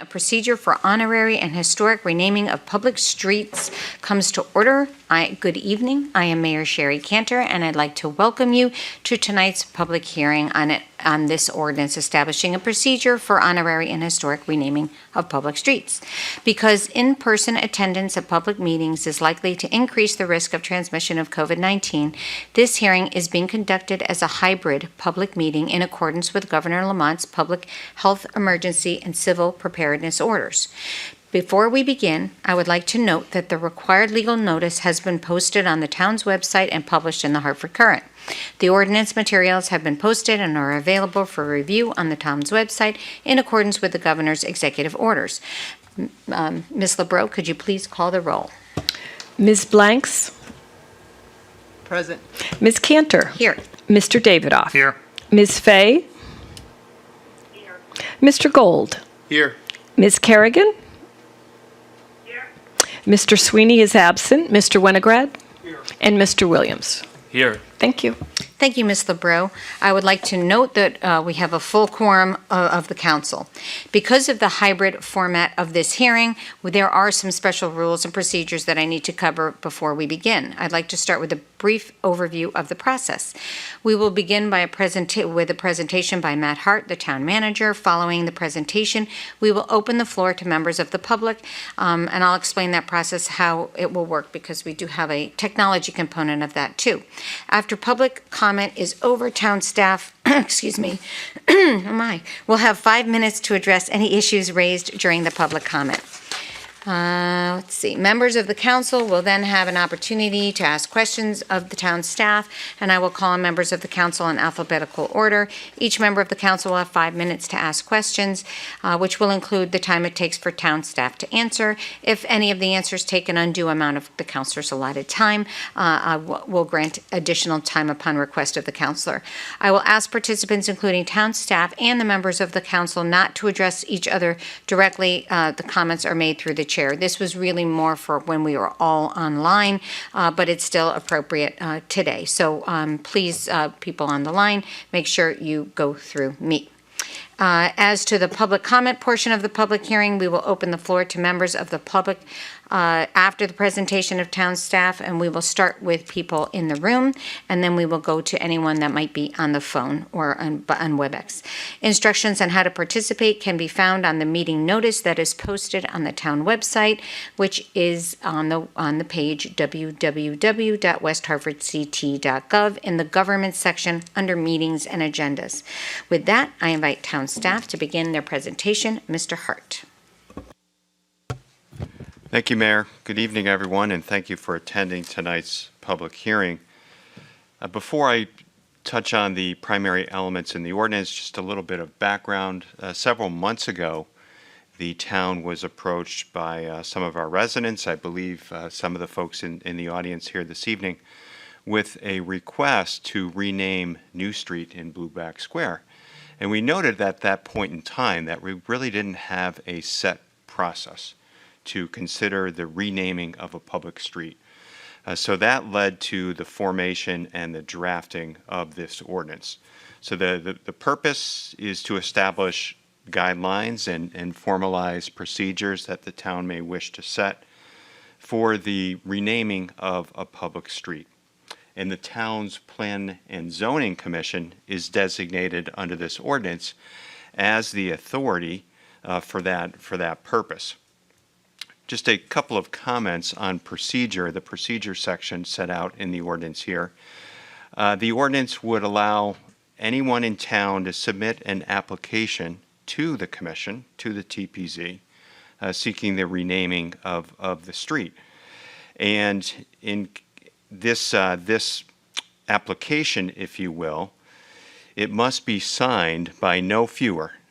A procedure for honorary and historic renaming of public streets comes to order. Good evening. I am Mayor Sherry Cantor, and I'd like to welcome you to tonight's public hearing on this ordinance establishing a procedure for honorary and historic renaming of public streets. Because in-person attendance at public meetings is likely to increase the risk of transmission of COVID-19, this hearing is being conducted as a hybrid public meeting in accordance with Governor Lamont's public health emergency and civil preparedness orders. Before we begin, I would like to note that the required legal notice has been posted on the town's website and published in the Hartford Courant. The ordinance materials have been posted and are available for review on the town's website in accordance with the governor's executive orders. Ms. LeBreau, could you please call the roll? Ms. Blanks? Present. Ms. Cantor? Here. Mr. Davidoff? Here. Ms. Fay? Here. Mr. Gold? Here. Ms. Kerrigan? Here. Mr. Sweeney is absent. Mr. Winograd? Here. And Mr. Williams? Here. Thank you. Thank you, Ms. LeBreau. I would like to note that we have a full quorum of the council. Because of the hybrid format of this hearing, there are some special rules and procedures that I need to cover before we begin. I'd like to start with a brief overview of the process. We will begin by with a presentation by Matt Hart, the town manager. Following the presentation, we will open the floor to members of the public, and I'll explain that process, how it will work, because we do have a technology component of that too. After public comment is over, town staff, excuse me, will have 5 minutes to address any issues raised during the public comment. Let's see. Members of the council will then have an opportunity to ask questions of the town staff, and I will call on members of the council in alphabetical order. Each member of the council will have 5 minutes to ask questions, which will include the time it takes for town staff to answer. If any of the answers take an undue amount of the councilor's allotted time, we'll grant additional time upon request of the councilor. I will ask participants, including town staff and the members of the council, not to address each other directly. The comments are made through the chair. This was really more for when we were all online, but it's still appropriate today. So please, people on the line, make sure you go through me. As to the public comment portion of the public hearing, we will open the floor to members of the public after the presentation of town staff, and we will start with people in the room, and then we will go to anyone that might be on the phone or on WebEx. Instructions on how to participate can be found on the meeting notice that is posted on the town website, which is on the page www.westhartfordct.gov in the government section under meetings and agendas. With that, I invite town staff to begin their presentation. Mr. Hart. Thank you, Mayor. Good evening, everyone, and thank you for attending tonight's public hearing. Before I touch on the primary elements in the ordinance, just a little bit of background. Several months ago, the town was approached by some of our residents, I believe some of the folks in the audience here this evening, with a request to rename New Street in Blueback Square. And we noted at that point in time that we really didn't have a set process to consider the renaming of a public street. So that led to the formation and the drafting of this ordinance. So the purpose is to establish guidelines and formalize procedures that the town may wish to set for the renaming of a public street. And the town's Plan and Zoning Commission is designated under this ordinance as the authority for that purpose. Just a couple of comments on procedure, the procedure section set out in the ordinance here. The ordinance would allow anyone in town to submit an application to the commission, to the TPZ, seeking the renaming of the street. And in this application, if you will, it must be signed by no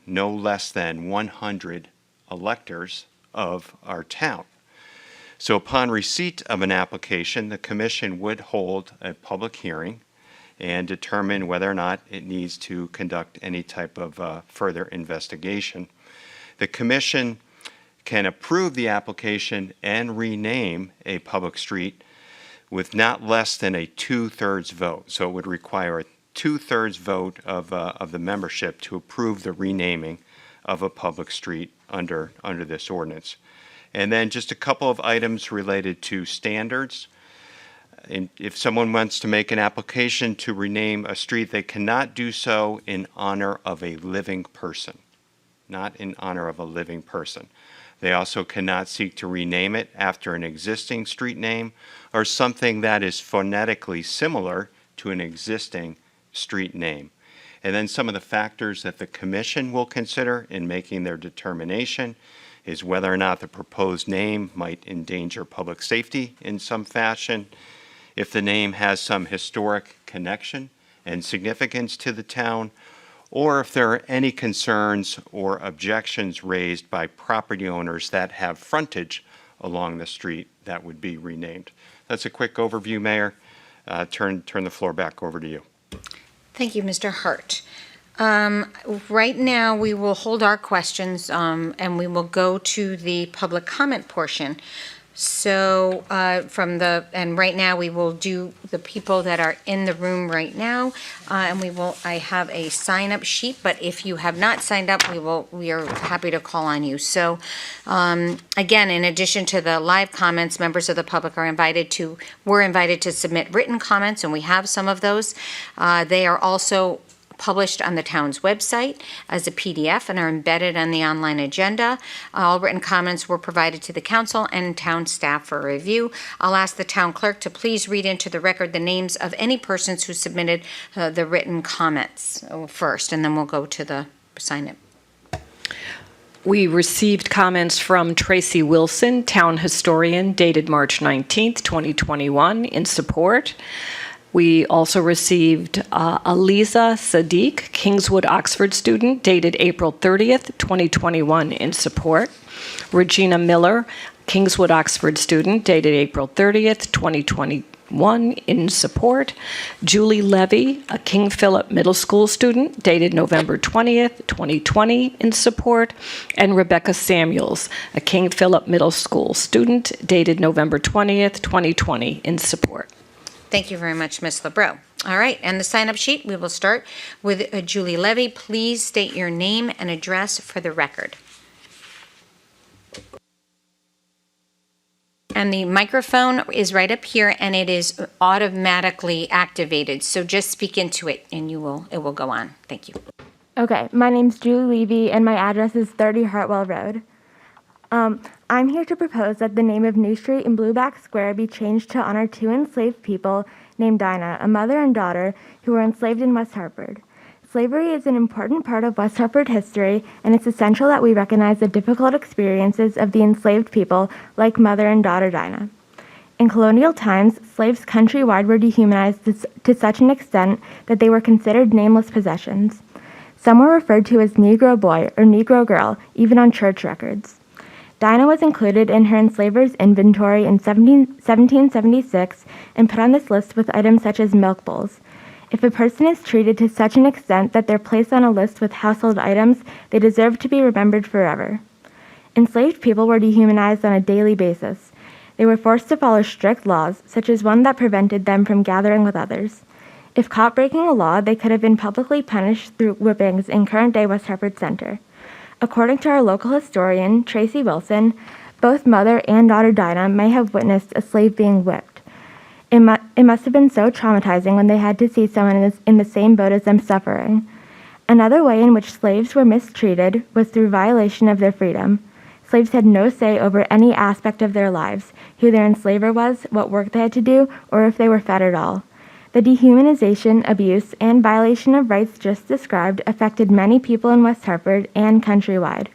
less than 100 electors of our town. So upon receipt of an application, the commission would hold a public hearing and determine whether or not it needs to conduct any type of further investigation. The commission can approve the application and rename a public street with not less than a 2/3 vote. So it would require a 2/3 vote of the membership to approve the renaming of a public street under this ordinance. And then just a couple of items related to standards. If someone wants to make an application to rename a street, they cannot do so in honor of a living person, not in honor of a living person. They also cannot seek to rename it after an existing street name or something that is phonetically similar to an existing street name. And then some of the factors that the commission will consider in making their determination is whether or not the proposed name might endanger public safety in some fashion, if the name has some historic connection and significance to the town, or if there are any concerns or objections raised by property owners that have frontage along the street that would be renamed. That's a quick overview, Mayor. Turn the floor back over to you. Thank you, Mr. Hart. Right now, we will hold our questions, and we will go to the public comment portion. So, and right now, we will do the people that are in the room right now, and I have a sign-up sheet, but if you have not signed up, we are happy to call on you. So, again, in addition to the live comments, members of the public were invited to submit written comments, and we have some of those. They are also published on the town's website as a PDF and are embedded on the online agenda. All written comments were provided to the council and town staff for review. I'll ask the town clerk to please read into the record the names of any persons who submitted the written comments first, and then we'll go to the sign-up. We received comments from Tracy Wilson, town historian, dated March 19th, 2021, in support. We also received Aliza Sadiq, Kingswood Oxford student, dated April 30th, 2021, in support. Regina Miller, Kingswood Oxford student, dated April 30th, 2021, in support. Julie Levy, a King Philip Middle School student, dated November 20th, 2020, in support. And Rebecca Samuels, a King Philip Middle School student, dated November 20th, 2020, in support. Thank you very much, Ms. LeBreau. All right, and the sign-up sheet, we will start with Julie Levy. Please state your name and address for the record. And the microphone is right up here, and it is automatically activated. So just speak into it, and it will go on. Thank you. Okay, my name's Julie Levy, and my address is 30 Hartwell Road. I'm here to propose that the name of New Street in Blueback Square be changed to honor two enslaved people named Dinah, a mother and daughter, who were enslaved in West Hartford. Slavery is an important part of West Hartford history, and it's essential that we recognize the difficult experiences of the enslaved people like mother and daughter Dinah. In colonial times, slaves countrywide were dehumanized to such an extent that they were considered nameless possessions. Some were referred to as Negro boy or Negro girl, even on church records. Dinah was included in her enslavers' inventory in 1776 and put on this list with items such as milk bowls. If a person is treated to such an extent that they're placed on a list with household items, they deserve to be remembered forever. Enslaved people were dehumanized on a daily basis. They were forced to follow strict laws, such as one that prevented them from gathering with others. If caught breaking a law, they could have been publicly punished through whippings in current-day West Hartford Center. According to our local historian, Tracy Wilson, both mother and daughter Dinah may have witnessed a slave being whipped. It must have been so traumatizing when they had to see someone in the same boat as them suffering. Another way in which slaves were mistreated was through violation of their freedom. Slaves had no say over any aspect of their lives, who their enslaver was, what work they had to do, or if they were fed at all. The dehumanization, abuse, and violation of rights just described affected many people in West Hartford and countrywide.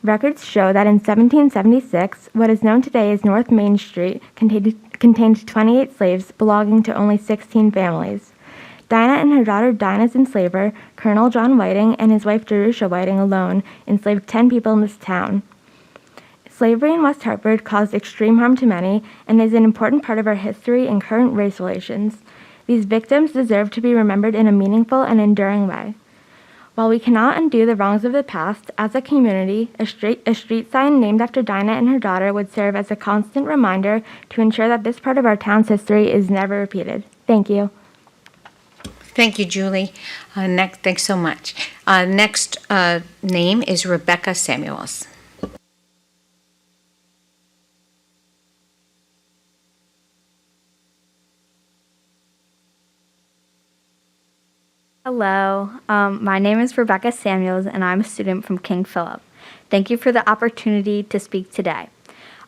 Records show that in 1776, what is known today as North Main Street contained 28 slaves belonging to only 16 families. Dinah and her daughter Dinah's enslaver, Colonel John Whiting, and his wife Jerusha Whiting alone enslaved 10 people in this town. Slavery in West Hartford caused extreme harm to many and is an important part of our history and current race relations. These victims deserve to be remembered in a meaningful and enduring way. While we cannot undo the wrongs of the past, as a community, a street sign named after Dinah and her daughter would serve as a constant reminder to ensure that this part of our town's history is never repeated. Thank you. Thank you, Julie. Thanks so much. Next name is Rebecca Samuels. Hello, my name is Rebecca Samuels, and I'm a student from King Philip. Thank you for the opportunity to speak today.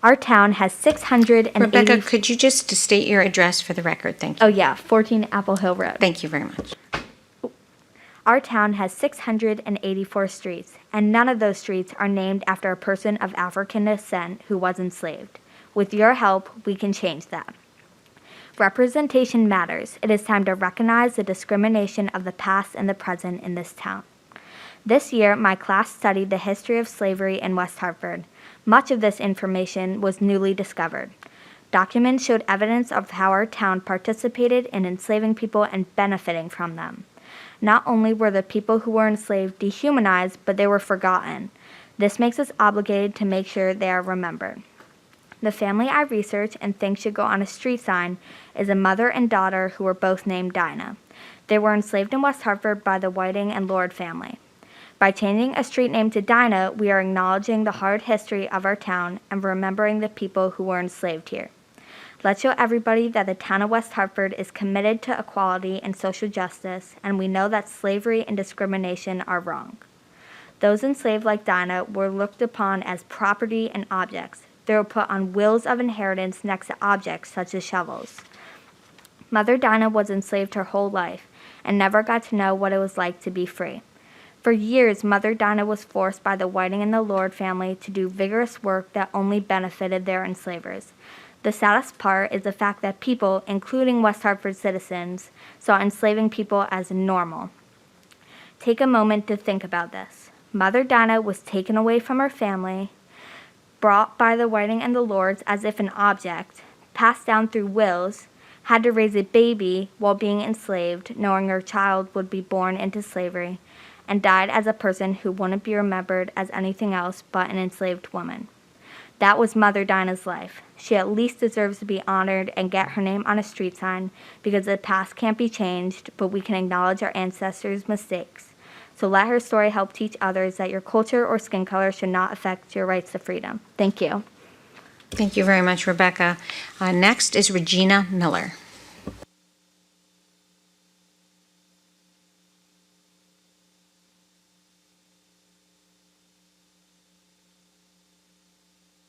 Our town has 680... Rebecca, could you just state your address for the record? Thank you. Oh yeah, 14 Apple Hill Road. Thank you very much. Our town has 684 streets, and none of those streets are named after a person of African descent who was enslaved. With your help, we can change that. Representation matters. It is time to recognize the discrimination of the past and the present in this town. This year, my class studied the history of slavery in West Hartford. Much of this information was newly discovered. Documents showed evidence of how our town participated in enslaving people and benefiting from them. Not only were the people who were enslaved dehumanized, but they were forgotten. This makes us obligated to make sure they are remembered. The family I research and think should go on a street sign is a mother and daughter who were both named Dinah. They were enslaved in West Hartford by the Whiting and Lord family. By changing a street name to Dinah, we are acknowledging the hard history of our town and remembering the people who were enslaved here. Let's show everybody that the town of West Hartford is committed to equality and social justice, and we know that slavery and discrimination are wrong. Those enslaved like Dinah were looked upon as property and objects. They were put on wills of inheritance next to objects such as shovels. Mother Dinah was enslaved her whole life and never got to know what it was like to be free. For years, Mother Dinah was forced by the Whiting and the Lord family to do vigorous work that only benefited their enslavers. The saddest part is the fact that people, including West Hartford citizens, saw enslaving people as normal. Take a moment to think about this. Mother Dinah was taken away from her family, brought by the Whiting and the Lords as if an object, passed down through wills, had to raise a baby while being enslaved, knowing her child would be born into slavery, and died as a person who wouldn't be remembered as anything else but an enslaved woman. That was Mother Dinah's life. She at least deserves to be honored and get her name on a street sign because the past can't be changed, but we can acknowledge our ancestors' mistakes. So let her story help teach others that your culture or skin color should not affect your rights to freedom. Thank you. Thank you very much, Rebecca. Next is Regina Miller.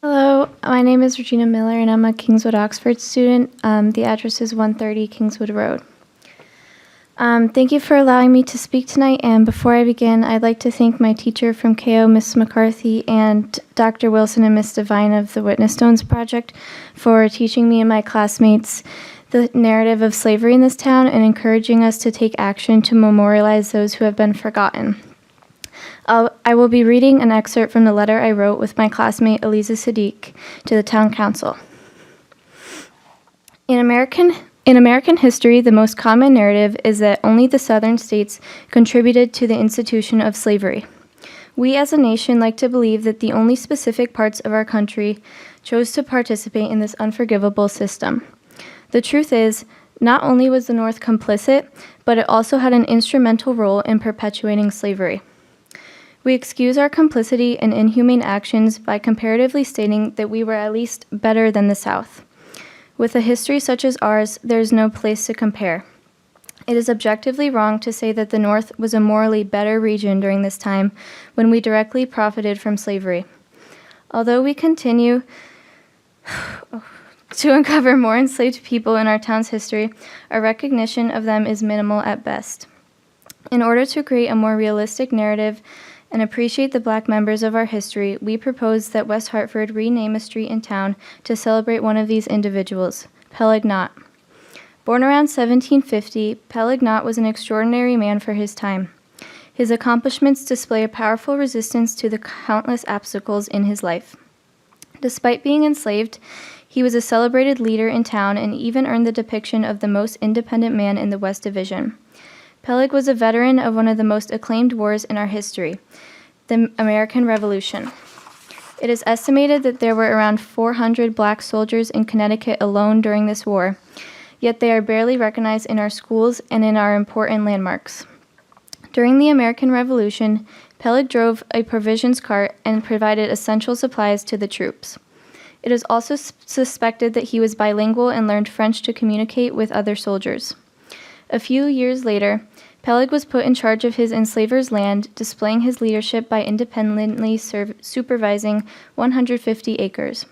Hello, my name is Regina Miller, and I'm a Kingswood Oxford student. The address is 130 Kingswood Road. Thank you for allowing me to speak tonight, and before I begin, I'd like to thank my teacher from KO, Ms. McCarthy, and Dr. Wilson and Ms. Devine of the Witness Stones Project for teaching me and my classmates the narrative of slavery in this town and encouraging us to take action to memorialize those who have been forgotten. I will be reading an excerpt from the letter I wrote with my classmate Eliza Sadiq to the town council. In American history, the most common narrative is that only the southern states contributed to the institution of slavery. We as a nation like to believe that the only specific parts of our country chose to participate in this unforgivable system. The truth is, not only was the North complicit, but it also had an instrumental role in perpetuating slavery. We excuse our complicity in inhumane actions by comparatively stating that we were at least better than the South. With a history such as ours, there is no place to compare. It is objectively wrong to say that the North was a morally better region during this time when we directly profited from slavery. Although we continue to uncover more enslaved people in our town's history, our recognition of them is minimal at best. In order to create a more realistic narrative and appreciate the Black members of our history, we propose that West Hartford rename a street in town to celebrate one of these individuals, Peleg Knott. Born around 1750, Peleg Knott was an extraordinary man for his time. His accomplishments display a powerful resistance to the countless obstacles in his life. Despite being enslaved, he was a celebrated leader in town and even earned the depiction of the most independent man in the West Division. Peleg was a veteran of one of the most acclaimed wars in our history, the American Revolution. It is estimated that there were around 400 Black soldiers in Connecticut alone during this war. yet they are barely recognized in our schools and in our important landmarks. During the American Revolution, Peleg drove a provisions cart and provided essential supplies to the troops. It is also suspected that he was bilingual and learned French to communicate with other soldiers. A few years later, Peleg was put in charge of his enslavers' land, displaying his leadership by independently supervising 150 acres.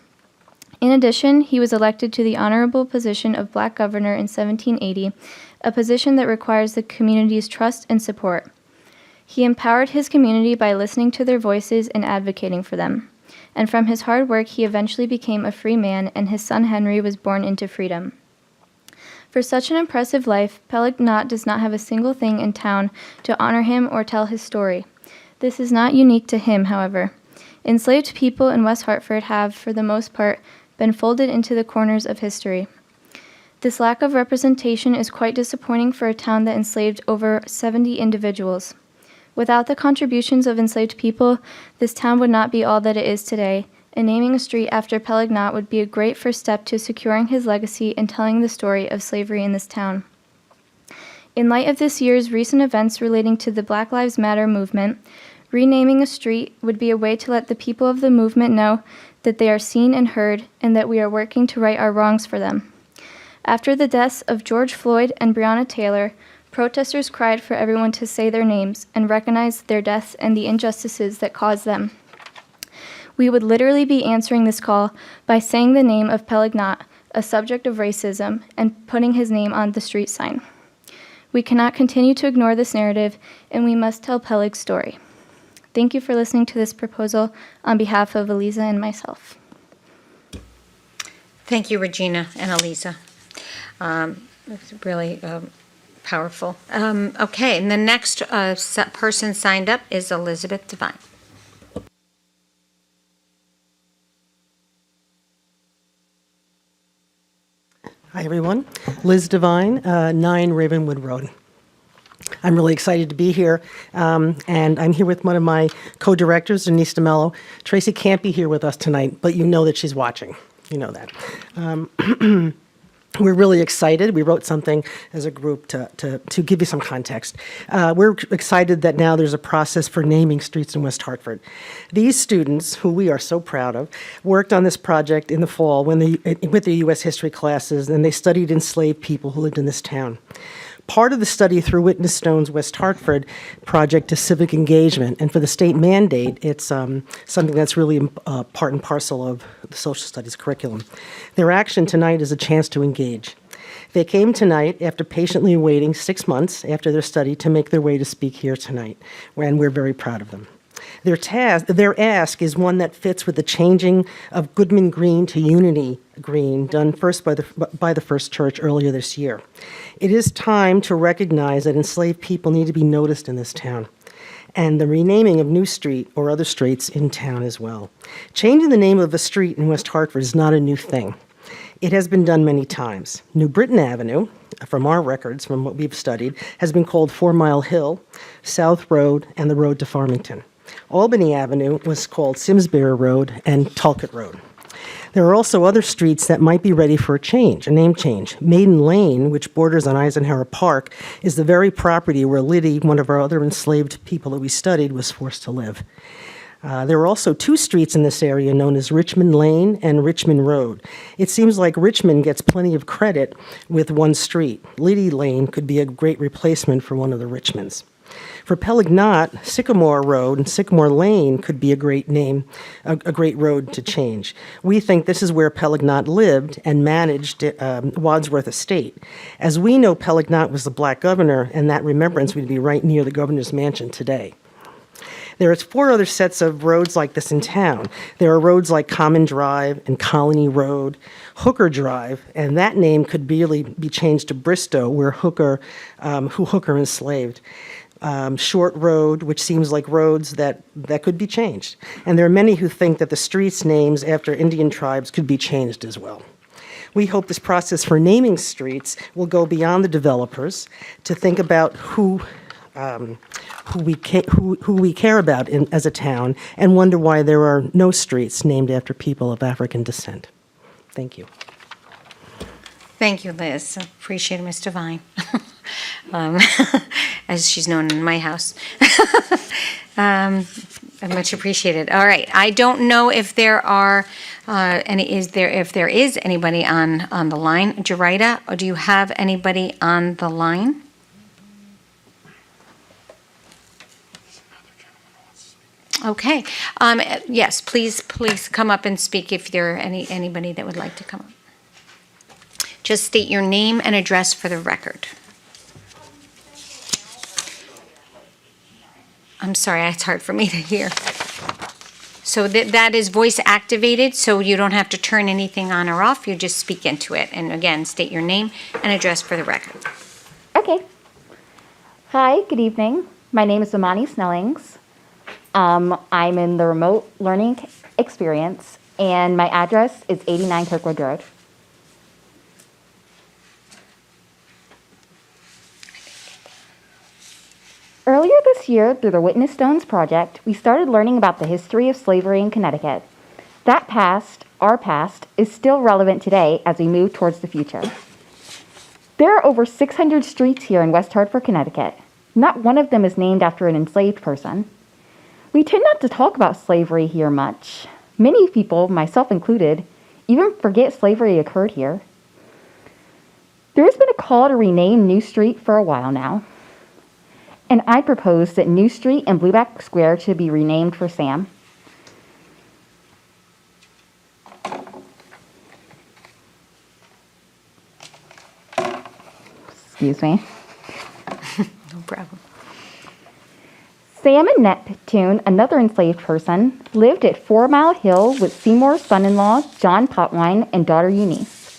In addition, he was elected to the honorable position of black governor in 1780, a position that requires the community's trust and support. He empowered his community by listening to their voices and advocating for them. And from his hard work, he eventually became a free man, and his son Henry was born into freedom. For such an impressive life, Peleg does not have a single thing in town to honor him or tell his story. This is not unique to him, however. Enslaved people in West Hartford have, for the most part, been folded into the corners of history. This lack of representation is quite disappointing for a town that enslaved over 70 individuals. Without the contributions of enslaved people, this town would not be all that it is today, and naming a street after Peleg would be a great first step to securing his legacy and telling the story of slavery in this town. In light of this year's recent events relating to the Black Lives Matter movement, renaming a street would be a way to let the people of the movement know that they are seen and heard and that we are working to right our wrongs for them. After the deaths of George Floyd and Breonna Taylor, protesters cried for everyone to say their names and recognize their deaths and the injustices that caused them. We would literally be answering this call by saying the name of Peleg, a subject of racism, and putting his name on the street sign. We cannot continue to ignore this narrative, and we must tell Peleg's story. Thank you for listening to this proposal on behalf of Eliza and myself. Thank you, Regina and Eliza. It's really powerful. Okay, and the next person signed up is Elizabeth Devine. Hi, everyone. Liz Devine, 9 Ravenwood Road. I'm really excited to be here, and I'm here with one of my co-directors, Denise DeMello. Tracy can't be here with us tonight, but you know that she's watching. You know that. We're really excited. We wrote something as a group to give you some context. We're excited that now there's a process for naming streets in West Hartford. These students, who we are so proud of, worked on this project in the fall with their U.S. history classes, and they studied enslaved people who lived in this town. Part of the study through Witness Stone's West Hartford project is civic engagement, and for the state mandate, it's something that's really part and parcel of the social studies curriculum. Their action tonight is a chance to engage. They came tonight after patiently waiting 6 months after their study to make their way to speak here tonight, and we're very proud of them. Their ask is one that fits with the changing of Goodman Green to Unity Green, done first by the First Church earlier this year. It is time to recognize that enslaved people need to be noticed in this town, and the renaming of New Street or other streets in town as well. Changing the name of a street in West Hartford is not a new thing. It has been done many times. New Britain Avenue, from our records, from what we've studied, has been called 4 Mile Hill, South Road, and the road to Farmington. Albany Avenue was called Simsbury Road and Tulkett Road. There are also other streets that might be ready for a name change. Maiden Lane, which borders on Eisenhower Park, is the very property where Liddy, one of our other enslaved people that we studied, was forced to live. There are also 2 streets in this area known as Richmond Lane and Richmond Road. It seems like Richmond gets plenty of credit with one street. Liddy Lane could be a great replacement for one of the Richmonds. For Peleg, Sycamore Road and Sycamore Lane could be a great name, a great road to change. We think this is where Peleg lived and managed Wadsworth Estate. As we know, Peleg was the black governor, and that remembrance would be right near the governor's mansion today. There are 4 other sets of roads like this in town. There are roads like Common Drive and Colony Road, Hooker Drive, and that name could really be changed to Bristow, where Hooker enslaved. Short Road, which seems like roads that could be changed. And there are many who think that the streets' names after Indian tribes could be changed as well. We hope this process for naming streets will go beyond the developers to think about who we care about as a town and wonder why there are no streets named after people of African descent. Thank you. Thank you, Liz. Appreciate it, Ms. Devine, as she's known in my house. Much appreciated. All right. I don't know if there are if there is anybody on the line. Jerida, or do you have anybody on the line? Okay. Yes, please come up and speak if there are anybody that would like to come up. Just state your name and address for the record. I'm sorry, it's hard for me to hear. So that is voice activated, so you don't have to turn anything on or off. You just speak into it. And again, state your name and address for the record. Okay. Hi, good evening. My name is Imani Snellings. I'm in the remote learning experience, and my address is 89 Kirkwood Road. Earlier this year, through the Witness Stones Project, we started learning about the history of slavery in Connecticut. That past, our past, is still relevant today as we move towards the future. There are over 600 streets here in West Hartford, Connecticut. Not one of them is named after an enslaved person. We tend not to talk about slavery here much. Many people, myself included, even forget slavery occurred here. There has been a call to rename New Street for a while now. And I propose that New Street and Blueback Square should be renamed for Sam. Excuse me. No problem. Sam and Neptune, another enslaved person, lived at 4 Mile Hill with Seymour's son-in-law, John Potwine, and daughter Eunice.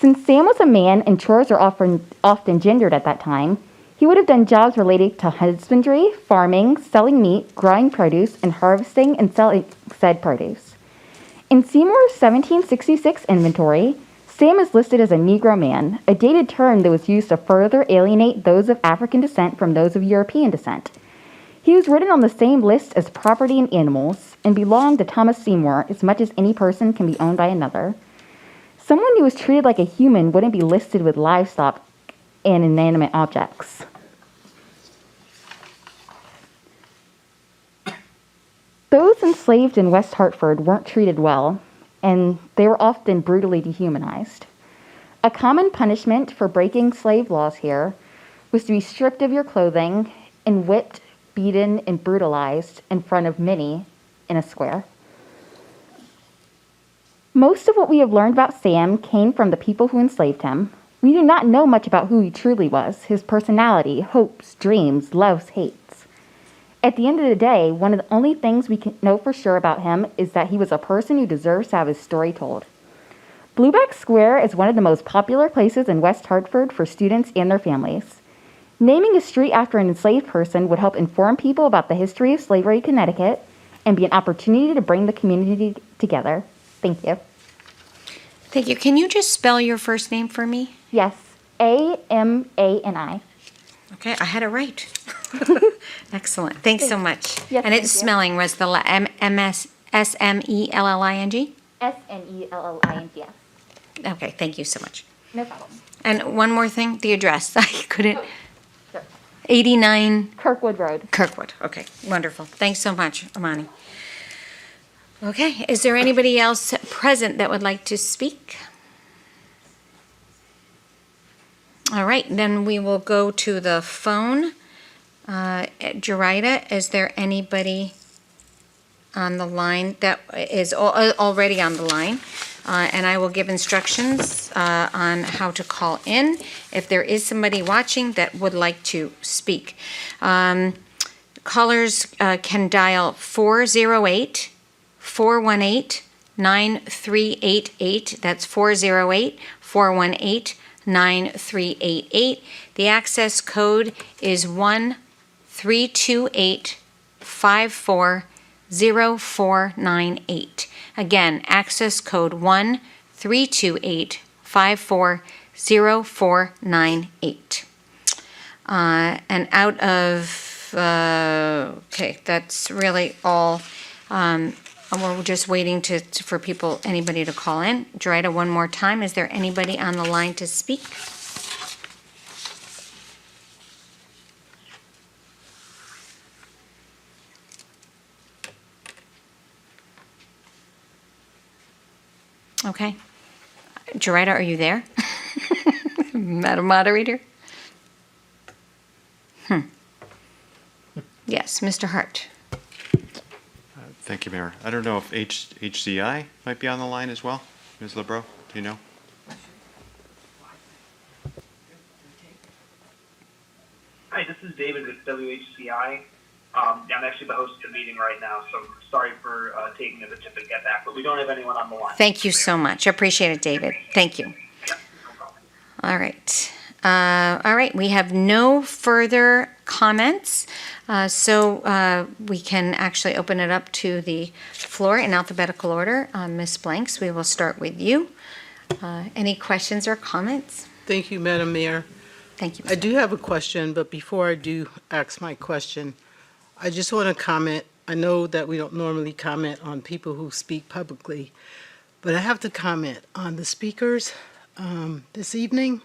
Since Sam was a man and chores are often gendered at that time, he would have done jobs related to husbandry, farming, selling meat, growing produce, and harvesting and selling said produce. In Seymour's 1766 inventory, Sam is listed as a Negro man, a dated term that was used to further alienate those of African descent from those of European descent. He was written on the same list as property and animals, and belonged to Thomas Seymour as much as any person can be owned by another. Someone who was treated like a human wouldn't be listed with livestock and inanimate objects. Those enslaved in West Hartford weren't treated well, and they were often brutally dehumanized. A common punishment for breaking slave laws here was to be stripped of your clothing and whipped, beaten, and brutalized in front of many in a square. Most of what we have learned about Sam came from the people who enslaved him. We do not know much about who he truly was, his personality, hopes, dreams, loves, hates. At the end of the day, one of the only things we can know for sure about him is that he was a person who deserves to have his story told. Blueback Square is one of the most popular places in West Hartford for students and their families. Naming a street after an enslaved person would help inform people about the history of slavery in Connecticut and be an opportunity to bring the community together. Thank you. Thank you. Can you just spell your first name for me? Yes, A-M-A-N-I. Okay, I had it right. Excellent. Thanks so much. Yes, and it's thank you. smelling was the S-M-E-L-L-I-N-G? S-N-E-L-L-I-N-G. Okay, thank you so much. No problem. And one more thing, the address. I couldn't. Sure. 89 Kirkwood Road. Kirkwood. Okay, wonderful. Thanks so much, Amani. Okay, is there anybody else present that would like to speak? All right, then we will go to the phone. Jerida, is there anybody on the line that is already on the line? And I will give instructions on how to call in if there is somebody watching that would like to speak. Callers can dial 408-418-9388. That's 408-418-9388. The access code is 1328-540498. Again, access code 1328-540498. And out of, okay, that's really all We're just waiting for anybody to call in. Doretta, one more time, is there anybody on the line to speak? Okay. Doretta, are you there? Madam Moderator? Yes, Mr. Hart. Thank you, Mayor. I don't know if HCI might be on the line as well. Ms. LeBreau, do you know? Hi, this is David with WHCI. I'm actually the host of the meeting right now, so sorry for taking a bit to get back, but we don't have anyone on the line. Thank you so much. I appreciate it, David. Thank you. Yeah, no problem. All right. All right, we have no further comments, so we can actually open it up to the floor in alphabetical order. Ms. Blanks, we will start with you. Any questions or comments? Thank you, Madam Mayor. Thank you. I do have a question, but before I do ask my question, I just want to comment. I know that we don't normally comment on people who speak publicly, but I have to comment on the speakers this evening,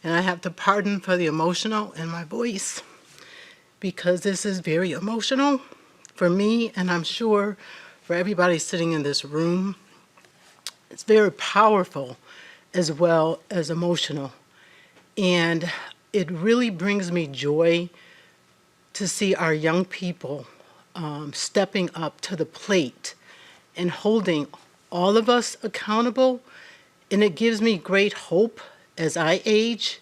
and I have to pardon for the emotional in my voice, because this is very emotional for me, and I'm sure for everybody sitting in this room. It's very powerful as well as emotional. And it really brings me joy to see our young people stepping up to the plate and holding all of us accountable. And it gives me great hope as I age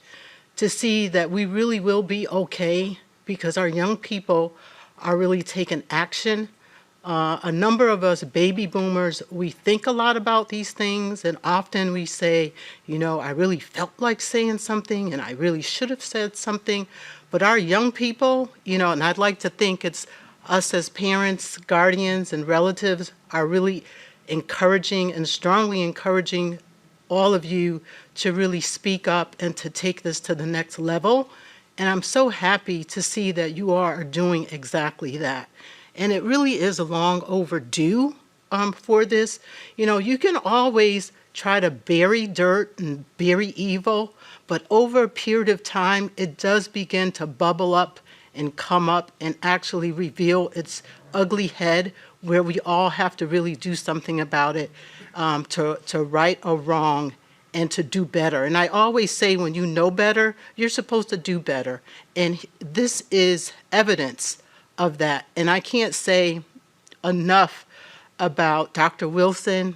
to see that we really will be okay, because our young people are really taking action. A number of us baby boomers, we think a lot about these things, and often we say, you know, I really felt like saying something and I really should have said something. But our young people, you know, and I'd like to think it's us as parents, guardians, and relatives are really encouraging and strongly encouraging all of you to really speak up and to take this to the next level. And I'm so happy to see that you are doing exactly that. And it really is long overdue for this. You know, you can always try to bury dirt and bury evil, but over a period of time, it does begin to bubble up and come up and actually reveal its ugly head, where we all have to really do something about it to right a wrong and to do better. And I always say, when you know better, you're supposed to do better. And this is evidence of that. And I can't say enough about Dr. Wilson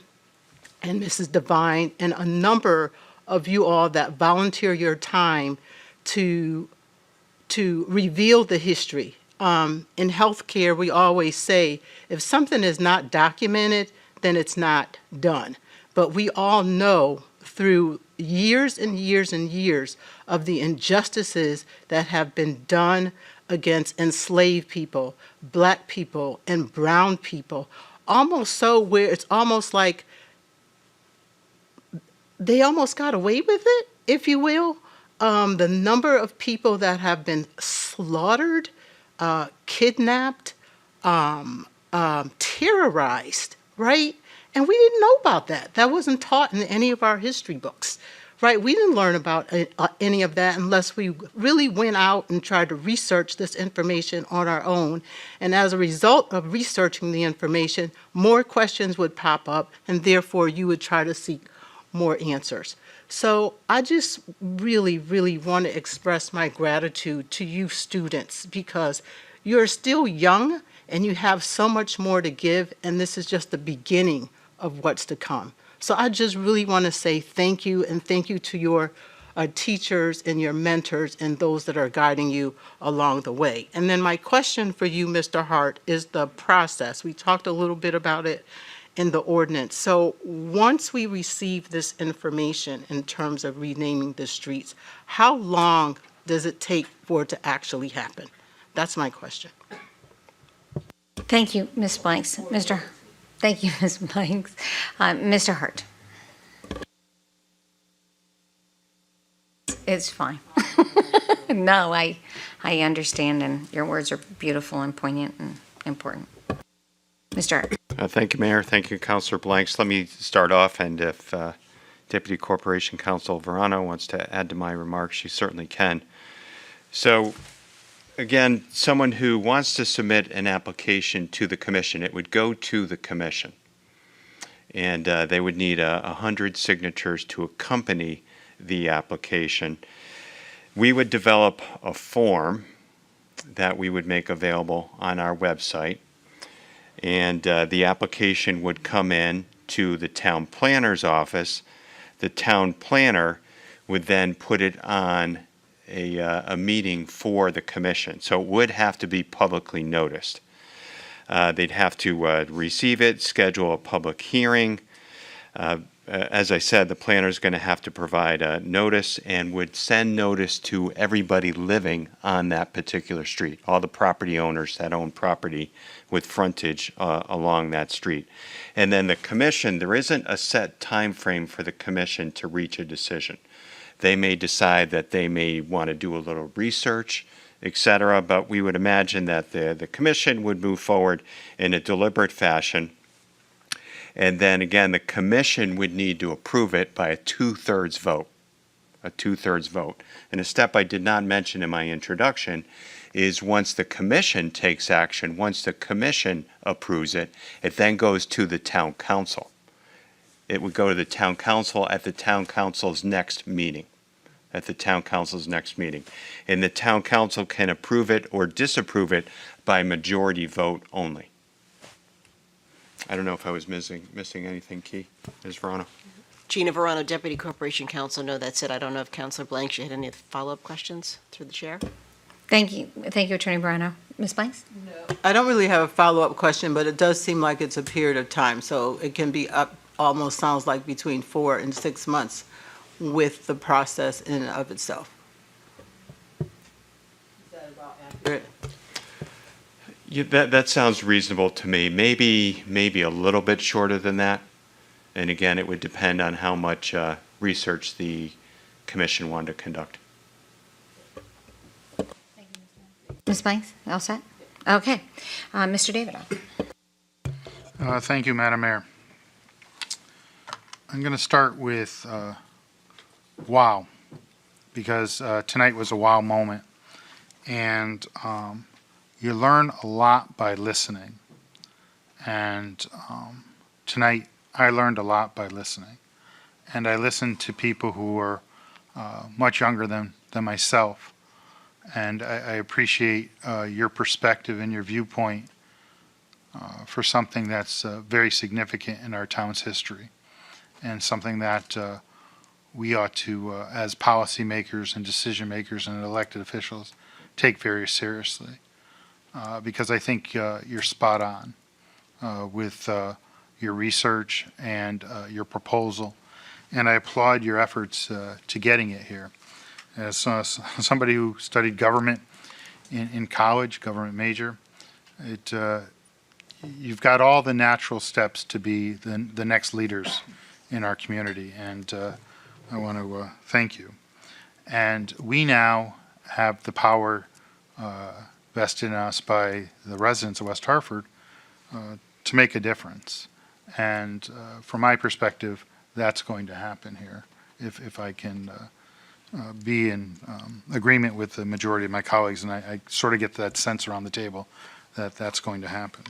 and Mrs. Devine and a number of you all that volunteer your time to reveal the history. In healthcare, we always say, if something is not documented, then it's not done. But we all know through years and years and years of the injustices that have been done against enslaved people, black people, and brown people, almost so where it's almost like they almost got away with it, if you will. The number of people that have been slaughtered, kidnapped, terrorized, right? And we didn't know about that. That wasn't taught in any of our history books, right? We didn't learn about any of that unless we really went out and tried to research this information on our own. And as a result of researching the information, more questions would pop up, and therefore you would try to seek more answers. So I just really, really want to express my gratitude to you students, because you're still young and you have so much more to give, and this is just the beginning of what's to come. So I just really want to say thank you, and thank you to your teachers and your mentors and those that are guiding you along the way. And then my question for you, Mr. Hart, is the process. We talked a little bit about it in the ordinance. So once we receive this information in terms of renaming the streets, how long does it take for it to actually happen? That's my question. Thank you, Ms. Blanks. Thank you, Ms. Blanks. Mr. Hart. It's fine. No, I understand, and your words are beautiful and poignant and important. Mr. Hart. Thank you, Mayor. Thank you, Councilor Blanks. Let me start off, and if Deputy Corporation Counsel Verano wants to add to my remarks, she certainly can. So, again, someone who wants to submit an application to the commission, it would go to the commission. And they would need 100 signatures to accompany the application. We would develop a form that we would make available on our website. And the application would come in to the town planner's office. The town planner would then put it on a meeting for the commission. So it would have to be publicly noticed. They'd have to receive it, schedule a public hearing. As I said, the planner's going to have to provide a notice and would send notice to everybody living on that particular street, all the property owners that own property with frontage along that street. And then the commission, there isn't a set time frame for the commission to reach a decision. They may decide that they may want to do a little research, etc., but we would imagine that the commission would move forward in a deliberate fashion. And then again, the commission would need to approve it by a 2/3 vote. A 2/3 vote. And a step I did not mention in my introduction is once the commission takes action, once the commission approves it, it then goes to the town council. It would go to the town council at the town council's next meeting. At the town council's next meeting. And the town council can approve it or disapprove it by majority vote only. I don't know if I was missing anything key. Ms. Verano. Gina Verano, Deputy Corporation Counsel. No, that's it. I don't know if Councilor Blanks, you had any follow-up questions through the chair? Thank you, Attorney Verano. Ms. Blanks? I don't really have a follow-up question, but it does seem like it's a period of time, so it can be up, almost sounds like between 4 and 6 months with the process in and of itself. Is that about accurate? Yeah, that sounds reasonable to me. Maybe a little bit shorter than that. And again, it would depend on how much research the commission wanted to conduct. Ms. Blanks, all set? Okay. Mr. Davidoff. Thank you, Madam Mayor. I'm going to start with wow, because tonight was a wow moment. And you learn a lot by listening. And tonight, I learned a lot by listening. And I listened to people who were much younger than myself. And I appreciate your perspective and your viewpoint for something that's very significant in our town's history. And something that we ought to, as policymakers and decision makers and elected officials, take very seriously. Because I think you're spot on with your research and your proposal. And I applaud your efforts to getting it here. As somebody who studied government in college, government major, you've got all the natural steps to be the next leaders in our community. And I want to thank you. And we now have the power vested in us by the residents of West Hartford to make a difference. And from my perspective, that's going to happen here if I can be in agreement with the majority of my colleagues, and I sort of get that sense around the table that that's going to happen.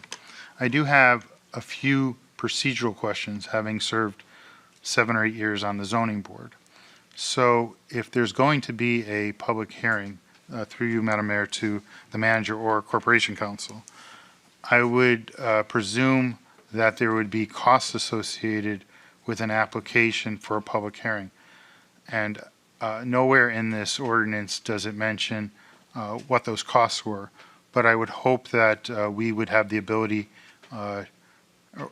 I do have a few procedural questions, having served 7 or 8 years on the zoning board. So if there's going to be a public hearing, through you, Madam Mayor, to the manager or corporation counsel, I would presume that there would be costs associated with an application for a public hearing. And nowhere in this ordinance does it mention what those costs were, but I would hope that we would have the ability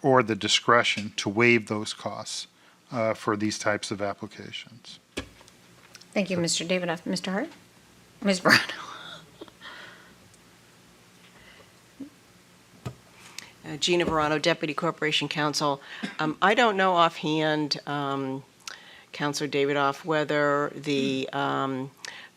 or the discretion to waive those costs for these types of applications. Thank you, Mr. Davidoff. Mr. Hart? Ms. Verano? Gina Verano, Deputy Corporation Counsel. I don't know offhand, Councilor Davidoff, whether the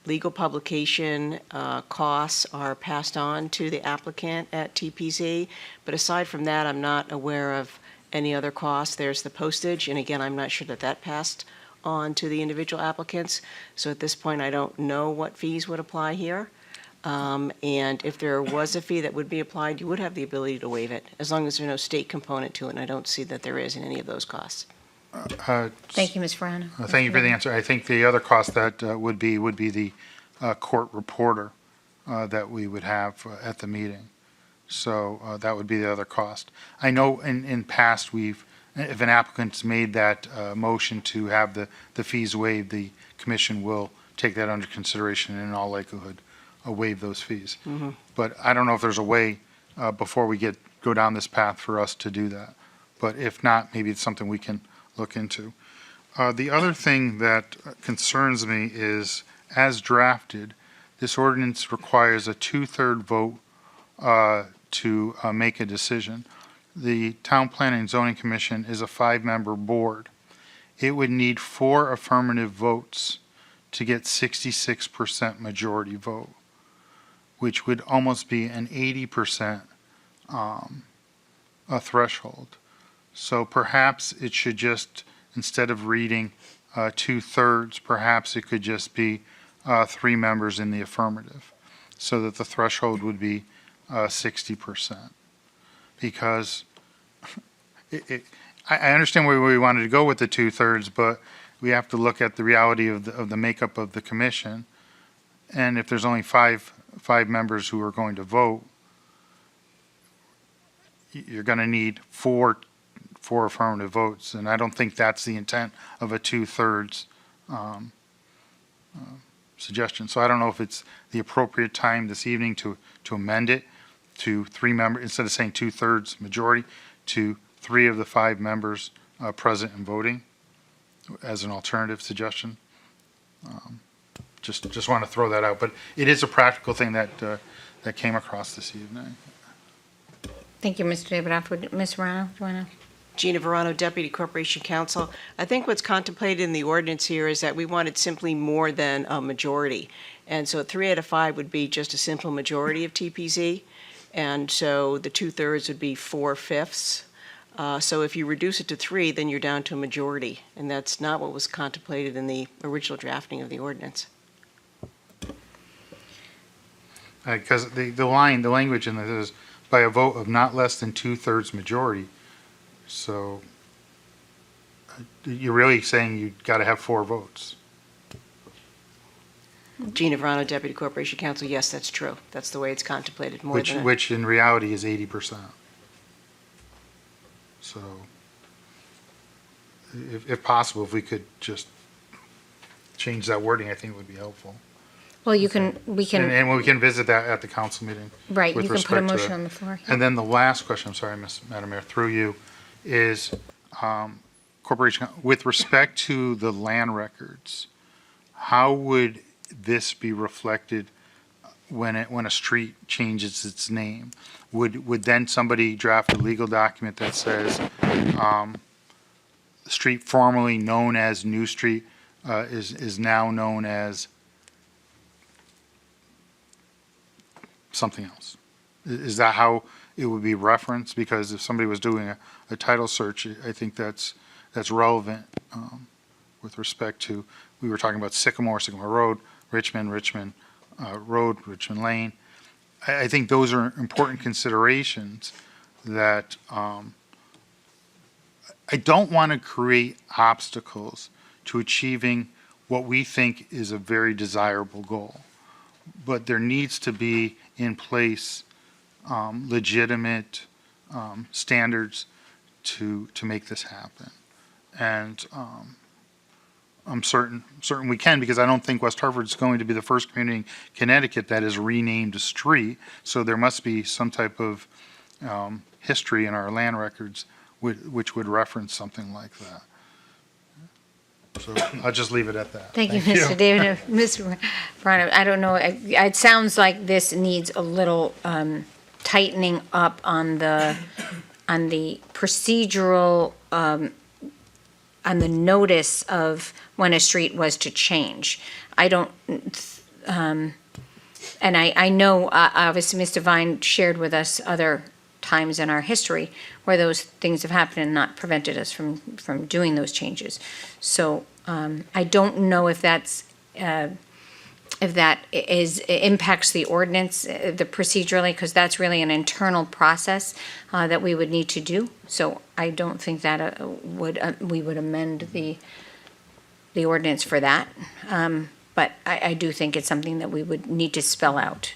legal publication costs are passed on to the applicant at TPZ. But aside from that, I'm not aware of any other costs. There's the postage, and again, I'm not sure that that passed on to the individual applicants. So at this point, I don't know what fees would apply here. And if there was a fee that would be applied, you would have the ability to waive it, as long as there's no state component to it, and I don't see that there is in any of those costs. Thank you, Ms. Verano. Thank you for the answer. I think the other cost that would be the court reporter that we would have at the meeting. So that would be the other cost. I know in past if an applicant's made that motion to have the fees waived, the commission will take that under consideration and in all likelihood waive those fees. But I don't know if there's a way before we go down this path for us to do that. But if not, maybe it's something we can look into. The other thing that concerns me is, as drafted, this ordinance requires a 2/3 vote to make a decision. The Town Planning and Zoning Commission is a 5-member board. It would need 4 affirmative votes to get 66% majority vote, which would almost be an 80% a threshold. So perhaps it should just, instead of reading 2/3, perhaps it could just be 3 members in the affirmative, so that the threshold would be 60%. Because I understand where we wanted to go with the 2/3, but we have to look at the reality of the makeup of the commission. And if there's only five members who are going to vote, you're going to need four affirmative votes, and I don't think that's the intent of a 2/3 suggestion. So I don't know if it's the appropriate time this evening to amend it to 3 members, instead of saying 2/3 majority, to 3 of the 5 members present and voting as an alternative suggestion. Just want to throw that out, but it is a practical thing that came across this evening. Thank you, Mr. David. Ms. Verano, do you want to? Gina Verano, Deputy Corporation Counsel. I think what's contemplated in the ordinance here is that we wanted simply more than a majority. And so 3 out of 5 would be just a simple majority of TPZ. And so the 2/3 would be 4/5. So if you reduce it to 3, then you're down to a majority. And that's not what was contemplated in the original drafting of the ordinance. Because the language in this is by a vote of not less than 2/3 majority. So you're really saying you've got to have 4 votes. Gina Verano, Deputy Corporation Counsel, yes, that's true. That's the way it's contemplated. Which in reality is 80%. So if possible, if we could just change that wording, I think it would be helpful. Well, we can. And we can visit that at the council meeting. Right, with you can put a respect to motion that. on the floor. And then the last question, I'm sorry, Madam Mayor, through you, is corporation, with respect to the land records, how would this be reflected when a street changes its name? Would then somebody draft a legal document that says the street formerly known as New Street is now known as something else? Is that how it would be referenced? Because if somebody was doing a title search, I think that's relevant with respect to, we were talking about Sycamore Road, Richmond Road, Richmond Lane. I think those are important considerations that I don't want to create obstacles to achieving what we think is a very desirable goal. But there needs to be in place legitimate standards to make this happen. And I'm certain we can, because I don't think West Hartford is going to be the first community in Connecticut that is renamed a street. So there must be some type of history in our land records which would reference something like that. So I'll just leave it at that. Thank you, Mr. David. Ms. Verano, I don't know, it sounds like this needs a little tightening up on the procedural, on the notice of when a street was to change. I don't And I know, obviously, Ms. Devine shared with us other times in our history where those things have happened and not prevented us from doing those changes. So I don't know if that's, if that impacts the ordinance, the procedurally, because that's really an internal process that we would need to do. So I don't think that we would amend the ordinance for that. But I do think it's something that we would need to spell out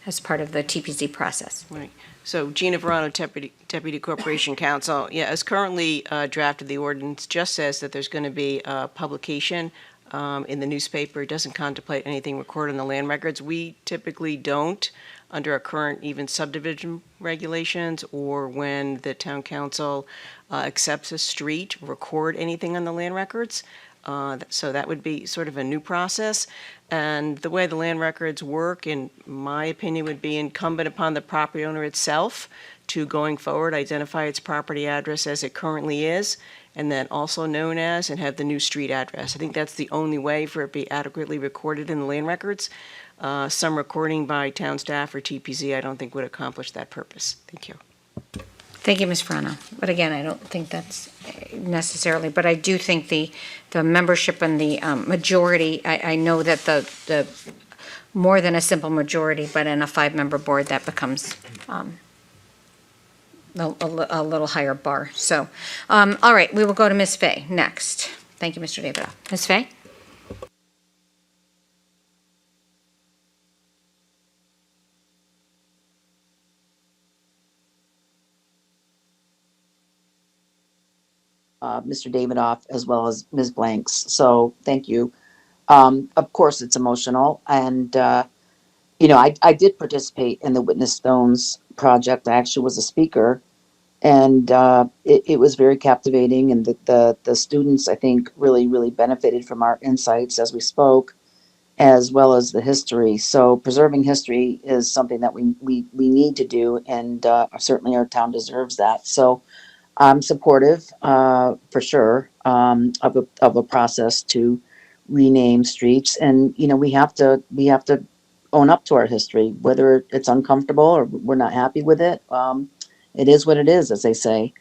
as part of the TPZ process. Right. So Gina Verano, Deputy Corporation Counsel. Yeah, as currently drafted, the ordinance just says that there's going to be a publication in the newspaper. It doesn't contemplate anything recorded in the land records. We typically don't, under our current even subdivision regulations, or when the town council accepts a street, record anything on the land records. So that would be sort of a new process. And the way the land records work, in my opinion, would be incumbent upon the property owner itself to, going forward, identify its property address as it currently is, and then also known as, and have the new street address. I think that's the only way for it to be adequately recorded in the land records. Some recording by town staff or TPZ, I don't think would accomplish that purpose. Thank you. Thank you, Ms. Verano. But again, I don't think that's necessarily, but I do think the membership and the majority, I know that the more than a simple majority, but in a 5-member board, that becomes a little higher bar. So, all right, we will go to Ms. Fay next. Thank you, Mr. Davidoff. Ms. Fay? Mr. Davidoff, as well as Ms. Blanks. So thank you. Of course, it's emotional. And, I did participate in the Witness Stones project. I actually was a speaker. And it was very captivating. And the students, I think, really benefited from our insights as we spoke, as well as the history. So preserving history is something that we need to do. And certainly our town deserves that. So I'm supportive, for sure, of a process to rename streets, and we have to own up to our history, whether it's uncomfortable or we're not happy with it. It is what it is, as they say,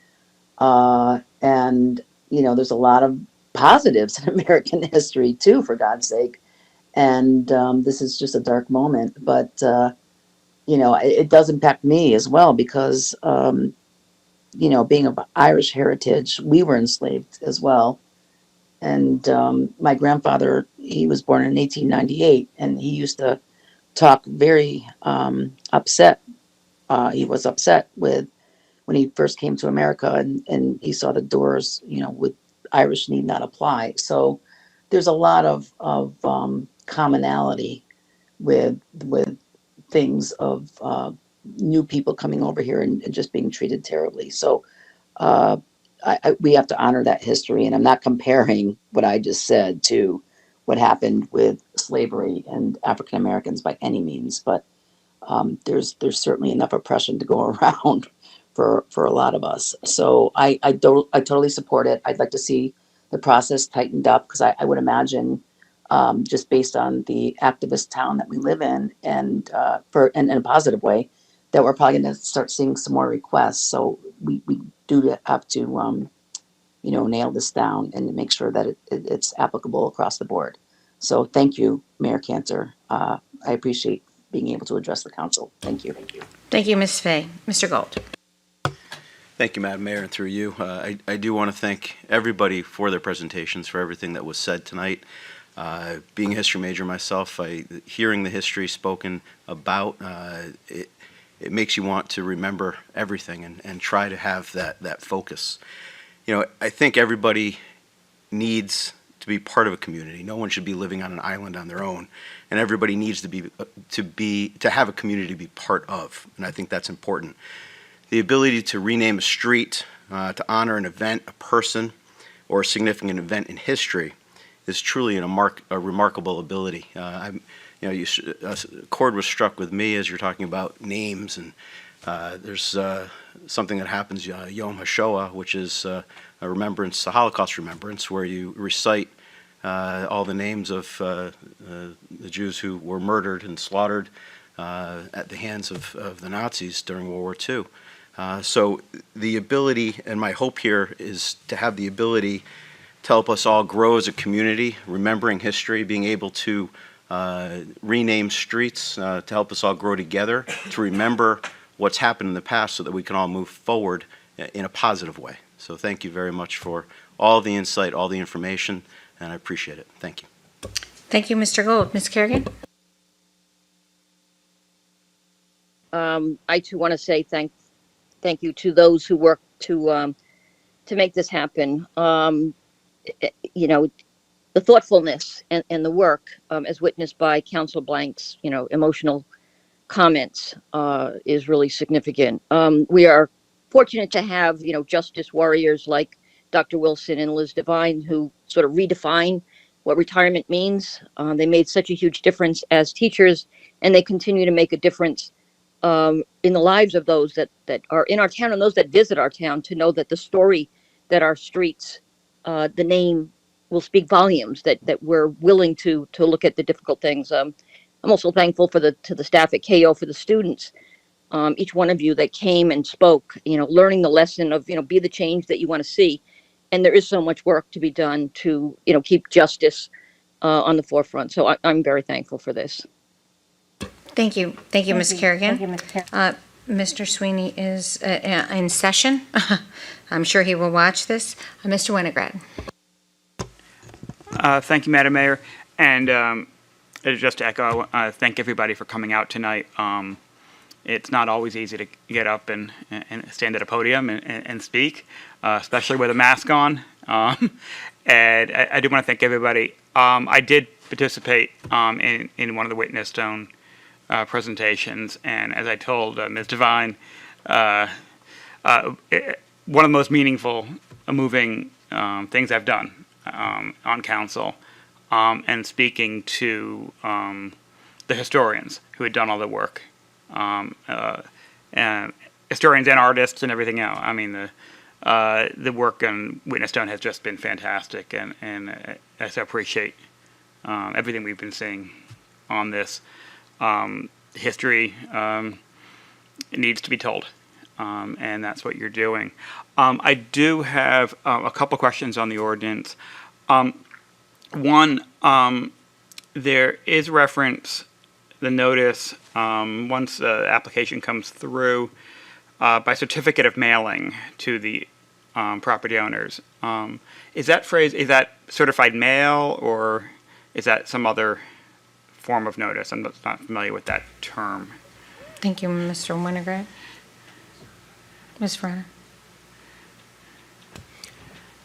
and there's a lot of positives in American history too, for God's sake. And this is just a dark moment, but it does impact me as well because. Being of Irish heritage, we were enslaved as well. And my grandfather, he was born in 1898, and he used to talk very upset. He was upset with when he first came to America, and he saw the doors, with Irish need not apply. So there's a lot of commonality with things of new people coming over here and just being treated terribly. So we have to honor that history. And I'm not comparing what I just said to what happened with slavery and African Americans by any means, but there's certainly enough oppression to go around for a lot of us. So I totally support it. I'd like to see the process tightened up because I would imagine just based on the activist town that we live in and in a positive way, that we're probably going to start seeing some more requests. So we do have to, nail this down and make sure that it's applicable across the board. So thank you, Mayor Cantor. I appreciate being able to address the council. Thank you. Thank you, Ms. Fay. Mr. Gold. Thank you, Madam Mayor, and through you. I do want to thank everybody for their presentations, for everything that was said tonight. Being a history major myself, hearing the history spoken about, it makes you want to remember everything and try to have that focus. I think everybody needs to be part of a community. No one should be living on an island on their own, and everybody needs to have a community to be part of, and I think that's important. The ability to rename a street, to honor an event, a person, or a significant event in history is truly a remarkable ability. A chord was struck with me as you're talking about names, and there's something that happens, Yom HaShoah, which is a Holocaust remembrance, where you recite all the names of the Jews who were murdered and slaughtered at the hands of the Nazis during World War II. So the ability, and my hope here is to have the ability to help us all grow as a community, remembering history, being able to rename streets, to help us all grow together, to remember what's happened in the past so that we can all move forward in a positive way. So thank you very much for all the insight, all the information, and I appreciate it. Thank you. Thank you, Mr. Gold. Ms. Kerrigan? I too want to say thank you to those who worked to make this happen. You know, the thoughtfulness and the work, as witnessed by Council Blank's, emotional comments, is really significant. We are fortunate to have, justice warriors like Dr. Wilson and Liz Devine, who sort of redefine what retirement means. They made such a huge difference as teachers, and they continue to make a difference in the lives of those that are in our town and those that visit our town, to know that the story that our streets, the name will speak volumes, that we're willing to look at the difficult things. I'm also thankful to the staff at KO, for the students, each one of you that came and spoke, learning the lesson of, be the change that you want to see. And there is so much work to be done to, keep justice on the forefront. So I'm very thankful for this. Thank you. Thank you, Ms. Kerrigan. Mr. Sweeney is in session. I'm sure he will watch this. Mr. Winograd. Thank you, Madam Mayor. And just to echo, thank everybody for coming out tonight. It's not always easy to get up and stand at a podium and speak, especially with a mask on. And I do want to thank everybody. I did participate in one of the witness stone presentations, and as I told Ms. Devine, one of the most meaningful, moving things I've done on council, and speaking to the historians who had done all the work, and historians and artists and everything else. I mean, the work on Witness Stone has just been fantastic, and I so appreciate everything we've been seeing on this. History it needs to be told, and that's what you're doing. I do have a couple questions on the ordinance. One, there is reference, the notice, once the application comes through, by certificate of mailing to the property owners. Is that phrase, is that certified mail, or is that some other form of notice? I'm not familiar with that term. Thank you, Mr. Winograd. Ms. Verona.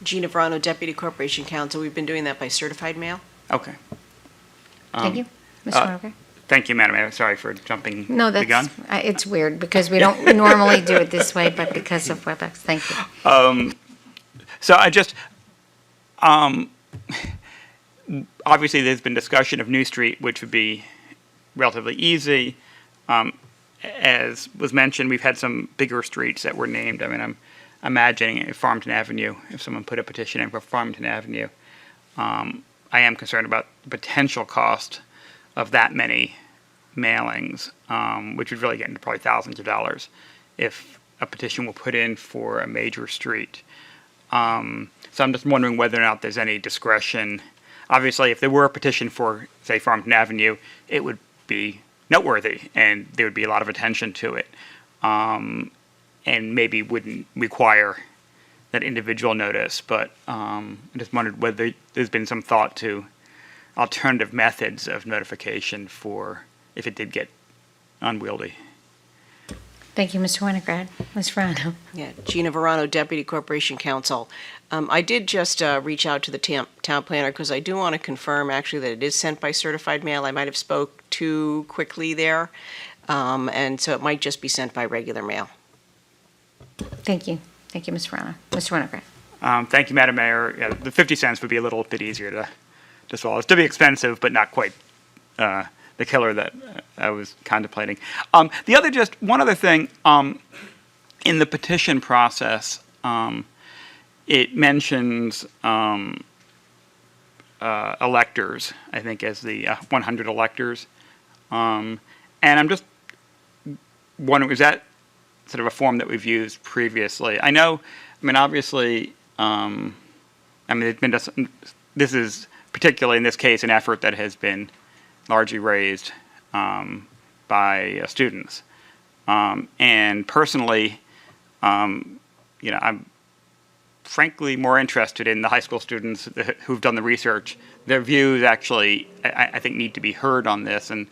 Gina Verano, Deputy Corporation Counsel. We've been doing that by certified mail. Okay. Thank you. Mr. Winograd. Thank you, Madam Mayor. Sorry for jumping the gun. It's weird because we don't normally do it this way, but because of WebEx. Thank you. So I just, obviously there's been discussion of New Street, which would be relatively easy. As was mentioned, we've had some bigger streets that were named. I mean, I'm imagining Farmington Avenue, if someone put a petition in for Farmington Avenue. I am concerned about the potential cost of that many mailings, which would really get into probably thousands of dollars if a petition were put in for a major street. So I'm just wondering whether or not there's any discretion. Obviously, if there were a petition for, say, Farmington Avenue, it would be noteworthy, and there would be a lot of attention to it, and maybe wouldn't require that individual notice. But I just wondered whether there's been some thought to alternative methods of notification for if it did get unwieldy. Thank you, Mr. Winograd. Ms. Verano. Yeah, Gina Verano, Deputy Corporation Counsel. I did just reach out to the town planner because I do want to confirm actually that it is sent by certified mail. I might have spoke too quickly there, and so it might just be sent by regular mail. Thank you. Thank you, Ms. Verano. Mr. Winograd. Thank you, Madam Mayor. Yeah, the 50 cents would be a little bit easier to swallow. It's to be expensive, but not quite the killer that I was contemplating. The other, just one other thing, in the petition process, it mentions electors, I think, as the 100 electors. And I'm just wondering, is that sort of a form that we've used previously? Obviously, it's been this is particularly in this case an effort that has been largely raised by students. And personally, I'm frankly more interested in the high school students who've done the research. Their views actually, I think, need to be heard on this. And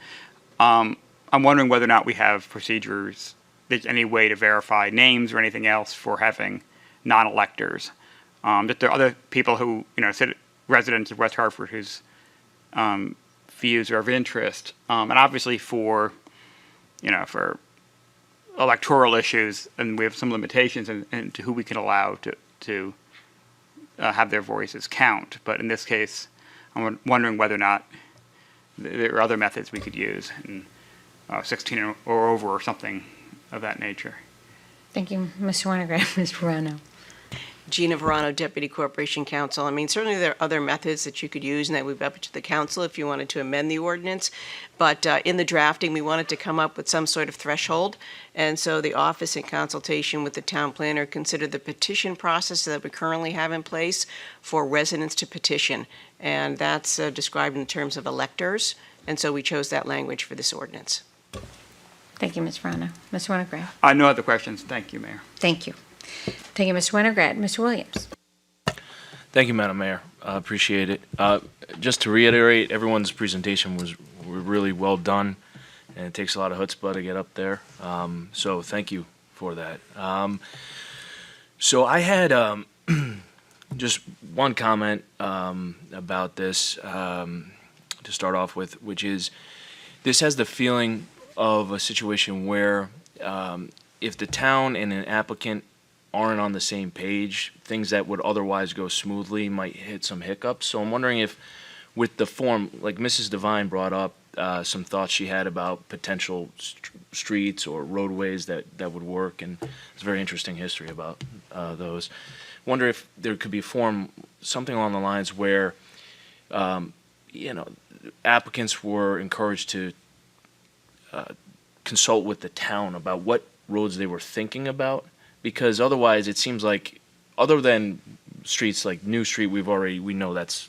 I'm wondering whether or not we have procedures, there's any way to verify names or anything else for having non-electors. That there are other people who, residents of West Hartford whose views are of interest. And obviously for electoral issues, and we have some limitations in to who we can allow to have their voices count. But in this case, I'm wondering whether or not there are other methods we could use, 16 or over or something of that nature. Thank you, Mr. Winograd. Ms. Verano. Gina Verano, Deputy Corporation Counsel. Certainly there are other methods that you could use, and that would be up to the council if you wanted to amend the ordinance. But in the drafting, we wanted to come up with some sort of threshold. And so the office, in consultation with the town planner, considered the petition process that we currently have in place for residents to petition. And that's described in terms of electors. And so we chose that language for this ordinance. Thank you, Ms. Verano. Mr. Winograd. No other questions. Thank you, Mayor. Thank you. Thank you, Mr. Winograd. Mr. Williams. Thank you, Madam Mayor. I appreciate it. Just to reiterate, everyone's presentation was really well done, and it takes a lot of chutzpah to get up there. So thank you for that. So I had just one comment about this to start off with, which is this has the feeling of a situation where if the town and an applicant aren't on the same page, things that would otherwise go smoothly might hit some hiccups. So I'm wondering if with the form, like Mrs. Devine brought up some thoughts she had about potential streets or roadways that would work, and it's a very interesting history about those. Wonder if there could be a form, something along the lines where, applicants were encouraged to consult with the town about what roads they were thinking about, because otherwise it seems like, other than streets like New Street, we know that's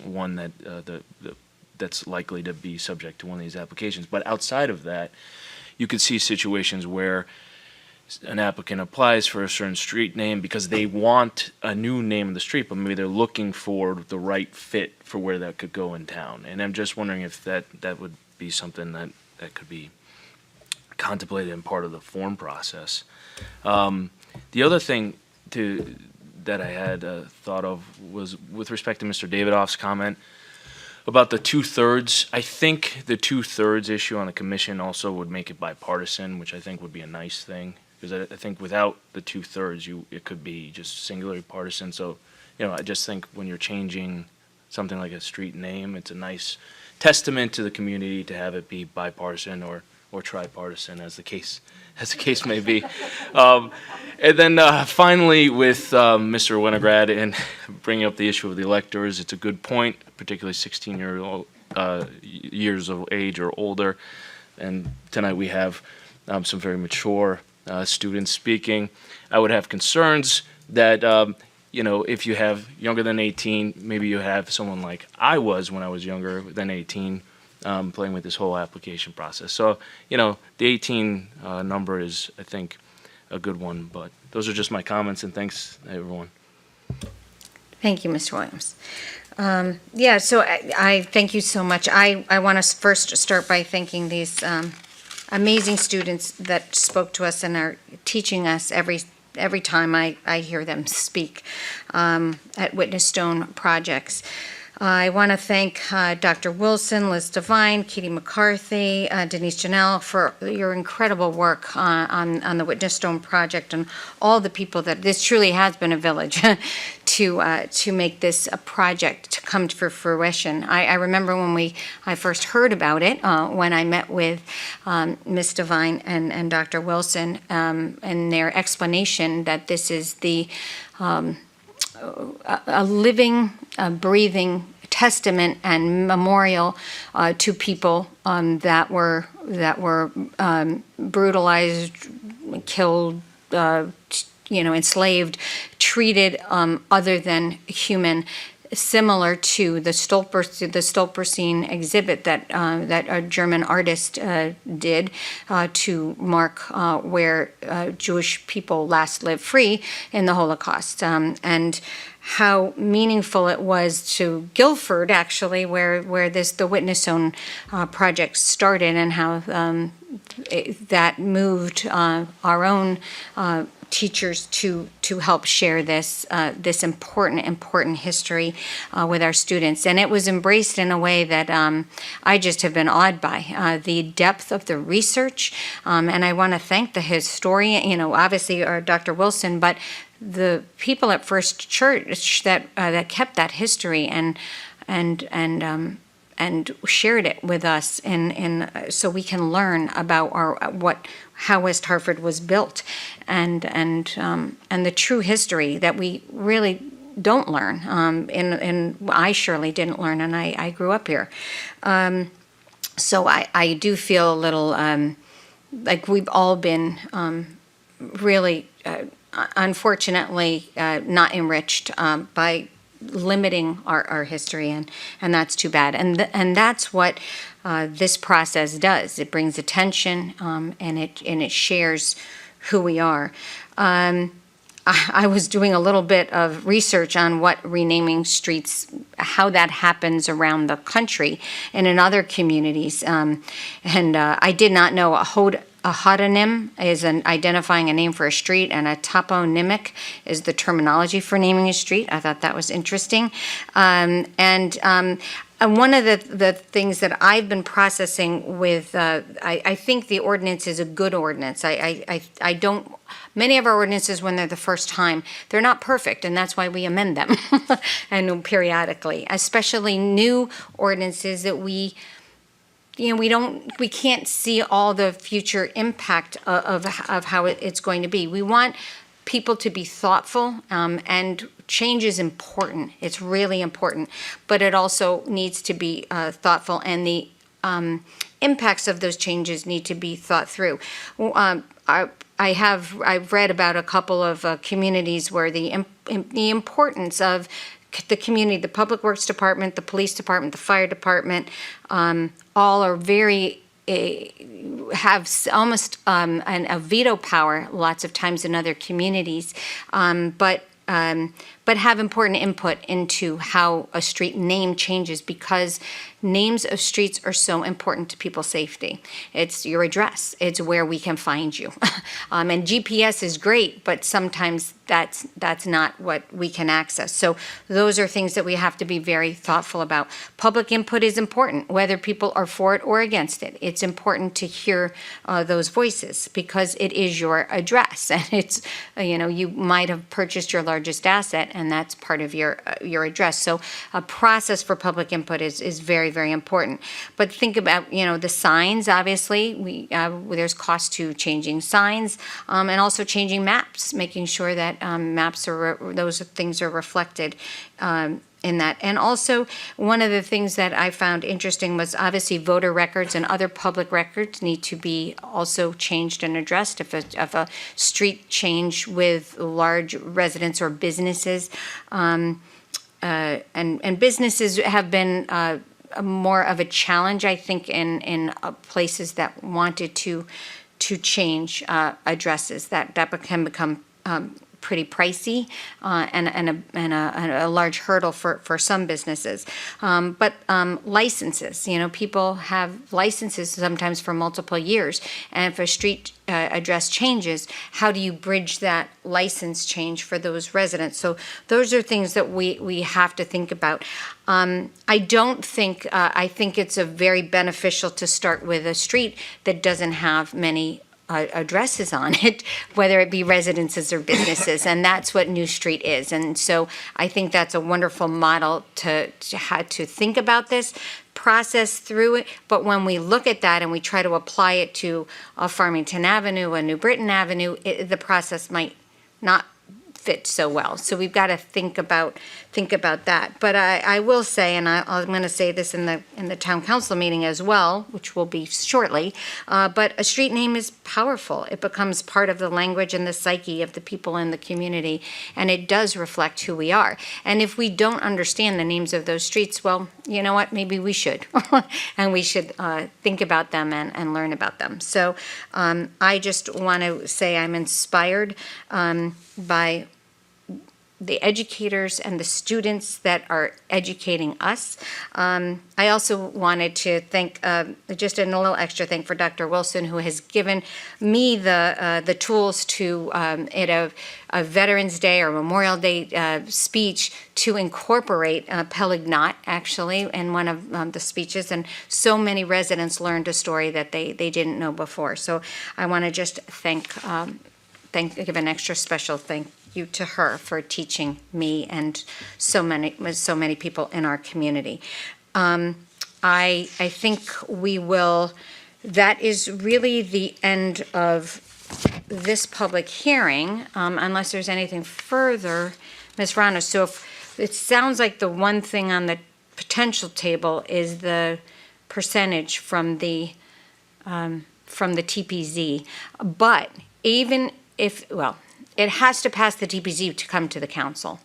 one that that's likely to be subject to one of these applications. But outside of that, you could see situations where an applicant applies for a certain street name because they want a new name of the street, but maybe they're looking for the right fit for where that could go in town. And I'm just wondering if that would be something that could be contemplated in part of the form process. The other thing that I had thought of was with respect to Mr. Davidoff's comment about the 2/3. I think the 2/3 issue on the commission also would make it bipartisan, which I think would be a nice thing, because I think without the 2/3, it could be just singularly partisan. So, I just think when you're changing something like a street name, it's a nice testament to the community to have it be bipartisan or tripartisan, as the case may be. And then finally, with Mr. Winograd and bringing up the issue of the electors, it's a good point, particularly 16 years of age or older. And tonight we have some very mature students speaking. I would have concerns that if you have younger than 18, maybe you have someone like I was when I was younger than 18. Playing with this whole application process. So, the 18 number is, I think, a good one. But those are just my comments, and thanks, everyone. Thank you, Mr. Williams. So I thank you so much. I want to first start by thanking these amazing students that spoke to us and are teaching us every time I hear them speak at Witness Stone projects. I want to thank Dr. Wilson, Liz Devine, Katie McCarthy, Denise Janelle for your incredible work on the Witness Stone project, and all the people that this truly has been a village to make this a project to come to fruition. I remember when I first heard about it, when I met with Ms. Devine and Dr. Wilson, and their explanation that this is the a living, breathing testament and memorial to people that were brutalized, killed, enslaved, treated other than human, similar to the Stolperstein exhibit that a German artist did to mark where Jewish people last lived free in the Holocaust, and how meaningful it was to Guilford, actually, where the Witness Zone project started, and how that moved our own teachers to help share this important history with our students. And it was embraced in a way that I just have been awed by, the depth of the research. And I want to thank the historian, obviously Dr. Wilson, but the people at First Church that kept that history and shared it with us, so we can learn about how West Hartford was built, and the true history that we really don't learn. And I surely didn't learn, and I grew up here. So I do feel a little like we've all been really, unfortunately, not enriched by limiting our history, and that's too bad. And that's what this process does. It brings attention, and it shares who we are. I was doing a little bit of research on what renaming streets, how that happens around the country and in other communities, and I did not know a hodonym is identifying a name for a street, and a toponymic is the terminology for naming a street. I thought that was interesting. And one of the things that I've been processing with, I think the ordinance is a good ordinance. I don't, many of our ordinances, when they're the first time, they're not perfect, and that's why we amend them and periodically, especially new ordinances that we can't see all the future impact of how it's going to be. We want people to be thoughtful, and change is important. It's really important, but it also needs to be thoughtful, and the impacts of those changes need to be thought through. I've read about a couple of communities where the importance of the community, the Public Works Department, the Police Department, the Fire Department, all are very, have almost a veto power lots of times in other communities, but have important input into how a street name changes, because names of streets are so important to people's safety. It's your address. It's where we can find you. And GPS is great, but sometimes that's not what we can access. So those are things that we have to be very thoughtful about. Public input is important, whether people are for it or against it. It's important to hear those voices, because it is your address, and it's, you might have purchased your largest asset, and that's part of your address. So a process for public input is very, very important. But think about, the signs, obviously, there's cost to changing signs, and also changing maps, making sure that maps those things are reflected in that. And also, one of the things that I found interesting was obviously voter records and other public records need to be also changed and addressed if a street change with large residents or businesses. And businesses have been more of a challenge, I think, in places that wanted to change addresses. That can become pretty pricey, and a large hurdle for some businesses. But licenses, people have licenses sometimes for multiple years, and if a street address changes, how do you bridge that license change for those residents? So those are things that we have to think about. I think it's a very beneficial to start with a street that doesn't have many addresses on it, whether it be residences or businesses, and that's what New Street is. And so I think that's a wonderful model to think about this process through it. But when we look at that and we try to apply it to a Farmington Avenue, a New Britain Avenue, the process might not fit so well. So we've got to think about that. But I will say, and I'm going to say this in the town council meeting as well, which will be shortly, but a street name is powerful. It becomes part of the language and the psyche of the people in the community, and it does reflect who we are. And if we don't understand the names of those streets, well, you know what, maybe we should. And we should think about them and learn about them. So I just want to say I'm inspired by the educators and the students that are educating us. I also wanted to thank, just a little extra thank for Dr. Wilson, who has given me the tools to, at a Veterans Day or Memorial Day speech, to incorporate Pelignot, actually, in one of the speeches. And so many residents learned a story that they didn't know before. So I want to just give an extra special thank you to her for teaching me and so many people in our community. I think we will, that is really the end of this public hearing, unless there's anything further, Ms. Rana. So if, it sounds like the one thing on the potential table is the percentage from the TPZ. But even if, well, it has to pass the TPZ to come to the council.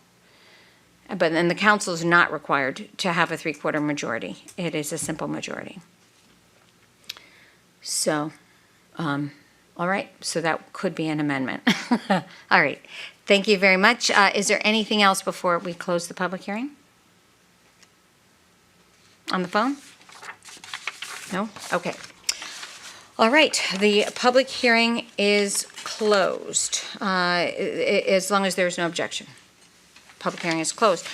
But then the council is not required to have a 3/4 majority. It is a simple majority. So, all right, so that could be an amendment. All right, thank you very much. Is there anything else before we close the public hearing? On the phone? No? Okay. All right, the public hearing is closed, as long as there's no objection. Public hearing is closed.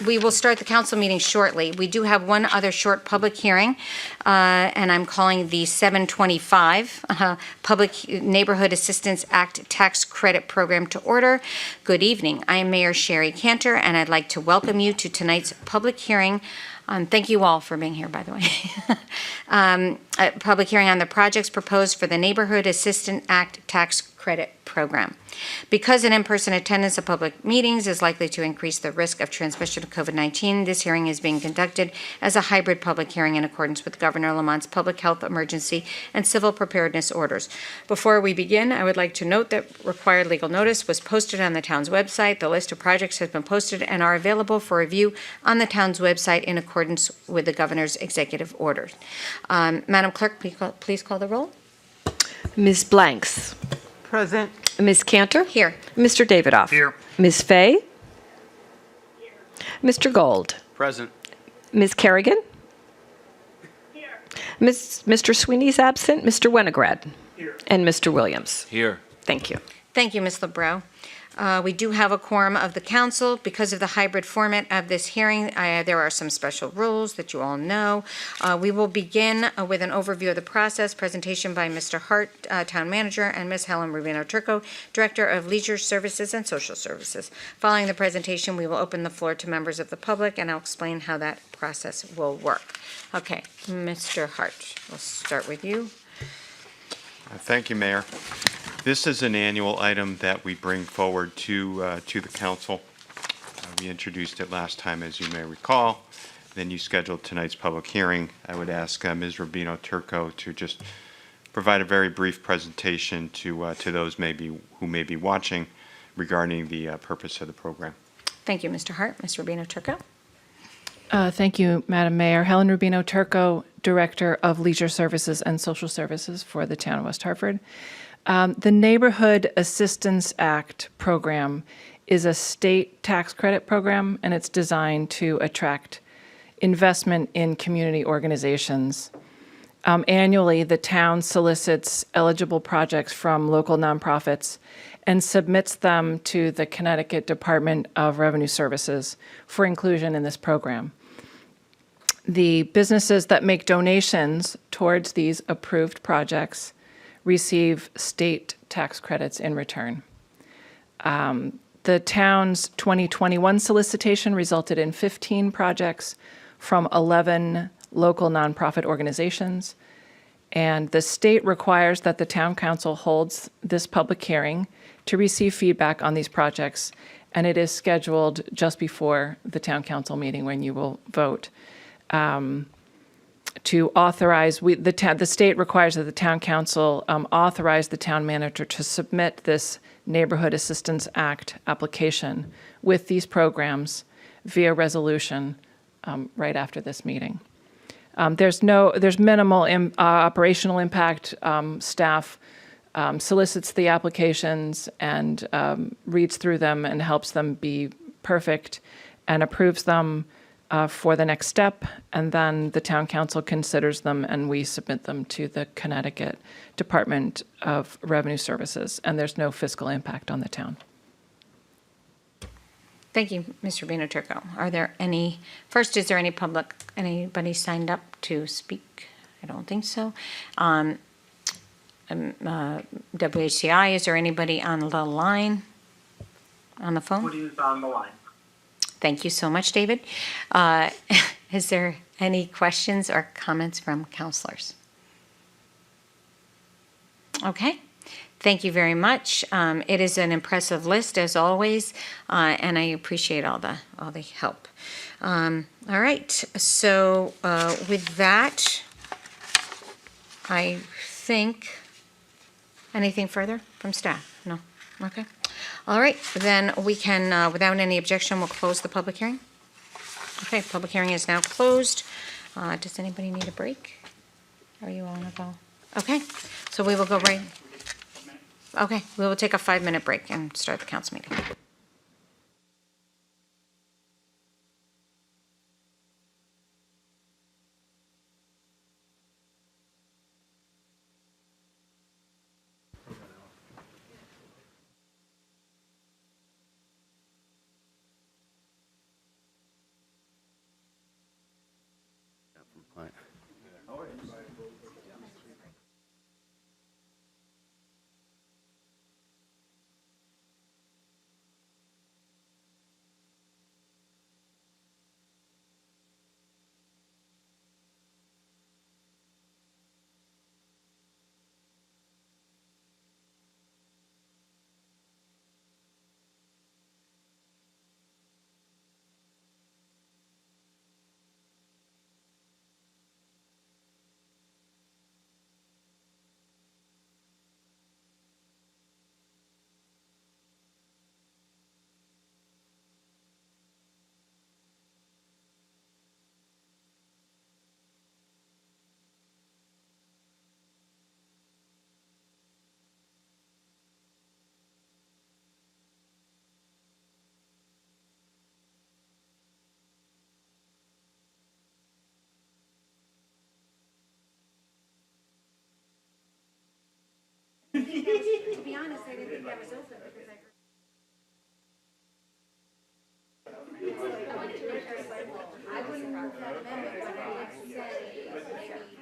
We will start the council meeting shortly. We do have one other short public hearing, and I'm calling the 725 Public Neighborhood Assistance Act Tax Credit Program to order. Good evening. I am Mayor Sherry Cantor, and I'd like to welcome you to tonight's public hearing. Thank you all for being here, by the way. A public hearing on the projects proposed for the Neighborhood Assistance Act Tax Credit Program. Because an in-person attendance of public meetings is likely to increase the risk of transmission of COVID-19, this hearing is being conducted as a hybrid public hearing in accordance with Governor Lamont's public health emergency and civil preparedness orders. Before we begin, I would like to note that required legal notice was posted on the town's website. The list of projects has been posted and are available for review on the town's website in accordance with the governor's executive orders. Madam Clerk, please call the roll. Ms. Blanks. Present. Ms. Cantor? Here. Mr. Davidoff? Here. Ms. Fay? Here. Mr. Gold? Present. Ms. Kerrigan? Here. Mr. Sweeney's absent. Mr. Winograd? Here. And Mr. Williams? Here. Thank you. Thank you, Ms. LeBreau. We do have a quorum of the council. Because of the hybrid format of this hearing, there are some special rules that you all know. We will begin with an overview of the process, presentation by Mr. Hart, Town Manager, and Ms. Helen Rubino-Turco, Director of Leisure Services and Social Services. Following the presentation, we will open the floor to members of the public, and I'll explain how that process will work. Okay, Mr. Hart, we'll start with you. Thank you, Mayor. This is an annual item that we bring forward to the council. We introduced it last time, as you may recall. Then you scheduled tonight's public hearing. I would ask Ms. Rubino-Turco to just provide a very brief presentation to those who may be watching regarding the purpose of the program. Thank you, Mr. Hart. Ms. Rubino-Turco. Thank you, Madam Mayor. Helen Rubino-Turco, Director of Leisure Services and Social Services for the town of West Hartford. The Neighborhood Assistance Act program is a state tax credit program, and it's designed to attract investment in community organizations. Annually, the town solicits eligible projects from local nonprofits and submits them to the Connecticut Department of Revenue Services for inclusion in this program. The businesses that make donations towards these approved projects receive state tax credits in return. The town's 2021 solicitation resulted in 15 projects from 11 local nonprofit organizations, And the state requires that the town council holds this public hearing to receive feedback on these projects, and it is scheduled just before the town council meeting when you will vote. To authorize, the state requires that the town council authorize the town manager to submit this Neighborhood Assistance Act application with these programs via resolution right after this meeting. There's minimal operational impact. Staff solicits the applications and reads through them and helps them be perfect and approves them for the next step, and then the town council considers them and we submit them to the Connecticut Department of Revenue Services, and there's no fiscal impact on the town. Thank you, Mr. Bino Turco. Are there any, first, is there anybody signed up to speak? I don't think so. WHCI, is there anybody on the line, on the phone? What is on the line? Thank you so much, David. Is there any questions or comments from counselors? Okay. Thank you very much. It is an impressive list as always, and I appreciate all the help. All right. So with that, I think anything further from staff? No. Okay. All right. Then we can, without any objection, we'll close the public hearing. Okay. Public hearing is now closed. Does anybody need a break? Are you on a go? Okay. So we will go right. Okay, we will take a 5-minute break and start the council meeting. To be honest, I didn't think that was open because I wouldn't move that amendment, but I would say maybe.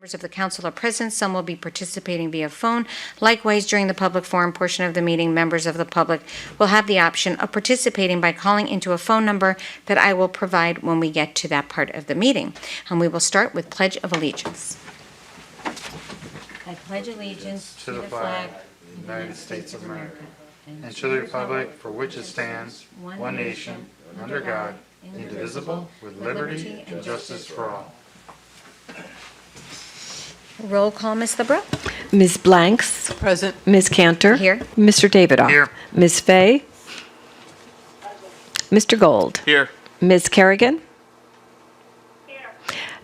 Members of the council are present. Some will be participating via phone. Likewise, during the public forum portion of the meeting, members of the public will have the option of participating by calling into a phone number that I will provide when we get to that part of the meeting. And we will start with Pledge of Allegiance. I pledge allegiance To the flag of the United States of America, and to the republic for which it stands, one nation, under God, indivisible, with liberty and justice for all. Roll call, Ms. Lebrow. Ms. Blanks. Present. Ms. Cantor. Here. Mr. Davidoff. Here. Ms. Fay. Mr. Gold. Here. Ms. Kerrigan.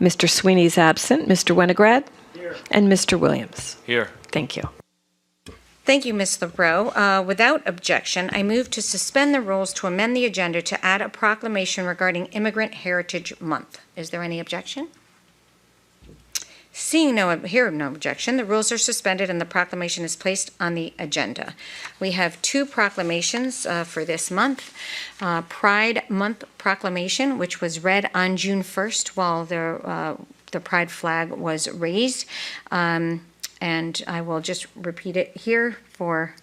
Mr. Sweeney's absent. Mr. Winograd. And Mr. Williams. Here. Thank you. Thank you, Ms. Lebrow. Without objection, I move to suspend the rules to amend the agenda to add a proclamation regarding Immigrant Heritage Month. Is there any objection? Seeing no objection, the rules are suspended and the proclamation is placed on the agenda. We have two proclamations for this month. Pride Month Proclamation, which was read on June 1st while the Pride flag was raised. And and I will just repeat it here for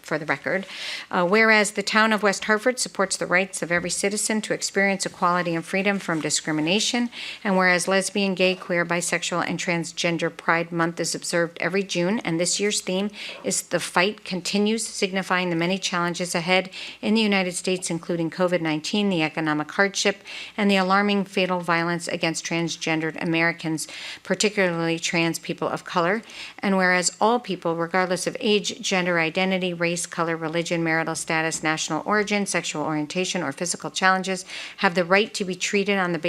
the record. Whereas the town of West Hartford supports the rights of every citizen to experience equality and freedom from discrimination, and whereas lesbian, gay, queer, bisexual, and transgender Pride Month is observed every June, and this year's theme is "The Fight Continues," signifying the many challenges ahead in the United States, including COVID-19, the economic hardship, and the alarming fatal violence against transgendered Americans, particularly trans people of color, and whereas all people, regardless of age, gender identity, race, color, religion, marital status, national origin, sexual orientation, or physical challenges, have the right to be treated on the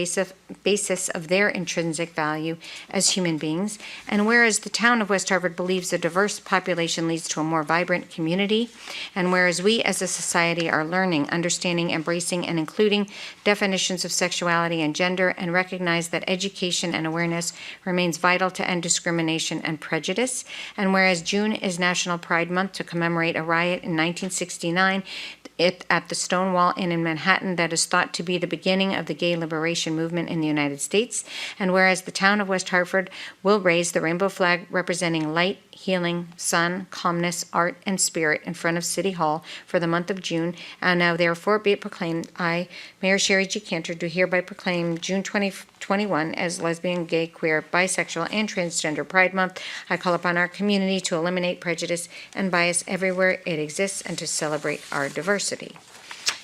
basis of their intrinsic value as human beings. And whereas the town of West Hartford believes a diverse population leads to a more vibrant community, and whereas we as a society are learning, understanding, embracing, and including definitions of sexuality and gender, and recognize that education and awareness remains vital to end discrimination and prejudice, and whereas June is National Pride Month to commemorate a riot in 1969 at the Stonewall Inn in Manhattan that is thought to be the beginning of the gay liberation movement in the United States, and whereas the town of West Hartford will raise the rainbow flag representing light, healing, sun, calmness, art, and spirit in front of City Hall for the month of June, and now therefore be it proclaimed, I, Mayor Sherry G. Cantor, do hereby proclaim June 2021 as Lesbian, Gay, Queer, Bisexual, and Transgender Pride Month. I call upon our community to eliminate prejudice and bias everywhere it exists and to celebrate our diversity.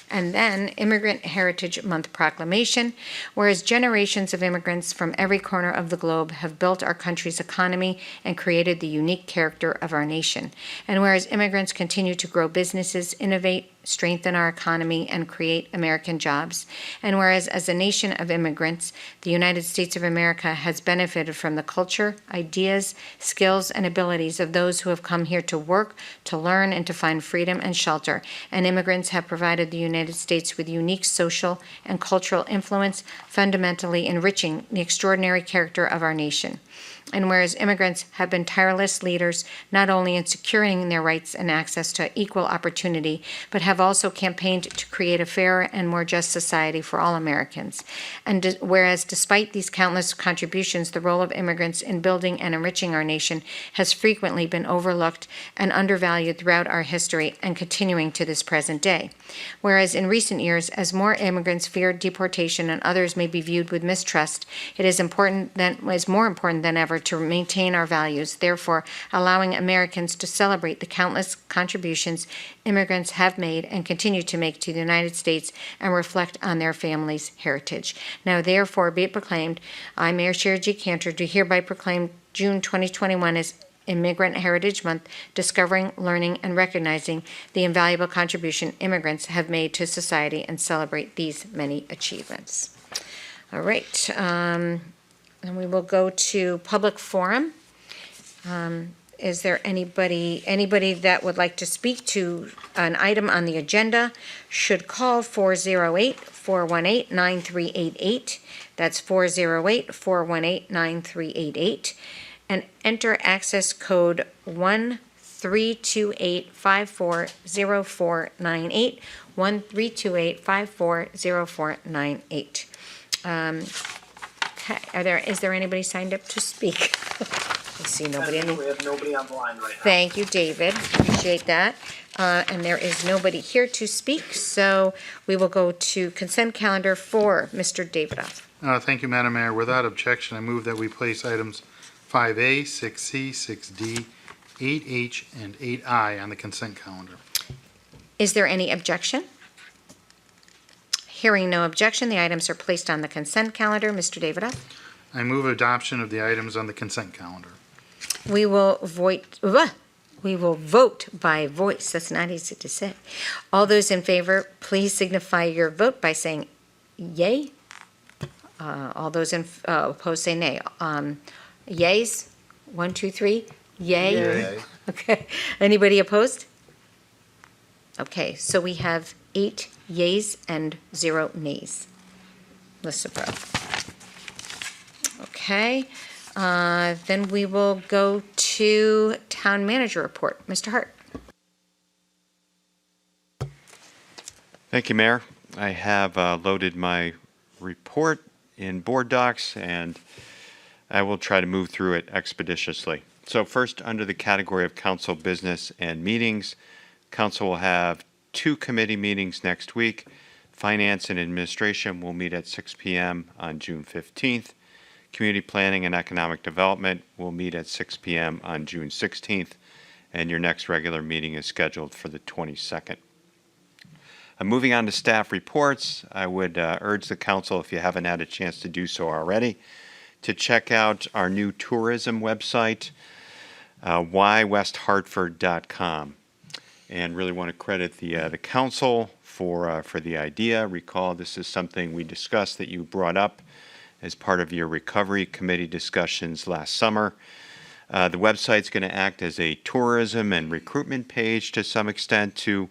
And then Immigrant Heritage Month Proclamation, whereas generations of immigrants from every corner of the globe have built our country's economy and created the unique character of our nation. And whereas immigrants continue to grow businesses, innovate, strengthen our economy, and create American jobs. And whereas as a nation of immigrants, the United States of America has benefited from the culture, ideas, skills, and abilities of those who have come here to work, to learn, and to find freedom and shelter. And immigrants have provided the United States with unique social and cultural influence, fundamentally enriching the extraordinary character of our nation. And whereas immigrants have been tireless leaders, not only in securing their rights and access to equal opportunity, but have also campaigned to create a fairer and more just society for all Americans. And whereas despite these countless contributions, the role of immigrants in building and enriching our nation has frequently been overlooked and undervalued throughout our history and continuing to this present day. Whereas in recent years, as more immigrants feared deportation and others may be viewed with mistrust, it is more important than ever to maintain our values, therefore allowing Americans to celebrate the countless contributions immigrants have made and continue to make to the United States and reflect on their family's heritage. Now therefore be it proclaimed, I, Mayor Sherry G. Cantor, do hereby proclaim June 2021 as Immigrant Heritage Month, discovering, learning, and recognizing the invaluable contribution immigrants have made to society and celebrate these many achievements. All right. And we will go to public forum. Is there anybody that would like to speak to an item on the agenda? Should call 408-418-9388. That's 408-418-9388. And enter access code 1328540498, 1328540498. Okay, is there anybody signed up to speak? I see nobody. We have nobody on the line right now. Thank you, David. Appreciate that. And there is nobody here to speak, so we will go to consent calendar for Mr. Davidoff. Thank you, Madam Mayor. Without objection, I move that we place items 5A, 6C, 6D, 8H, and 8I on the consent calendar. Is there any objection? Hearing no objection, the items are placed on the consent calendar. Mr. Davidoff? I move adoption of the items on the consent calendar. We will vote by voice. That's not easy to say. All those in favor, please signify your vote by saying yay. All those opposed say nay. Yays? 1, 2, 3. Yay. Yay. Okay. Anybody opposed? Okay, so we have 8 yays and 0 nays. List approved. Okay, then we will go to town manager report. Mr. Hart. Thank you, Mayor. I have loaded my report in board docs, and I will try to move through it expeditiously. So first, under the category of council business and meetings, council will have 2 committee meetings next week. Finance and Administration will meet at 6 p.m. on June 15th. Community Planning and Economic Development will meet at 6 p.m. on June 16th. And your next regular meeting is scheduled for the 22nd. Moving on to staff reports, I would urge the council, if you haven't had a chance to do so already, to check out our new tourism website, whywesthartford.com. And really want to credit the council for the idea. Recall, this is something we discussed that you brought up as part of your recovery committee discussions last summer. The website's going to act as a tourism and recruitment page to some extent to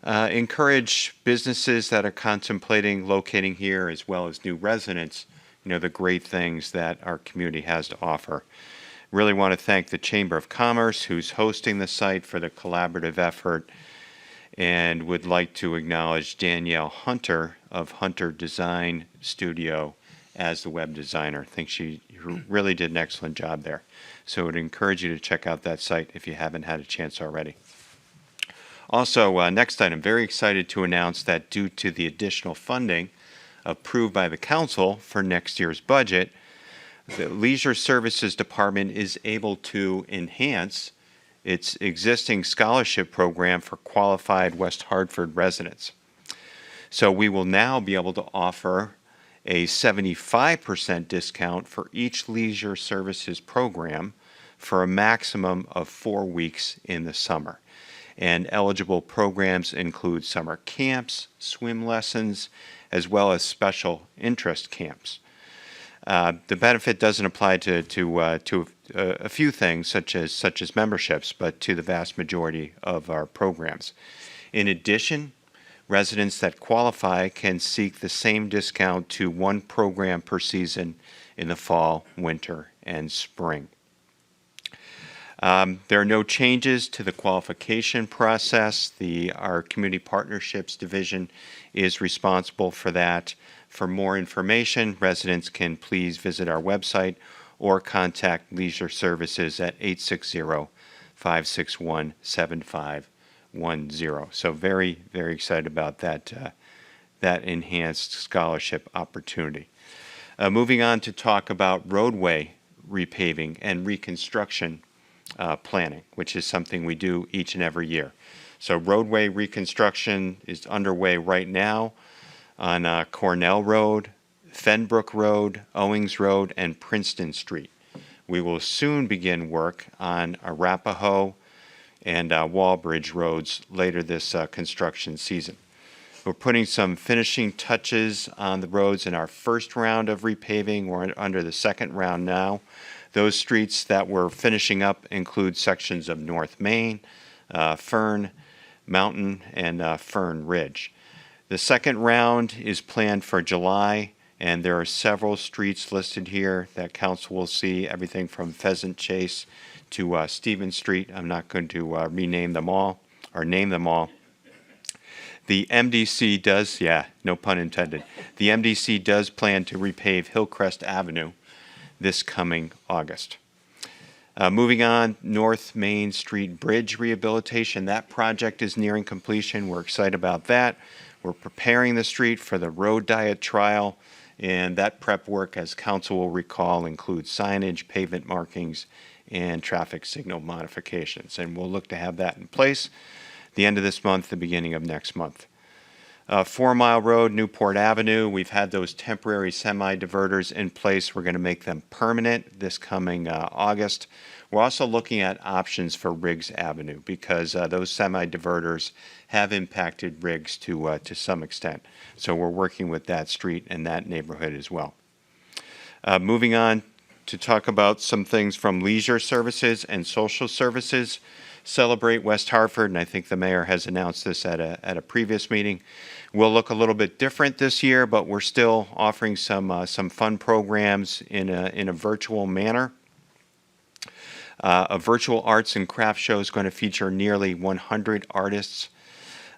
encourage businesses that are contemplating locating here, as well as new residents, the great things that our community has to offer. Really want to thank the Chamber of Commerce, who's hosting the site, for the collaborative effort, and would like to acknowledge Danielle Hunter of Hunter Design Studio as the web designer. I think she really did an excellent job there. So I would encourage you to check out that site if you haven't had a chance already. Also, next item, very excited to announce that due to the additional funding approved by the council for next year's budget, the Leisure Services Department is able to enhance its existing scholarship program for qualified West Hartford residents. So we will now be able to offer a 75% discount for each leisure services program for a maximum of 4 weeks in the summer. And eligible programs include summer camps, swim lessons, as well as special interest camps. The benefit doesn't apply to a few things, such as memberships, but to the vast majority of our programs. In addition, residents that qualify can seek the same discount to 1 program per season in the fall, winter, and spring. There are no changes to the qualification process. Our Community Partnerships Division is responsible for that. For more information, residents can please visit our website or contact Leisure Services at 860-561-7510. So very, very excited about that enhanced scholarship opportunity. Moving on to talk about roadway repaving and reconstruction planning, which is something we do each and every year. So roadway reconstruction is underway right now on Cornell Road, Fenbrook Road, Owings Road, and Princeton Street. We will soon begin work on Arapahoe and Walbridge roads later this construction season. We're putting some finishing touches on the roads in our first round of repaving. We're under the second round now. Those streets that we're finishing up include sections of North Main, Fern Mountain, and Fern Ridge. The second round is planned for July, and there are several streets listed here that council will see, everything from Pheasant Chase to Stevens Street. I'm not going to rename them all or name them all. The MDC does, no pun intended, the MDC does plan to repave Hillcrest Avenue this coming August. Moving on, North Main Street Bridge rehabilitation. That project is nearing completion. We're excited about that. We're preparing the street for the road diet trial, and that prep work, as council will recall, includes signage, pavement markings, and traffic signal modifications. And we'll look to have that in place the end of this month, the beginning of next month. 4 Mile Road, Newport Avenue, we've had those temporary semi-diverters in place. We're going to make them permanent this coming August. We're also looking at options for Riggs Avenue because those semi-diverters have impacted Riggs to some extent. So we're working with that street and that neighborhood as well. Moving on to talk about some things from leisure services and social services. Celebrate West Hartford, and I think the mayor has announced this at a previous meeting. Will look a little bit different this year, but we're still offering some fun programs in a virtual manner. A virtual arts and crafts show is going to feature nearly 100 artists,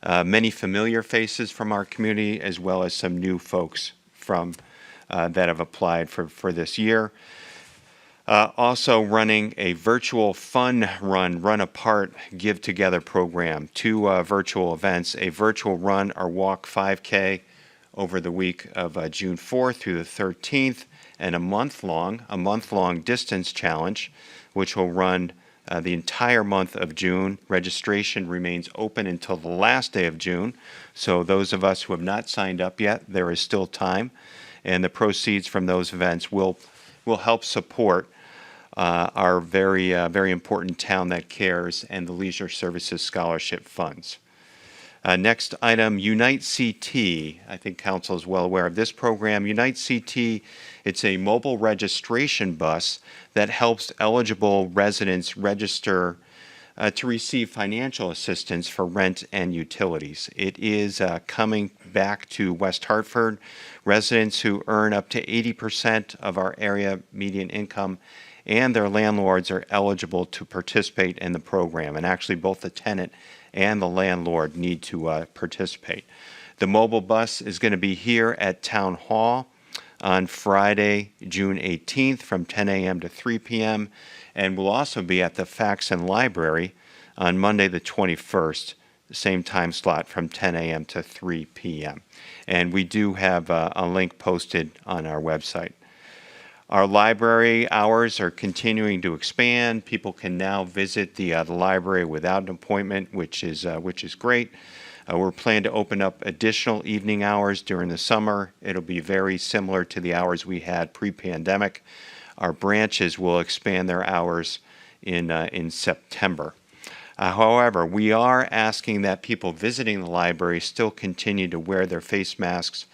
many familiar faces from our community, as well as some new folks from that have applied for this year. Also running a virtual fun run apart, give together program. 2 virtual events, a virtual run or walk 5K over the week of June 4th through the 13th, and a month-long distance challenge, which will run the entire month of June. Registration remains open until the last day of June, so those of us who have not signed up yet, there is still time, and the proceeds from those events will help support our very important Town That Cares and the Leisure Services Scholarship Funds. Next item, Unite CT. I think Council is well aware of this program. Unite CT, it's a mobile registration bus that helps eligible residents register to receive financial assistance for rent and utilities. It is coming back to West Hartford. Residents who earn up to 80% of our area median income and their landlords are eligible to participate in the program. And actually, both the tenant and the landlord need to participate. The mobile bus is going to be here at Town Hall on Friday, June 18th from 10 a.m. to 3 p.m. and will also be at the Faxon Library on Monday the 21st, the same time slot from 10 a.m. to 3 p.m. And we do have a link posted on our website. Our library hours are continuing to expand. People can now visit the library without an appointment, which is great. We're planning to open up additional evening hours during the summer. It'll be very similar to the hours we had pre-pandemic. Our branches will expand their hours in September. However, we are asking that people visiting the library still continue to wear their face masks,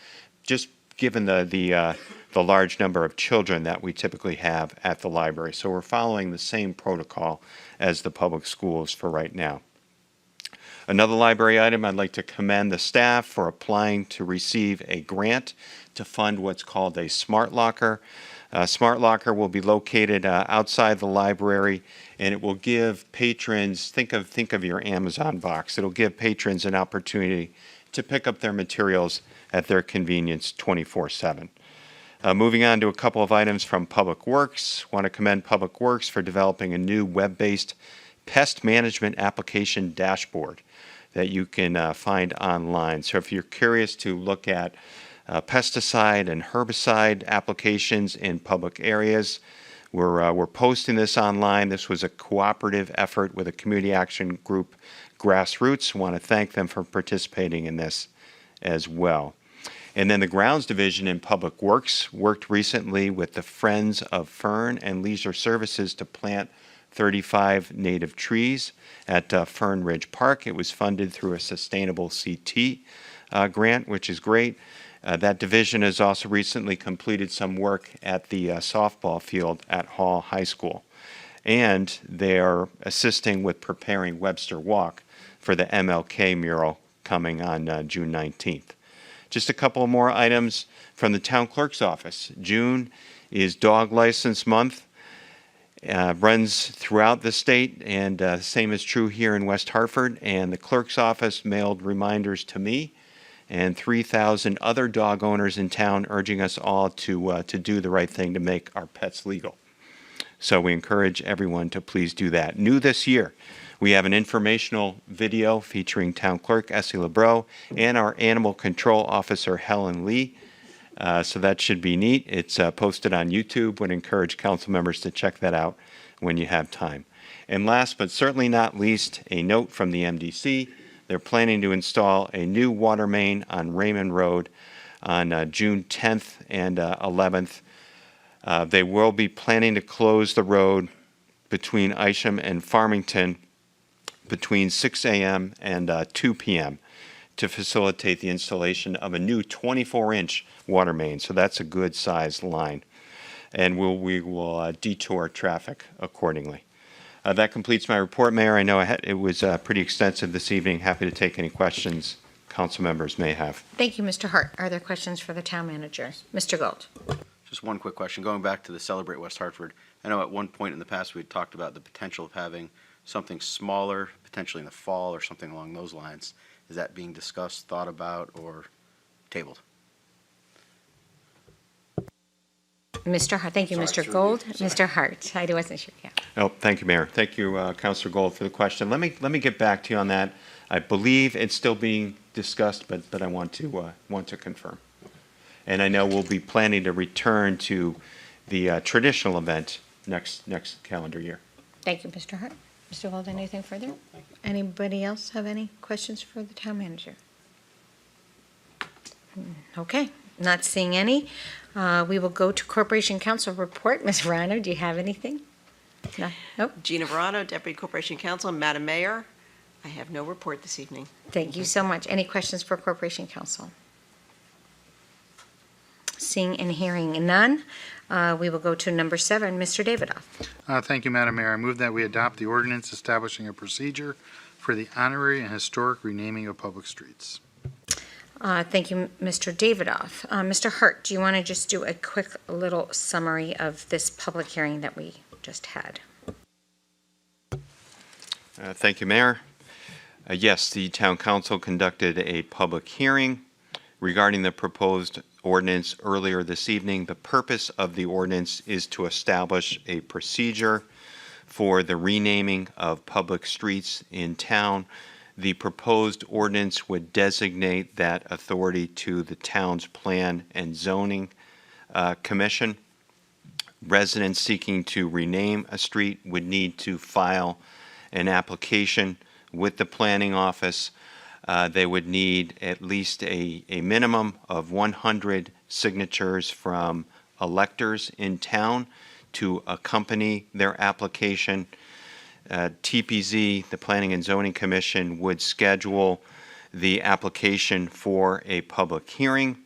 just given the large number of children that we typically have at the library. So we're following the same protocol as the public schools for right now. Another library item, I'd like to commend the staff for applying to receive a grant to fund what's called a Smart Locker. Smart Locker will be located outside the library, and it will give patrons, think of your Amazon box, it'll give patrons an opportunity to pick up their materials at their convenience 24/7. Moving on to a couple of items from Public Works. Want to commend Public Works for developing a new web-based pest management application dashboard that you can find online. So if you're curious to look at pesticide and herbicide applications in public areas, we're posting this online. This was a cooperative effort with a community action group, Grassroots. Want to thank them for participating in this as well. And then the Grounds Division in Public Works worked recently with the Friends of Fern and Leisure Services to plant 35 native trees at Fern Ridge Park. It was funded through a Sustainable CT grant, which is great. That division has also recently completed some work at the softball field at Hall High School. And they are assisting with preparing Webster Walk for the MLK mural coming on June 19th. Just a couple more items from the town clerk's office. June is Dog License Month. Runs throughout the state, and same is true here in West Hartford. And the clerk's office mailed reminders to me and 3,000 other dog owners in town, urging us all to do the right thing to make our pets legal. So we encourage everyone to please do that. New this year, we have an informational video featuring Town Clerk Essie LeBreau and our Animal Control Officer Helen Lee. So that should be neat. It's posted on YouTube. Would encourage council members to check that out when you have time. And last but certainly not least, a note from the MDC. They're planning to install a new water main on Raymond Road on June 10th and 11th. They will be planning to close the road between Isham and Farmington between 6 a.m. and 2 p.m. to facilitate the installation of a new 24-inch water main. So that's a good sized line. And we will detour traffic accordingly. That completes my report, Mayor. I know it was pretty extensive this evening. Happy to take any questions council members may have. Thank you, Mr. Hart. Are there questions for the town manager? Mr. Gold. Just one quick question. Going back to the Celebrate West Hartford, I know at one point in the past we had talked about the potential of having something smaller, potentially in the fall or something along those lines. Is that being discussed, thought about, or tabled? Mr. Hart, thank you, Mr. Gold. Mr. Hart, I wasn't sure, yeah. Oh, thank you, Mayor. Thank you, Councilor Gold, for the question. Let me get back to you on that. I believe it's still being discussed, but I want to confirm. And I know we'll be planning to return to the traditional event next calendar year. Thank you, Mr. Hart. Mr. Gold, anything further? Anybody else have any questions for the town manager? Okay, not seeing any. We will go to Corporation Council report. Ms. Rano, do you have anything? No? Nope. Gina Verano, Deputy Corporation Counsel. Madam Mayor, I have no report this evening. Thank you so much. Any questions for Corporation Council? Seeing and hearing none, we will go to number 7, Mr. Davidoff. Thank you, Madam Mayor. I move that we adopt the ordinance establishing a procedure for the honorary and historic renaming of public streets. Thank you, Mr. Davidoff. Mr. Hart, do you want to just do a quick little summary of this public hearing that we just had? Thank you, Mayor. Yes, the Town Council conducted a public hearing regarding the proposed ordinance earlier this evening. The purpose of the ordinance is to establish a procedure for the renaming of public streets in town. The proposed ordinance would designate that authority to the town's Plan and Zoning Commission. Residents seeking to rename a street would need to file an application with the planning office. They would need at least a minimum of 100 signatures from electors in town to accompany their application. TPZ, the Planning and Zoning Commission, would schedule the application for a public hearing.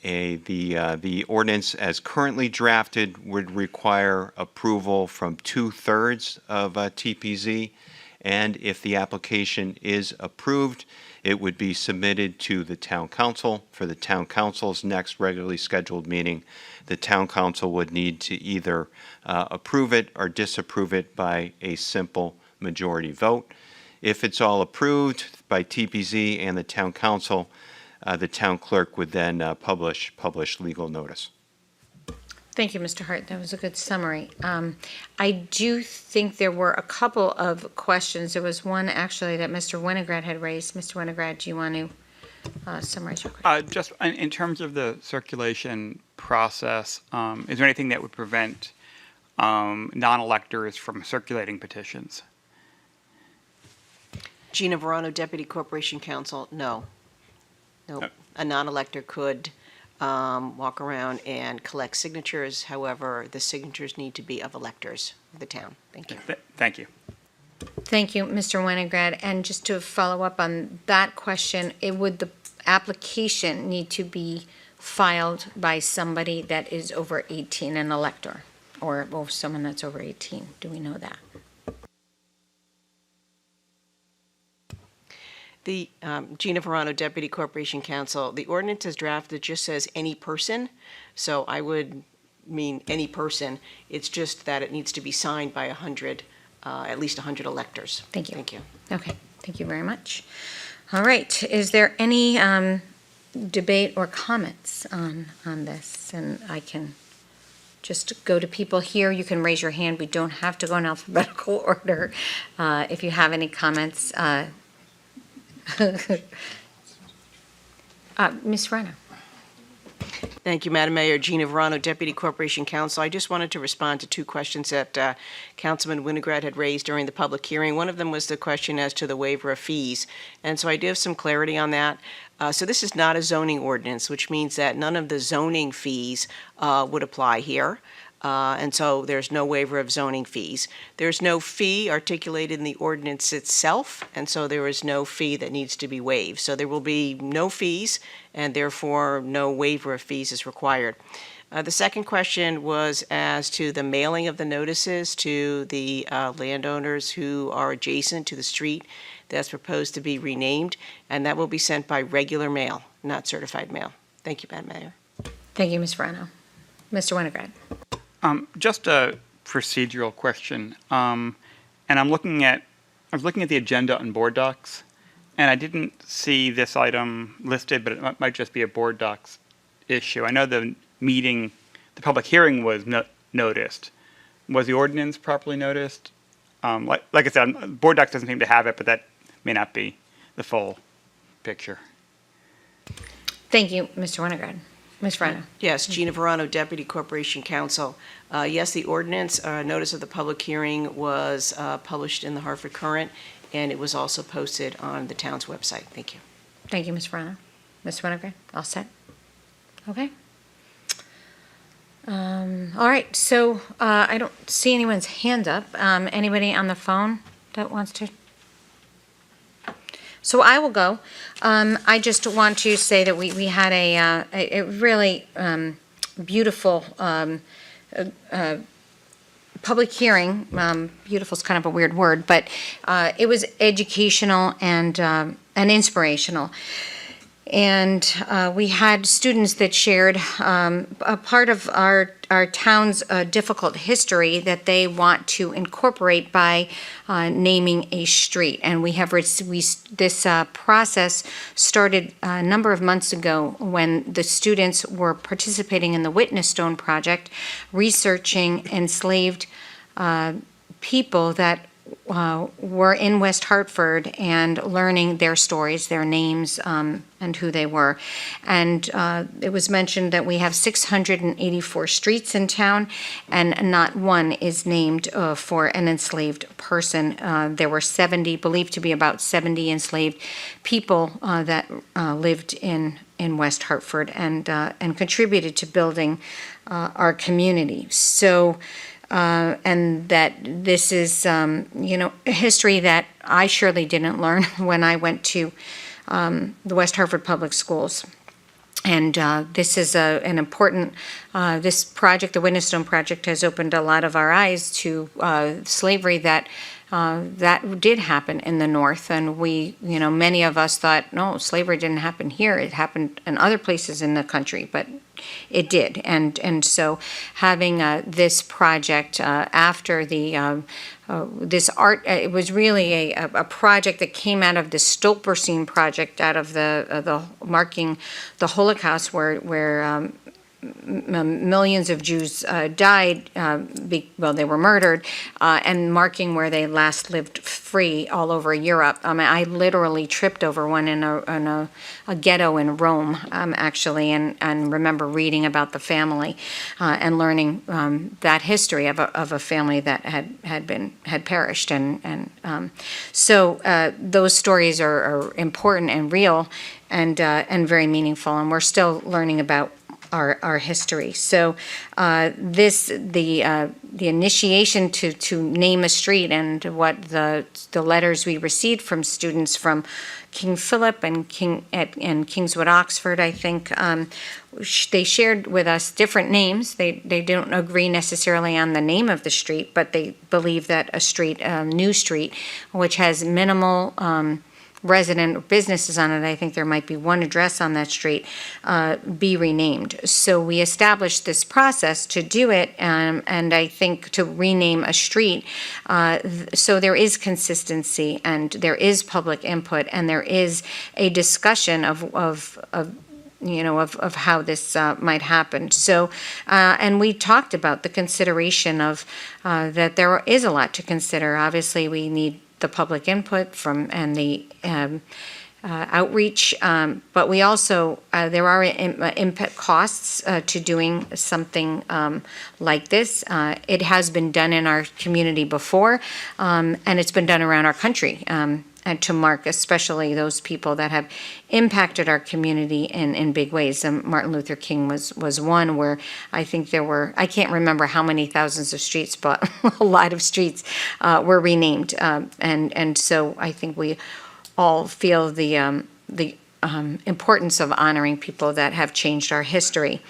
The ordinance as currently drafted would require approval from 2/3 of TPZ, and if the application is approved, it would be submitted to the Town Council. For the Town Council's next regularly scheduled meeting, the Town Council would need to either approve it or disapprove it by a simple majority vote. If it's all approved by TPZ and the Town Council, the Town Clerk would then publish legal notice. Thank you, Mr. Hart. That was a good summary. I do think there were a couple of questions. There was one actually that Mr. Winograd had raised. Mr. Winograd, do you want to summarize your question? Just in terms of the circulation process, is there anything that would prevent non-electors from circulating petitions? Gina Verano, Deputy Corporation Counsel. No. A non-elector could walk around and collect signatures. However, the signatures need to be of electors of the town. Thank you. Thank you. Thank you, Mr. Winograd. And just to follow up on that question, would the application need to be filed by somebody that is over 18, an elector, or someone that's over 18? Do we know that? The Gina Verano, Deputy Corporation Counsel, the ordinance as drafted just says any person, so I would mean any person. It's just that it needs to be signed by 100, at least 100 electors. Thank you. Thank you. Okay, thank you very much. All right, is there any debate or comments on this? And I can just go to people here. You can raise your hand. We don't have to go in alphabetical order. If you have any comments, Ms. Rana. Thank you, Madam Mayor. Gina Verano, Deputy Corporation Counsel. I just wanted to respond to two questions that Councilman Winograd had raised during the public hearing. One of them was the question as to the waiver of fees. And so I do have some clarity on that. So this is not a zoning ordinance, which means that none of the zoning fees would apply here. And so there's no waiver of zoning fees. There's no fee articulated in the ordinance itself, and so there is no fee that needs to be waived. So there will be no fees, and therefore no waiver of fees is required. The second question was as to the mailing of the notices to the landowners who are adjacent to the street that's proposed to be renamed, and that will be sent by regular mail, not certified mail. Thank you, Madam Mayor. Thank you, Ms. Verano. Mr. Winograd. Just a procedural question, and I was looking at the agenda on board docs, and I didn't see this item listed, but it might just be a board docs issue. I know the meeting the public hearing was noticed. Was the ordinance properly noticed? Like I said, board doc doesn't seem to have it, but that may not be the full picture. Thank you, Mr. Winograd. Ms. Verano. Yes, Gina Verano, Deputy Corporation Counsel. Yes, the ordinance, notice of the public hearing was published in the Hartford Courant, and it was also posted on the town's website. Thank you. Thank you, Ms. Verano. Mr. Winograd, all set? Okay. All right, so I don't see anyone's hand up. Anybody on the phone that wants to? So I will go. I just want to say that we had a really beautiful public hearing. Beautiful is kind of a weird word, but it was educational and inspirational. And we had students that shared a part of our town's difficult history that they want to incorporate by naming a street. And we have this process started a number of months ago when the students were participating in the Witness Stone Project, researching enslaved people that were in West Hartford and learning their stories, their names, and who they were. And it was mentioned that we have 684 streets in town, and not one is named for an enslaved person. There were believed to be about 70 enslaved people that lived in West Hartford and contributed to building our community. So. And that this is, history that I surely didn't learn when I went to the West Hartford Public Schools. And this is an important, this project, the Witness Stone Project, has opened a lot of our eyes to slavery that did happen in the North. And we, many of us thought, no, slavery didn't happen here. It happened in other places in the country, but it did. And so having this project after the this art, it was really a project that came out of the Stolperstein project, out of the marking the Holocaust, where millions of Jews died, they were murdered, and marking where they last lived free all over Europe. I literally tripped over one in a ghetto in Rome, actually, and remember reading about the family and learning that history of a family that had perished, and so those stories are important and real, and very meaningful, and we're still learning about our history. So the initiation to name a street, and what the letters we received from students from King Philip and Kingswood Oxford, I think, they shared with us different names. They don't agree necessarily on the name of the street, but they believe that a new street, which has minimal resident businesses on it, I think there might be one address on that street, be renamed. So we established this process to do it, and I think to rename a street, so there is consistency, and there is public input, and there is a discussion of how this might happen. So, and we talked about the consideration of that there is a lot to consider. Obviously, we need the public input and the outreach, but we also, there are impact costs to doing something like this. It has been done in our community before, and it's been done around our country, and to mark especially those people that have impacted our community in big ways. Martin Luther King was one where I think there were, I can't remember how many thousands of streets, but a lot of streets were renamed. And so I think we all feel the importance of honoring people that have changed our history.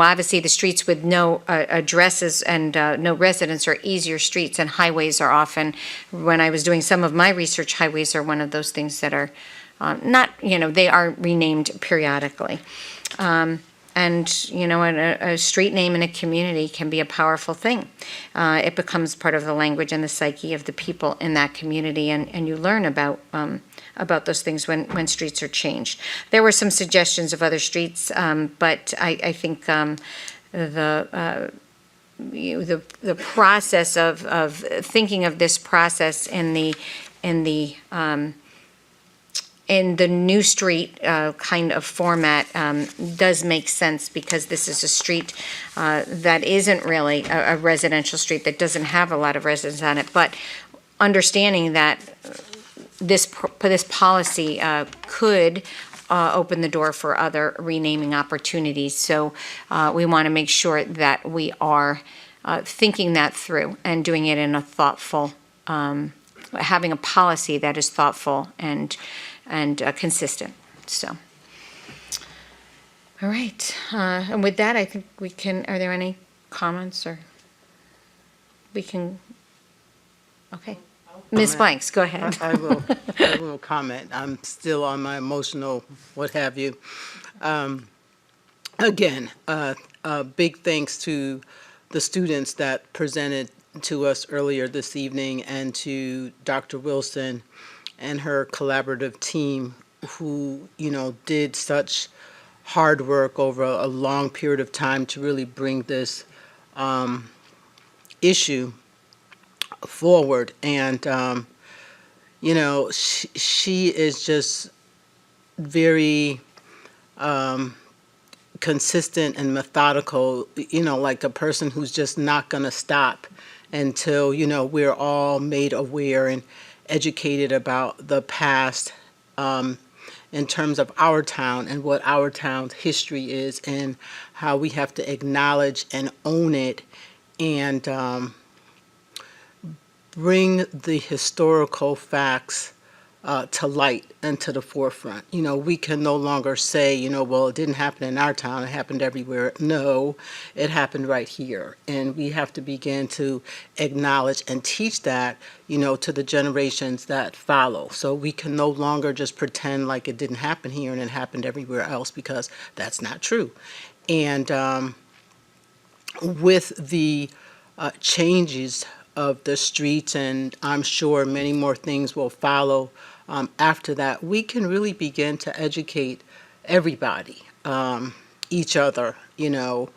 Obviously the streets with no addresses and no residents are easier streets, and highways are often, when I was doing some of my research, highways are one of those things that are not, they are renamed periodically. And, you know, a street name in a community can be a powerful thing. It becomes part of the language and the psyche of the people in that community, and you learn about those things when streets are changed. There were some suggestions of other streets, but I think the process of thinking of this process in the new street kind of format does make sense, because this is a street that isn't really a residential street, that doesn't have a lot of residents on it. But understanding that this policy could open the door for other renaming opportunities. So we want to make sure that we are thinking that through and doing it in a thoughtful, having a policy that is thoughtful and consistent. So, all right. And with that, I think we can, are there any comments, or we can, okay. Ms. Blanks, go ahead. I will comment. I'm still on my emotional, what have you. Again, big thanks to the students that presented to us earlier this evening, and to Dr. Wilson and her collaborative team, who, you know, did such hard work over a long period of time to really bring this issue forward. And you know, she is just very consistent and methodical, you know, like a person who's just not going to stop until, you know, we're all made aware and educated about the past in terms of our town and what our town's history is, and how we have to acknowledge and own it, and bring the historical facts to light and to the forefront. You know, we can no longer say, you know, well, it didn't happen in our town, it happened everywhere. No, it happened right here. And we have to begin to acknowledge and teach that, you know, to the generations that follow. So we can no longer just pretend like it didn't happen here and it happened everywhere else, because that's not true. And with the changes of the streets, and I'm sure many more things will follow after that, we can really begin to educate everybody, each other, you know,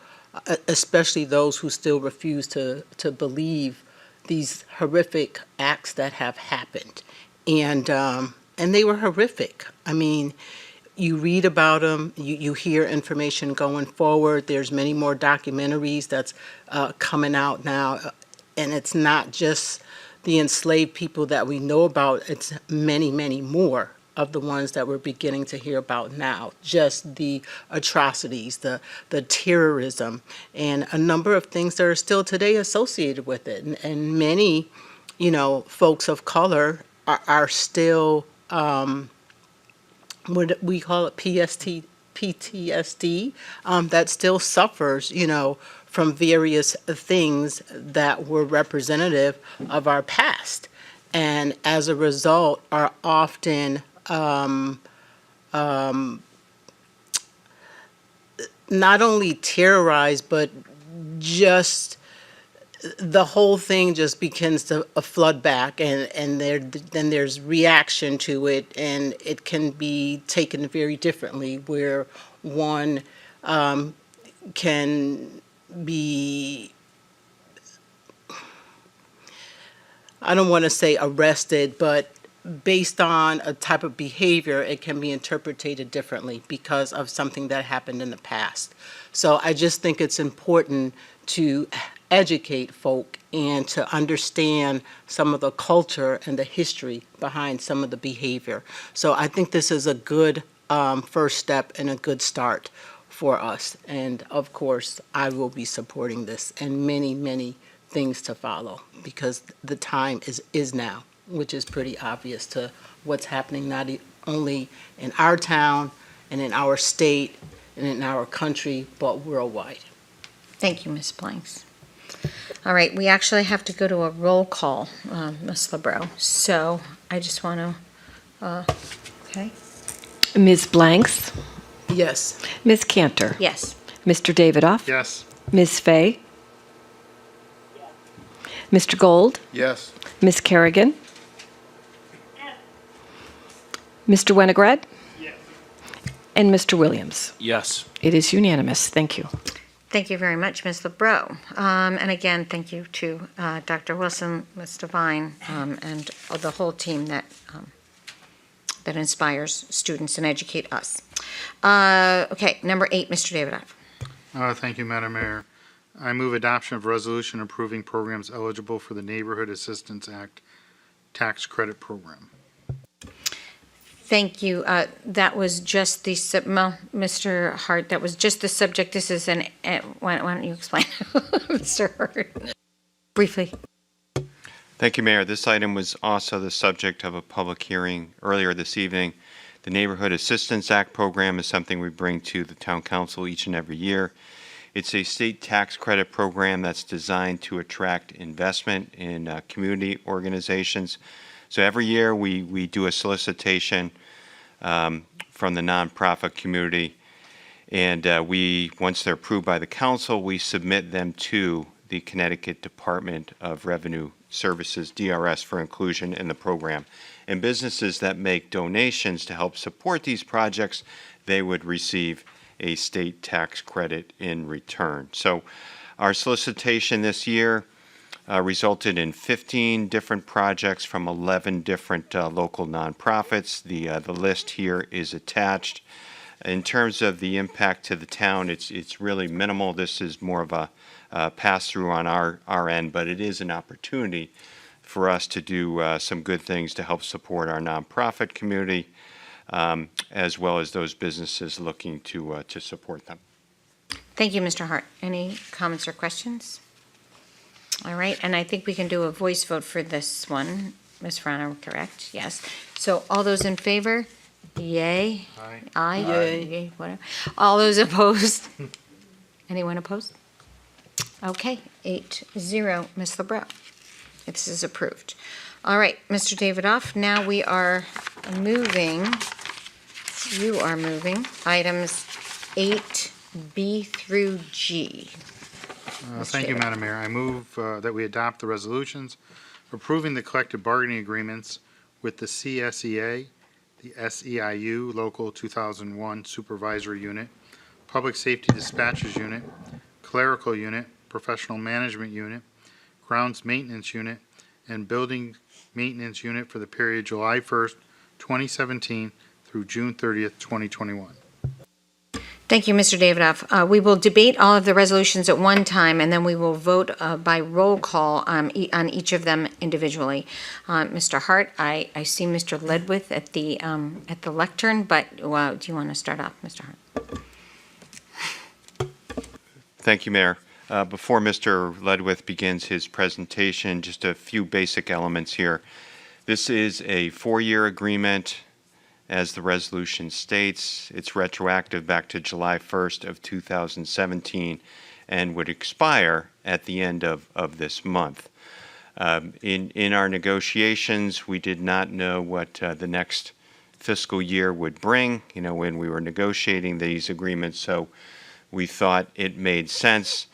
especially those who still refuse to believe these horrific acts that have happened. And they were horrific. I mean, you read about them, you hear information going forward. There's many more documentaries that's coming out now. And it's not just the enslaved people that we know about, it's many, many more of the ones that we're beginning to hear about now. Just the atrocities, the terrorism, and a number of things that are still today associated with it. And many, you know, folks of color are still, what we call it, PTSD, that still suffers, you know, from various things that were representative of our past, and as a result are often not only terrorized, but just the whole thing just begins to flood back, and then there's reaction to it, and it can be taken very differently, where one can be, I don't want to say arrested, but based on a type of behavior, it can be interpreted differently because of something that happened in the past. So I just think it's important to educate folk and to understand some of the culture and the history behind some of the behavior. So I think this is a good first step and a good start for us. And of course, I will be supporting this and many, many things to follow, because the time is now, which is pretty obvious to what's happening not only in our town and in our state and in our country, but worldwide. Thank you, Ms. Blanks. All right, we actually have to go to a roll call, Ms. LeBreau. So I just want to, okay. Ms. Blanks? Yes. Ms. Cantor? Yes. Mr. Davidoff? Yes. Ms. Fay? Mr. Gold? Yes. Ms. Kerrigan? Mr. Winograd? And Mr. Williams? Yes. It is unanimous. Thank you. Thank you very much, Ms. LeBreau. And again, thank you to Dr. Wilson, Ms. Devine, and the whole team that inspires students and educate us. Okay, number 8, Mr. Davidoff. Thank you, Madam Mayor. I move adoption of resolution approving programs eligible for the Neighborhood Assistance Act Tax Credit Program. Thank you. That was just the, Mr. Hart, that was just the subject. This is why don't you explain, Mr. Hart, briefly? Thank you, Mayor. This item was also the subject of a public hearing earlier this evening. The Neighborhood Assistance Act program is something we bring to the Town Council each and every year. It's a state tax credit program that's designed to attract investment in community organizations. So every year we do a solicitation from the nonprofit community, and once they're approved by the council, we submit them to the Connecticut Department of Revenue Services, DRS, for inclusion in the program. And businesses that make donations to help support these projects, they would receive a state tax credit in return. So our solicitation this year resulted in 15 different projects from 11 different local nonprofits. The list here is attached. In terms of the impact to the town, it's really minimal. This is more of a pass-through on our end, but it is an opportunity for us to do some good things to help support our nonprofit community, as well as those businesses looking to support them. Thank you, Mr. Hart. Any comments or questions? All right, and I think we can do a voice vote for this one. Ms. Frano, correct? Yes. So all those in favor? Yay? Aye. Aye? Yay. Yay, whatever. All those opposed? Anyone opposed? Okay, 8-0, Ms. LeBreau. This is approved. All right, Mr. Davidoff, now we are moving, you are moving items 8B through G. Thank you, Madam Mayor. I move that we adopt the resolutions approving the collective bargaining agreements with the Csca, the Seiu Local 2001 Supervisory Unit, Public Safety Dispatchers Unit, Clerical Unit, Professional Management Unit, Grounds Maintenance Unit, and Building Maintenance Unit for the period July 1st, 2017 through June 30th, 2021. Thank you, Mr. Davidoff. We will debate all of the resolutions at one time, and then we will vote by roll call on each of them individually. Mr. Hart, I see Mr. Ledwith at the lectern, but do you want to start off, Mr. Hart? Thank you, Mayor. Before Mr. Ledwith begins his presentation, just a few basic elements here. This is a 4-year agreement. As the resolution states, it's retroactive back to July 1st of 2017 and would expire at the end of this month. In our negotiations, we did not know what the next fiscal year would bring, when we were negotiating these agreements, so we thought it made sense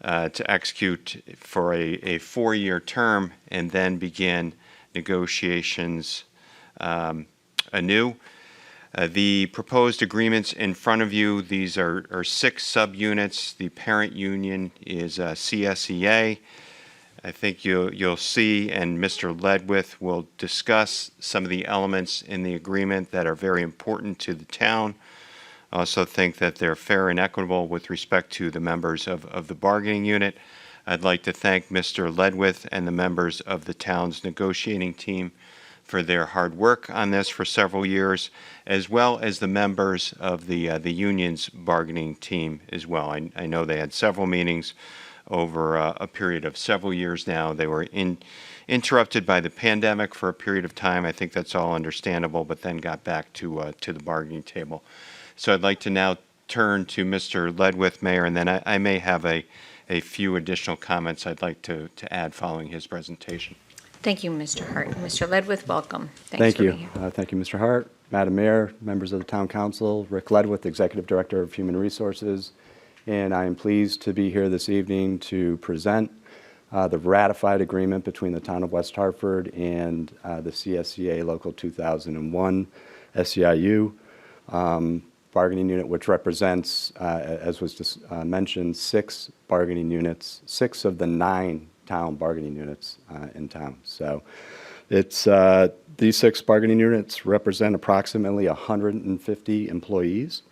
to execute for a 4-year term and then begin negotiations anew. The proposed agreements in front of you, these are 6 subunits. The parent union is Csca. I think you'll see, and Mr. Ledwith will discuss some of the elements in the agreement that are very important to the town. I also think that they're fair and equitable with respect to the members of the bargaining unit. I'd like to thank Mr. Ledwith and the members of the town's negotiating team for their hard work on this for several years, as well as the members of the union's bargaining team as well. I know they had several meetings over a period of several years now. They were interrupted by the pandemic for a period of time. I think that's all understandable, but then got back to the bargaining table. So I'd like to now turn to Mr. Ledwith, Mayor, and then I may have a few additional comments I'd like to add following his presentation. Thank you, Mr. Hart. Mr. Ledwith, welcome. Thank you. Thank you, Mr. Hart, Madam Mayor, members of the Town Council, Rick Ledwith, Executive Director of Human Resources, and I am pleased to be here this evening to present the ratified agreement between the Town of West Hartford and the Csca Local 2001 SEIU bargaining unit, which represents, as was just mentioned, 6 bargaining units, 6 of the 9 town bargaining units in town. So it's these 6 bargaining units represent approximately 150 employees.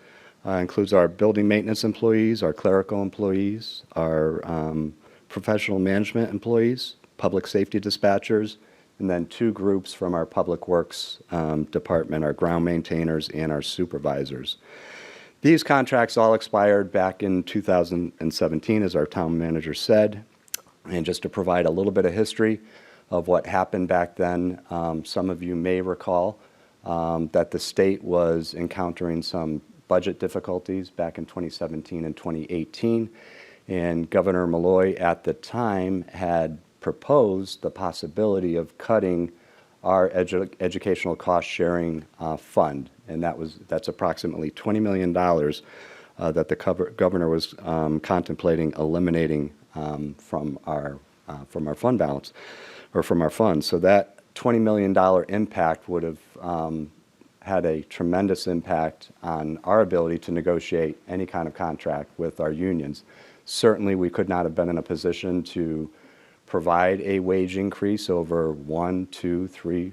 Includes our building maintenance employees, our clerical employees, our professional management employees, public safety dispatchers, and then 2 groups from our public works department, our ground maintainers and our supervisors. These contracts all expired back in 2017, as our town manager said. And just to provide a little bit of history of what happened back then, some of you may recall that the state was encountering some budget difficulties back in 2017 and 2018, and Governor Malloy at the time had proposed the possibility of cutting our educational cost sharing fund, and that's approximately $20 million that the governor was contemplating eliminating from our fund balance, or from our funds. So that $20 million impact would have had a tremendous impact on our ability to negotiate any kind of contract with our unions. Certainly, we could not have been in a position to provide a wage increase over 1, 2, 3,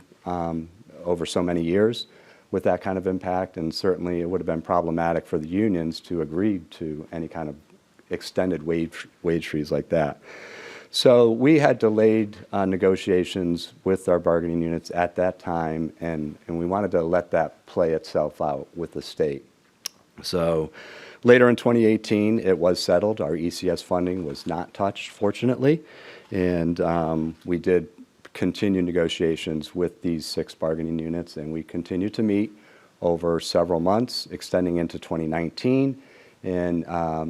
over so many years with that kind of impact, and certainly it would have been problematic for the unions to agree to any kind of extended wage freeze like that. So we had delayed negotiations with our bargaining units at that time, and we wanted to let that play itself out with the state. So later in 2018, it was settled. Our ECS funding was not touched, fortunately, and we did continue negotiations with these 6 bargaining units, and we continued to meet over several months, extending into 2019. And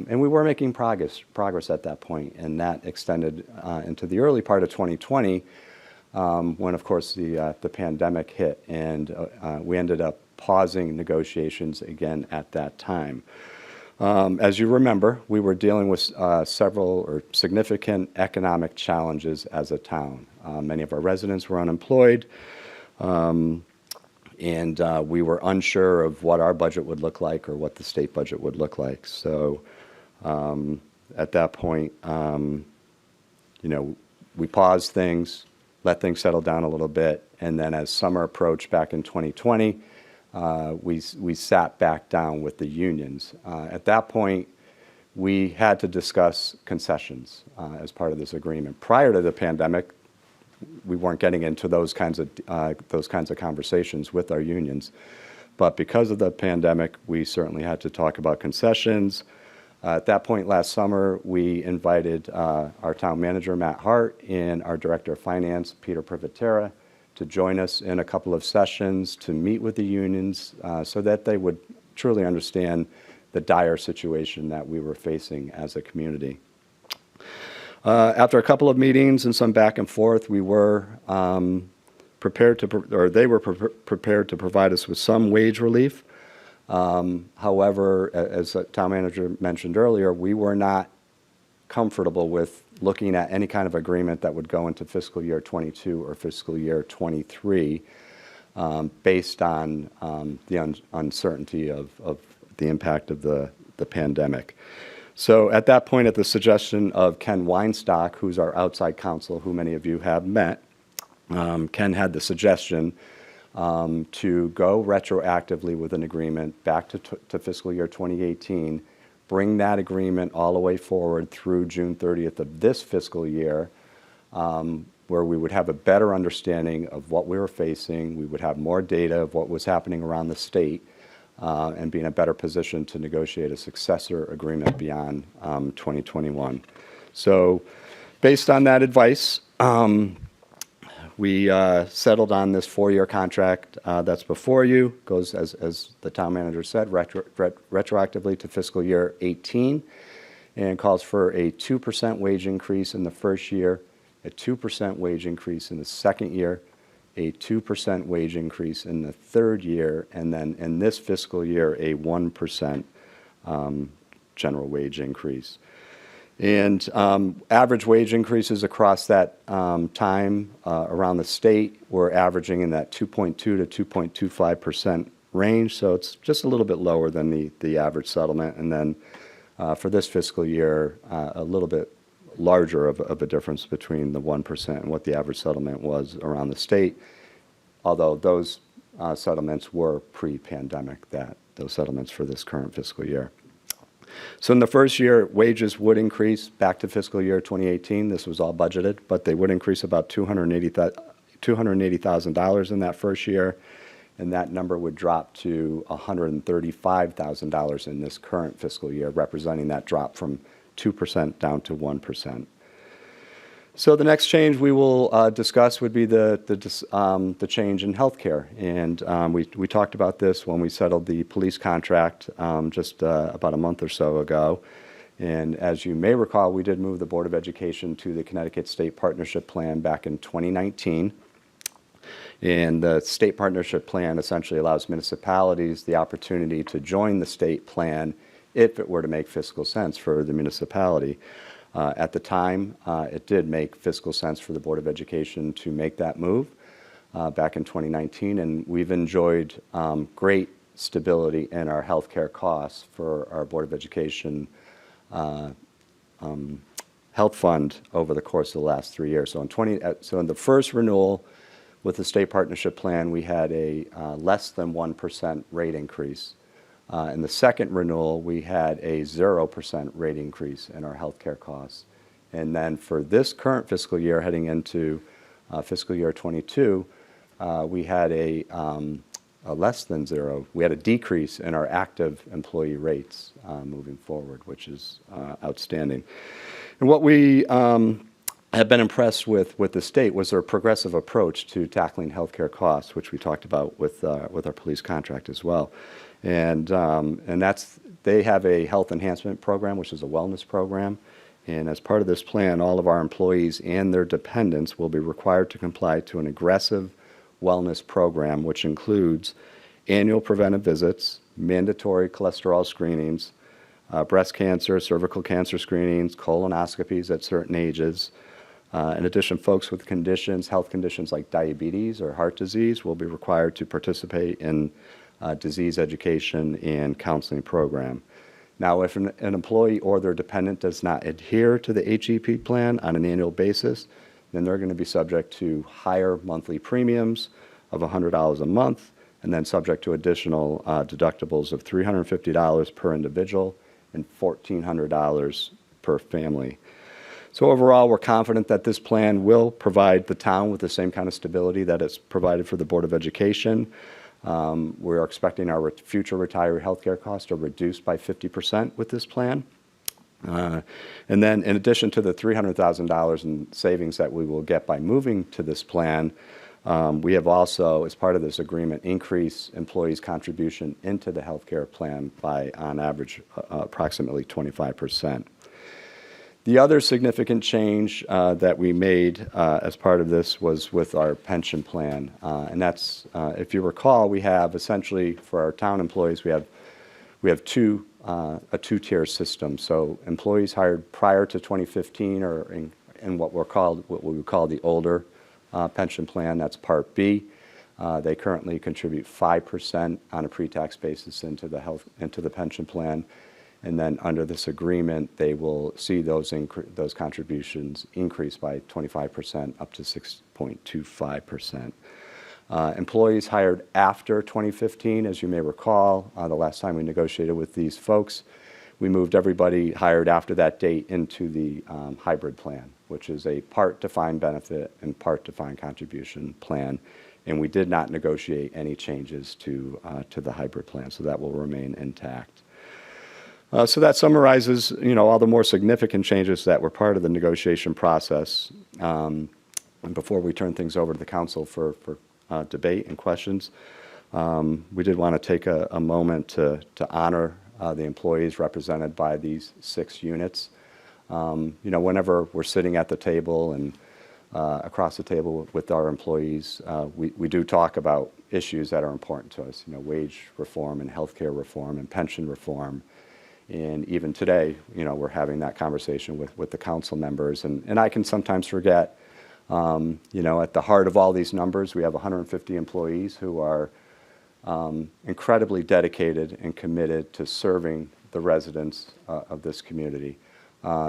we were making progress at that point, and that extended into the early part of 2020, when, of course, the pandemic hit, and we ended up pausing negotiations again at that time. As you remember, we were dealing with several or significant economic challenges as a town. Many of our residents were unemployed, and we were unsure of what our budget would look like or what the state budget would look like. So at that point, we paused things, let things settle down a little bit, and then as summer approached back in 2020, we sat back down with the unions. At that point, we had to discuss concessions as part of this agreement. Prior to the pandemic, we weren't getting into those kinds of conversations with our unions. But because of the pandemic, we certainly had to talk about concessions. At that point last summer, we invited our town manager, Matt Hart, and our director of finance, Peter Privatera, to join us in a couple of sessions to meet with the unions so that they would truly understand the dire situation that we were facing as a community. After a couple of meetings and some back and forth, we were prepared to, or they were prepared to provide us with some wage relief. However, as the town manager mentioned earlier, we were not comfortable with looking at any kind of agreement that would go into fiscal year 22 or fiscal year 23 based on the uncertainty of the impact of the pandemic. So at that point, at the suggestion of Ken Weinstock, who's our outside counsel, who many of you have met, Ken had the suggestion to go retroactively with an agreement back to fiscal year 2018, bring that agreement all the way forward through June 30th of this fiscal year, where we would have a better understanding of what we were facing, we would have more data of what was happening around the state, and be in a better position to negotiate a successor agreement beyond 2021. So based on that advice, we settled on this 4-year contract that's before you. Goes, as the town manager said, retroactively to fiscal year 18, and calls for a 2% wage increase in the first year, a 2% wage increase in the second year, a 2% wage increase in the third year, and then in this fiscal year, a 1% general wage increase. And average wage increases across that time around the state were averaging in that 2.2 to 2.25% range, so it's just a little bit lower than the average settlement. And then for this fiscal year, a little bit larger of a difference between the 1% and what the average settlement was around the state, although those settlements were pre-pandemic, those settlements for this current fiscal year. So in the first year, wages would increase back to fiscal year 2018. This was all budgeted, but they would increase about $280,000 in that first year, and that number would drop to $135,000 in this current fiscal year, representing that drop from 2% down to 1%. So the next change we will discuss would be the change in healthcare, and we talked about this when we settled the police contract just about a month or so ago. And as you may recall, we did move the Board of Education to the Connecticut State Partnership Plan back in 2019. And the state partnership plan essentially allows municipalities the opportunity to join the state plan if it were to make fiscal sense for the municipality. At the time, it did make fiscal sense for the Board of Education to make that move back in 2019, and we've enjoyed great stability in our healthcare costs for our Board of Education health fund over the course of the last 3 years. So in the first renewal with the state partnership plan, we had a less than 1% rate increase. In the second renewal, we had a 0% rate increase in our healthcare costs. And then for this current fiscal year, heading into fiscal year 22, we had a less than zero. We had a decrease in our active employee rates moving forward, which is outstanding. And what we have been impressed with the state was their progressive approach to tackling healthcare costs, which we talked about with our police contract as well. And they have a health enhancement program, which is a wellness program. And as part of this plan, all of our employees and their dependents will be required to comply to an aggressive wellness program, which includes annual preventive visits, mandatory cholesterol screenings, breast cancer, cervical cancer screenings, colonoscopies at certain ages. In addition, folks with health conditions like diabetes or heart disease will be required to participate in disease education and counseling program. Now, if an employee or their dependent does not adhere to the HEP plan on an annual basis, then they're going to be subject to higher monthly premiums of $100 a month, and then subject to additional deductibles of $350 per individual and $1,400 per family. So overall, we're confident that this plan will provide the town with the same kind of stability that it's provided for the Board of Education. We're expecting our future retiree healthcare costs to reduce by 50% with this plan. And then in addition to the $300,000 in savings that we will get by moving to this plan, we have also, as part of this agreement, increased employees' contribution into the healthcare plan by, on average, approximately 25%. The other significant change that we made as part of this was with our pension plan. And that's, if you recall, we have essentially, for our town employees, we have a two-tier system. So employees hired prior to 2015 are in what we call the older pension plan, that's Part B. They currently contribute 5% on a pre-tax basis into the pension plan. And then under this agreement, they will see those contributions increase by 25% up to 6.25%. Employees hired after 2015, as you may recall, the last time we negotiated with these folks, we moved everybody hired after that date into the hybrid plan, which is a part defined benefit and part defined contribution plan. And we did not negotiate any changes to the hybrid plan, so that will remain intact. So that summarizes, all the more significant changes that were part of the negotiation process. And before we turn things over to the council for debate and questions, we did want to take a moment to honor the employees represented by these 6 units. Whenever we're sitting at the table and across the table with our employees, we do talk about issues that are important to us, wage reform and healthcare reform and pension reform. And even today, we're having that conversation with the council members. And I can sometimes forget, at the heart of all these numbers, we have 150 employees who are incredibly dedicated and committed to serving the residents of this community.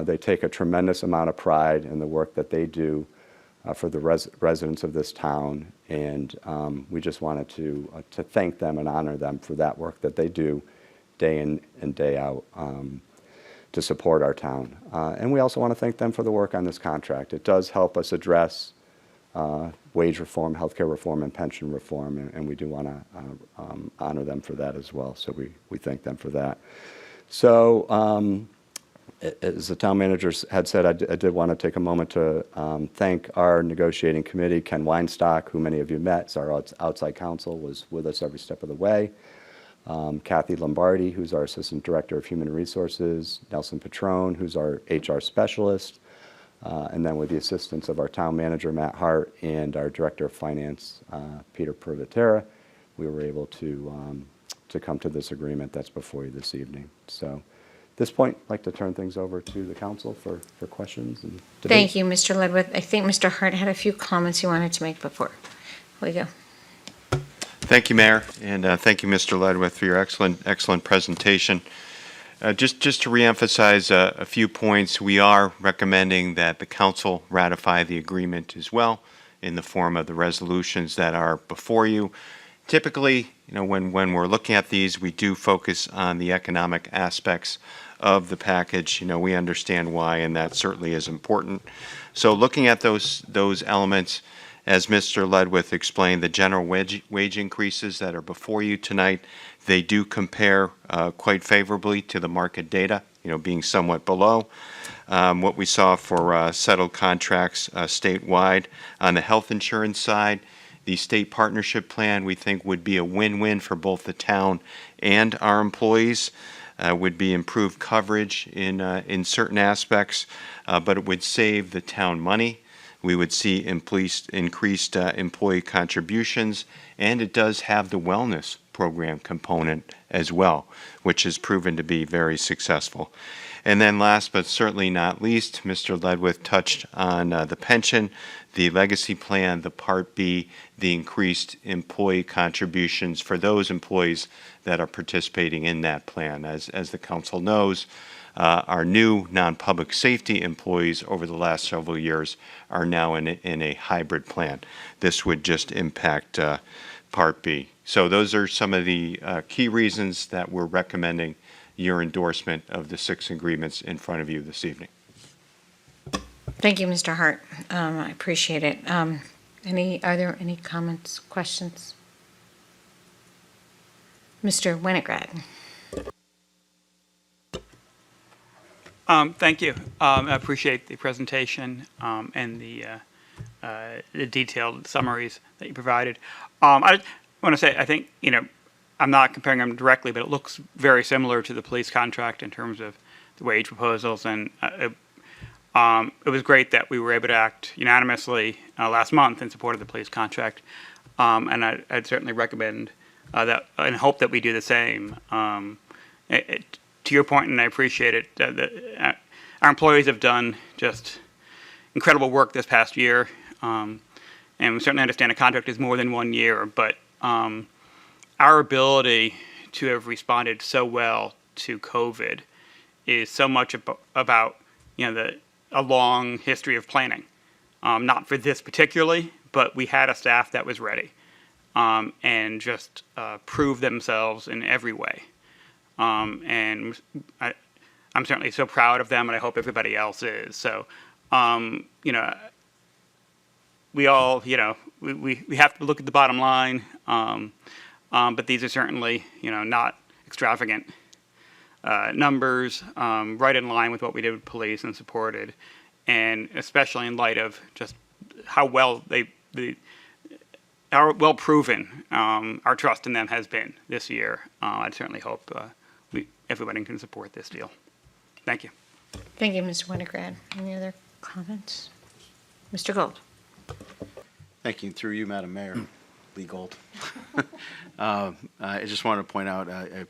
They take a tremendous amount of pride in the work that they do for the residents of this town, and we just wanted to thank them and honor them for that work that they do day in and day out to support our town. And we also want to thank them for the work on this contract. It does help us address wage reform, healthcare reform, and pension reform, and we do want to honor them for that as well. So we thank them for that. So as the town manager had said, I did want to take a moment to thank our negotiating committee, Ken Weinstock, who many of you met, is our outside counsel, was with us every step of the way. Kathy Lombardi, who's our Assistant Director of Human Resources, Nelson Petrone, who's our HR specialist, and then with the assistance of our town manager, Matt Hart, and our Director of Finance, Peter Privatera, we were able to come to this agreement that's before you this evening. So at this point, I'd like to turn things over to the council for questions and debate. Thank you, Mr. Ledwith. I think Mr. Hart had a few comments he wanted to make before we go. Thank you, Mayor, and thank you, Mr. Ledwith, for your excellent presentation. Just to reemphasize a few points, we are recommending that the council ratify the agreement as well in the form of the resolutions that are before you. Typically, when we're looking at these, we do focus on the economic aspects of the package. We understand why, and that certainly is important. So looking at those elements, as Mr. Ledwith explained, the general wage increases that are before you tonight, they do compare quite favorably to the market data, being somewhat below what we saw for settled contracts statewide. On the health insurance side, the state partnership plan, we think, would be a win-win for both the town and our employees. Would be improved coverage in certain aspects, but it would save the town money. We would see increased employee contributions, and it does have the wellness program component as well, which has proven to be very successful. And then last but certainly not least, Mr. Ledwith touched on the pension, the legacy plan, the Part B, the increased employee contributions for those employees that are participating in that plan. As the council knows, our new non-public safety employees over the last several years are now in a hybrid plan. This would just impact Part B. So those are some of the key reasons that we're recommending your endorsement of the 6 agreements in front of you this evening. Thank you, Mr. Hart. I appreciate it. Are there any comments, questions? Mr. Winograd. Thank you. I appreciate the presentation and the detailed summaries that you provided. I want to say, I think, I'm not comparing them directly, but it looks very similar to the police contract in terms of the wage proposals. And it was great that we were able to act unanimously last month in support of the police contract. And I'd certainly recommend that and hope that we do the same. To your point, and I appreciate it, our employees have done just incredible work this past year. And we certainly understand a contract is more than 1 year, but our ability to have responded so well to COVID is so much about a long history of planning. Not for this particularly, but we had a staff that was ready and just proved themselves in every way. And I'm certainly so proud of them, and I hope everybody else is. So, we all, we have to look at the bottom line. But these are certainly, not extravagant numbers, right in line with what we did with police and supported, and especially in light of just how well how well proven our trust in them has been this year. I certainly hope everybody can support this deal. Thank you. Thank you, Mr. Winograd. Any other comments? Mr. Gold. Thank you. Through you, Madam Mayor. Lee Gold. I just wanted to point out, I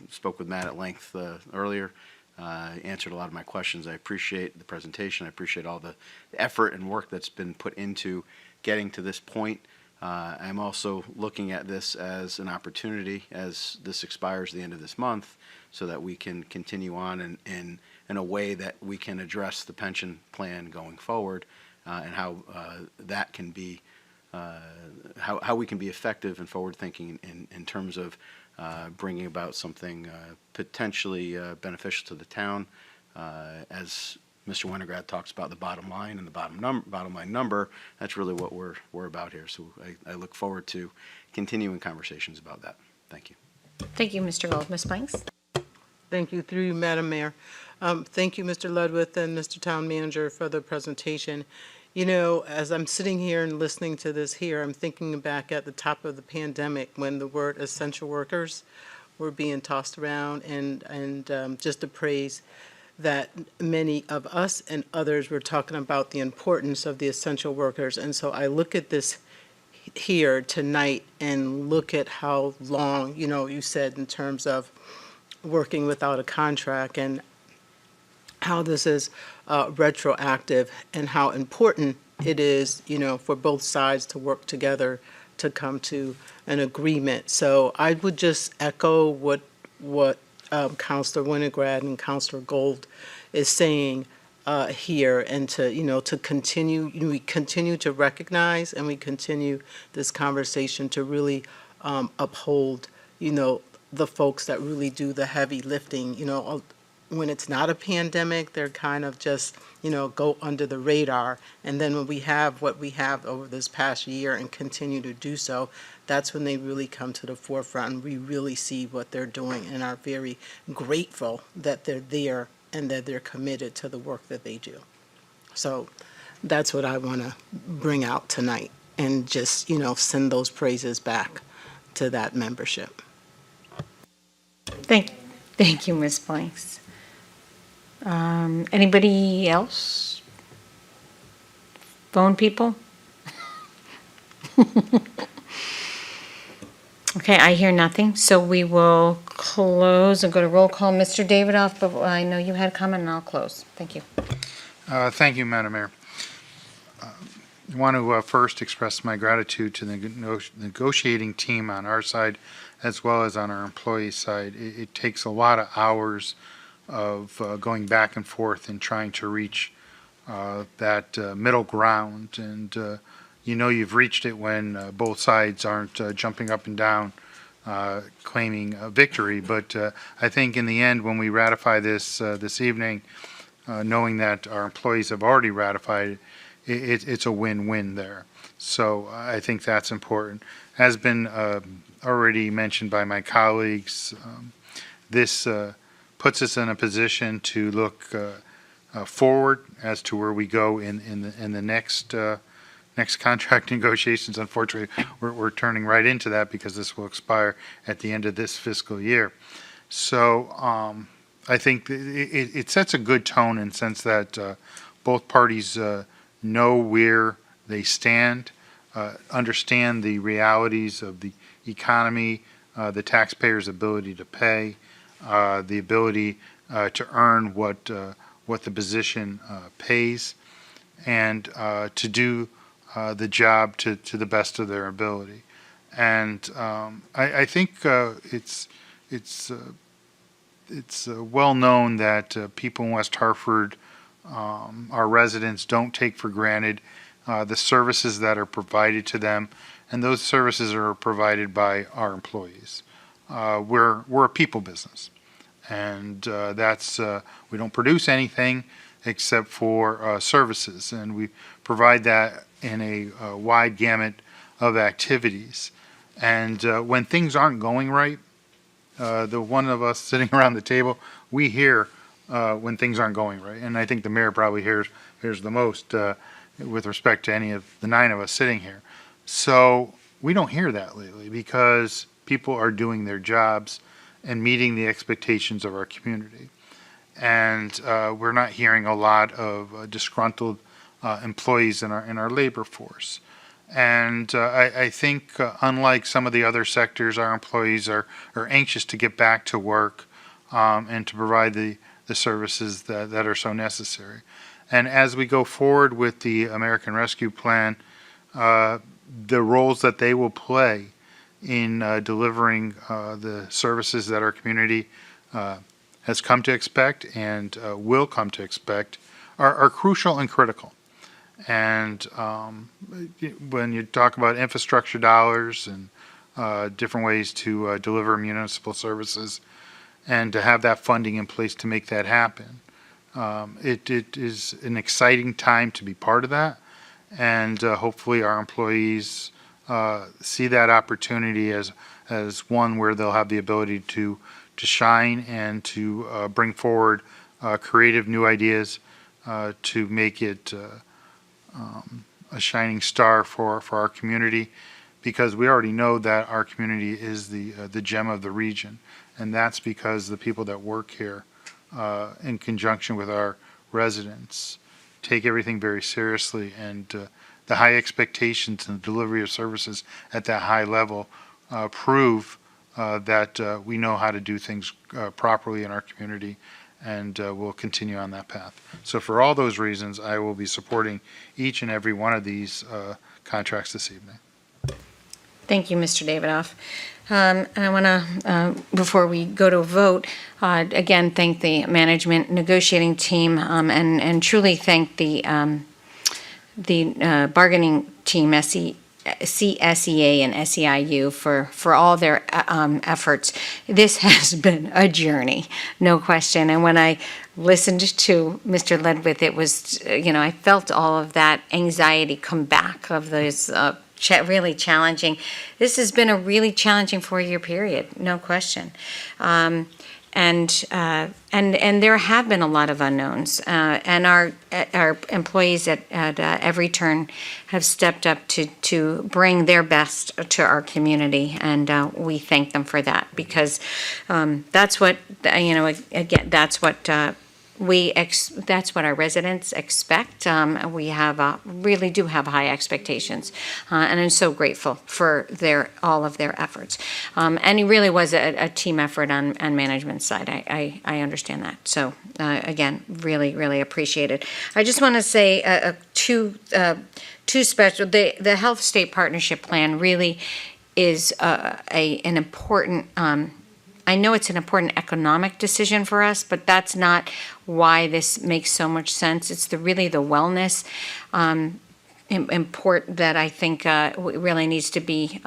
spoke with Matt at length earlier, answered a lot of my questions. I appreciate the presentation. I appreciate all the effort and work that's been put into getting to this point. I'm also looking at this as an opportunity as this expires the end of this month so that we can continue on in a way that we can address the pension plan going forward and how that can be how we can be effective and forward-thinking in terms of bringing about something potentially beneficial to the town. As Mr. Winograd talks about the bottom line and the bottom line number, that's really what we're about here. So I look forward to continuing conversations about that. Thank you. Thank you, Mr. Gold. Ms. Banks? Thank you, through you, Madam Mayor. Thank you, Mr. Ludwith and Mr. Town Manager, for the presentation. You know, as I'm sitting here and listening to this here, I'm thinking back at the top of the pandemic when the word essential workers were being tossed around, and just to praise that many of us and others were talking about the importance of the essential workers. And so I look at this here tonight and look at how long, you know, you said in terms of working without a contract, and how this is retroactive, and how important it is, you know, for both sides to work together to come to an agreement. So I would just echo what Councilor Winograd and Councilor Gold is saying here, and to, you know, to continue, you know, we continue to recognize and we continue this conversation to really uphold, you know, the folks that really do the heavy lifting. You know, when it's not a pandemic, they're kind of just, you know, go under the radar. And then when we have what we have over this past year and continue to do so, that's when they really come to the forefront, and we really see what they're doing and are very grateful that they're there and that they're committed to the work that they do. So that's what I want to bring out tonight, and just, you know, send those praises back to that membership. Thank you, Ms. Blanks. Anybody else? Phone people? Okay, I hear nothing, so we will close and go to roll call. Mr. Davidoff, but I know you had a comment, and I'll close. Thank you. Thank you, Madam Mayor. I want to first express my gratitude to the negotiating team on our side as well as on our employee side. It takes a lot of hours of going back and forth and trying to reach that middle ground. And you know you've reached it when both sides aren't jumping up and down claiming a victory. But I think in the end, when we ratify this this evening, knowing that our employees have already ratified it, it's a win-win there. So I think that's important. Has been already mentioned by my colleagues, this puts us in a position to look forward as to where we go in the next contract negotiations. Unfortunately, we're turning right into that because this will expire at the end of this fiscal year. So I think it sets a good tone in the sense that both parties know where they stand, understand the realities of the economy, the taxpayer's ability to pay, the ability to earn what the position pays, and to do the job to the best of their ability. And I think it's well known that people in West Hartford, our residents, don't take for granted the services that are provided to them, and those services are provided by our employees. We're a people business, and that's we don't produce anything except for services, and we provide that in a wide gamut of activities. And when things aren't going right, the one of us sitting around the table, we hear when things aren't going right, and I think the mayor probably hears the most with respect to any of the 9 of us sitting here. So we don't hear that lately because people are doing their jobs and meeting the expectations of our community. And we're not hearing a lot of disgruntled employees in our labor force. And I think, unlike some of the other sectors, our employees are anxious to get back to work and to provide the services that are so necessary. And as we go forward with the American Rescue Plan, the roles that they will play in delivering the services that our community has come to expect and will come to expect are crucial and critical. And when you talk about infrastructure dollars and different ways to deliver municipal services and to have that funding in place to make that happen, it is an exciting time to be part of that. And hopefully our employees see that opportunity as one where they'll have the ability to shine and to bring forward creative new ideas to make it a shining star for our community, because we already know that our community is the gem of the region, and that's because the people that work here in conjunction with our residents take everything very seriously, and the high expectations and the delivery of services at that high level prove that we know how to do things properly in our community, and we'll continue on that path. So for all those reasons, I will be supporting each and every one of these contracts this evening. Thank you, Mr. Davidoff. And I want to, before we go to a vote, again, thank the management negotiating team and truly thank the bargaining team, Csca and Seiu, for all their efforts. This has been a journey, no question. And when I listened to Mr. Ledwith, it was, I felt all of that anxiety come back of those really challenging. This has been a really challenging 4-year period, no question. And there have been a lot of unknowns, and our employees at every turn have stepped up to bring their best to our community, and we thank them for that, because that's what again, that's what that's what our residents expect. We have really do have high expectations, and I'm so grateful for all of their efforts. And it really was a team effort on management side. I understand that. So again, really appreciate it. I just want to say two special. The Health State Partnership Plan really is an important. I know it's an important economic decision for us, but that's not why this makes so much sense. It's really the wellness import that I think really needs to be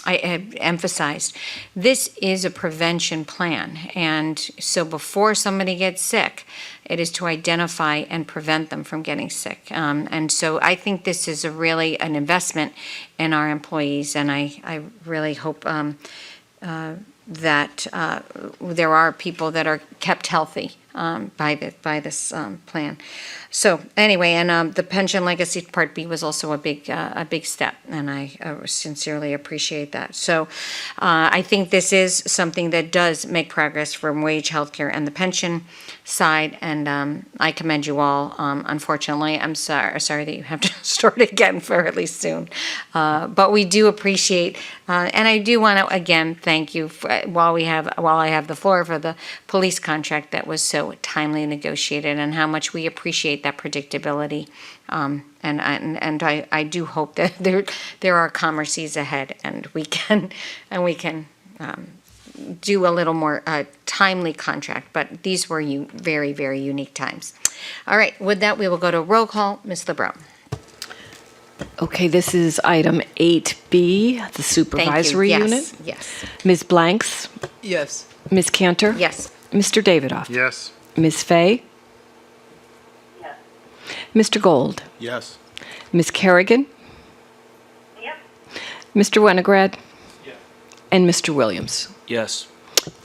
emphasized. This is a prevention plan, and so before somebody gets sick, it is to identify and prevent them from getting sick. And so I think this is really an investment in our employees, and I really hope that there are people that are kept healthy by this plan. So anyway, and the pension legacy Part B was also a big step, and I sincerely appreciate that. So I think this is something that does make progress from wage, healthcare, and the pension side, and I commend you all. Unfortunately, I'm sorry that you have to start again fairly soon, but we do appreciate, and I do want to again thank you while I have the floor, for the police contract that was so timely negotiated, and how much we appreciate that predictability. And I do hope that there are calmer seas ahead, and we can do a little more timely contract. But these were very unique times. All right, with that, we will go to roll call. Ms. LeBron. Okay, this is item 8B, the supervisory Thank you. unit. Yes. Ms. Blanks? Yes. Ms. Cantor? Yes. Mr. Davidoff? Yes. Ms. Fay? Yes. Mr. Gold? Yes. Ms. Kerrigan? Yep. Mr. Winograd? And Mr. Williams? Yes.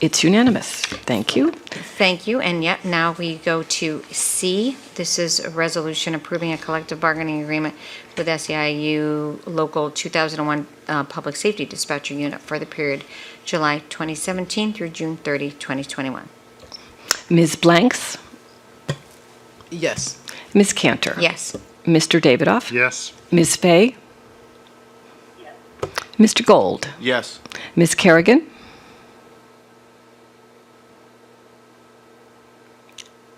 It's unanimous. Thank you. Thank you. And yet now we go to C. This is a resolution approving a collective bargaining agreement with SEIU Local 2001 Public Safety Dispatcher Unit for the period July 2017 through June 30, 2021. Ms. Blanks? Yes. Ms. Cantor? Yes. Mr. Davidoff? Yes. Ms. Fay? Mr. Gold, Yes. Ms. Kerrigan,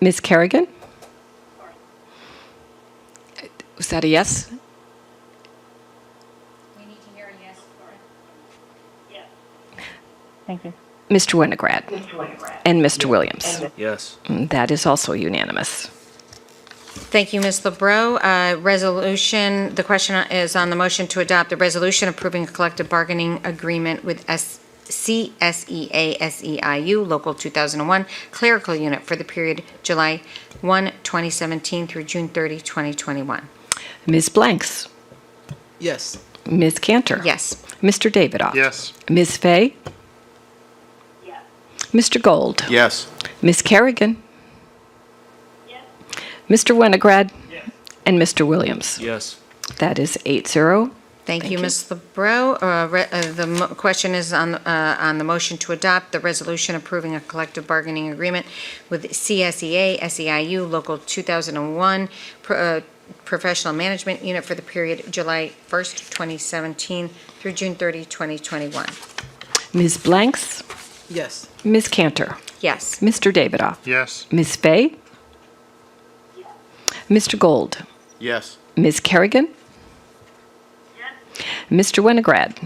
Ms. Kerrigan? Was that a yes? We need to hear a yes for it. Thank you. Mr. Winograd? And Mr. Williams? Yes. That is also unanimous. Thank you, Ms. LeBreau. Resolution, the question is on the motion to adopt the resolution approving a collective bargaining agreement with CSEA SEIU Local 2001 Clerical Unit for the period July 1, 2017 through June 30, 2021. Ms. Blanks? Yes. Ms. Cantor? Yes. Mr. Davidoff? Yes. Ms. Fay? Mr. Gold? Yes. Ms. Kerrigan? Mr. Winograd? And Mr. Williams? Yes. That is 8-0. Thank you, Ms. LeBreau. The question is on the motion to adopt the resolution approving a collective bargaining agreement with CSEA SEIU Local 2001 Professional Management Unit for the period July 1st, 2017 through June 30, 2021. Ms. Blanks? Yes. Ms. Cantor? Yes. Mr. Davidoff? Yes. Ms. Fay? Mr. Gold? Yes. Ms. Kerrigan? Mr. Winograd?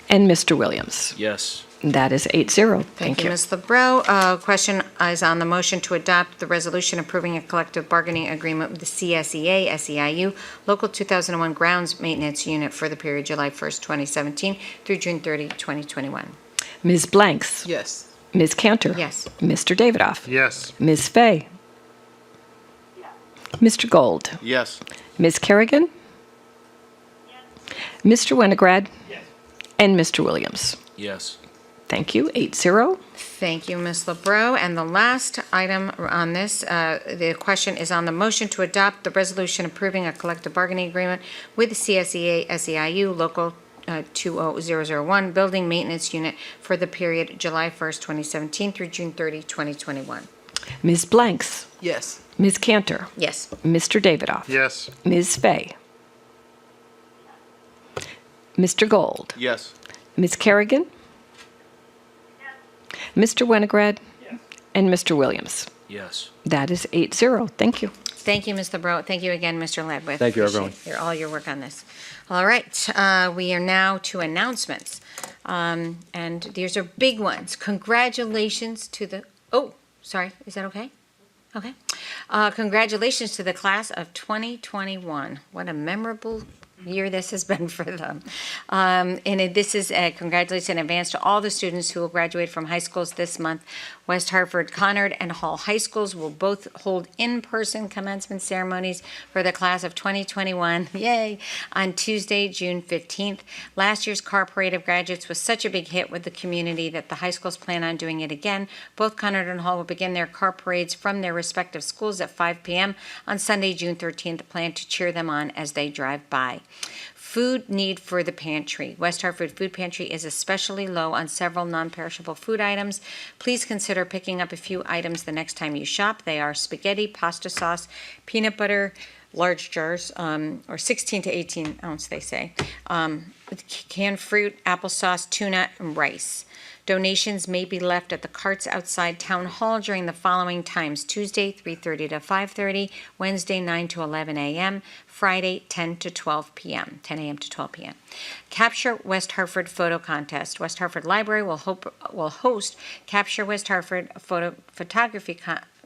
And Mr. Williams? Yes. That is 8-0. Thank you, Ms. LeBreau. Question is on the motion to adopt the resolution approving a collective bargaining agreement with the CSEA SEIU Local 2001 Grounds Maintenance Unit for the period July 1st, 2017 through June 30, 2021. Ms. Blanks? Yes. Ms. Cantor? Yes. Mr. Davidoff? Yes. Ms. Fay? Mr. Gold? Yes. Ms. Kerrigan? Mr. Winograd? And Mr. Williams? Yes. Thank you. 8-0. Thank you, Ms. LeBreau. And the last item on this, the question is on the motion to adopt the resolution approving a collective bargaining agreement with the CSEA SEIU Local 20001 Building Maintenance Unit for the period July 1st, 2017 through June 30, 2021. Ms. Blanks? Yes. Ms. Cantor? Yes. Mr. Davidoff? Yes. Ms. Fay? Mr. Gold? Yes. Ms. Kerrigan? Mr. Winograd? And Mr. Williams? Yes. That is 8-0. Thank you. Thank you, Ms. LeBreau. Thank you again, Mr. Ledwith. Thank you, Appreciate everyone. all your work on this. All right, we are now to announcements. And these are big ones. Congratulations to the, oh, sorry, is that okay? Okay. Congratulations to the class of 2021. What a memorable year this has been for them. This is a congratulations in advance to all the students who will graduate from high schools this month. West Hartford, Conard, and Hall High Schools will both hold in-person commencement ceremonies for the class of 2021, yay, on Tuesday, June 15th. Last year's car parade of graduates was such a big hit with the community that the high schools plan on doing it again. Both Conard and Hall will begin their car parades from their respective schools at 5 p.m. on Sunday, June 13th. Plan to cheer them on as they drive by. Food need for the pantry. West Hartford Food Pantry is especially low on several non-perishable food items. Please consider picking up a few items the next time you shop. They are spaghetti, pasta sauce, peanut butter, large jars, or 16 to 18 ounce, they say, canned fruit, applesauce, tuna, and rice. Donations may be left at the carts outside Town Hall during the following times: Tuesday, 3:30 to 5:30, Wednesday, 9 to 11 a.m., Friday, 10 to 12 p.m., 10 a.m. to 12 p.m. Capture West Hartford Photo Contest. West Hartford Library will host Capture West Hartford Photography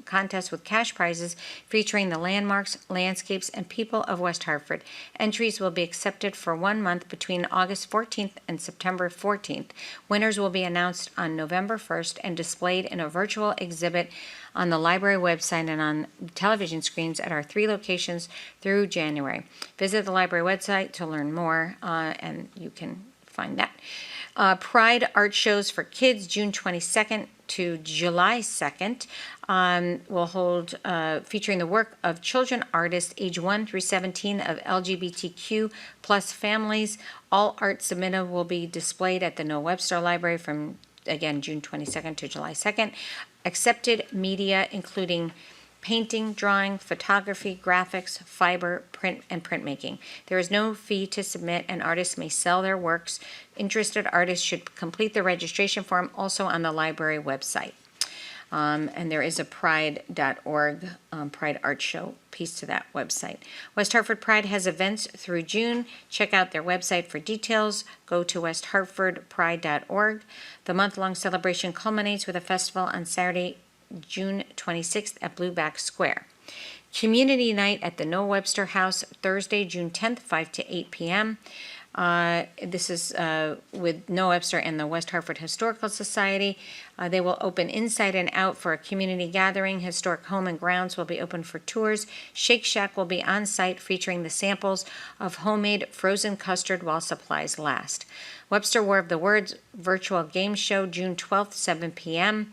Contest with cash prizes featuring the landmarks, landscapes, and people of West Hartford. Entries will be accepted for 1 month between August 14th and September 14th. Winners will be announced on November 1st and displayed in a virtual exhibit on the library website and on television screens at our 3 locations through January. Visit the library website to learn more, and you can find that. Pride Art Shows for Kids, June 22nd to July 2nd, will hold featuring the work of children artists age 1 through 17 of LGBTQ plus families. All art submitted will be displayed at the Noah Webster Library from, again, June 22nd to July 2nd. Accepted media, including painting, drawing, photography, graphics, fiber, print, and printmaking. There is no fee to submit, and artists may sell their works. Interested artists should complete the registration form also on the library website. And there is a pride.org, Pride Art Show piece to that website. West Hartford Pride has events through June. Check out their website for details. Go to westhartfordpride.org. The month-long celebration culminates with a festival on Saturday, June 26th at Blueback Square. Community Night at the Noah Webster House, Thursday, June 10th, 5 to 8 p.m. This is with Noah Webster and the West Hartford Historical Society. They will open inside and out for a community gathering. Historic Home and Grounds will be open for tours. Shake Shack will be on site featuring the samples of homemade frozen custard while supplies last. Webster War of the Words virtual game show, June 12th, 7 p.m.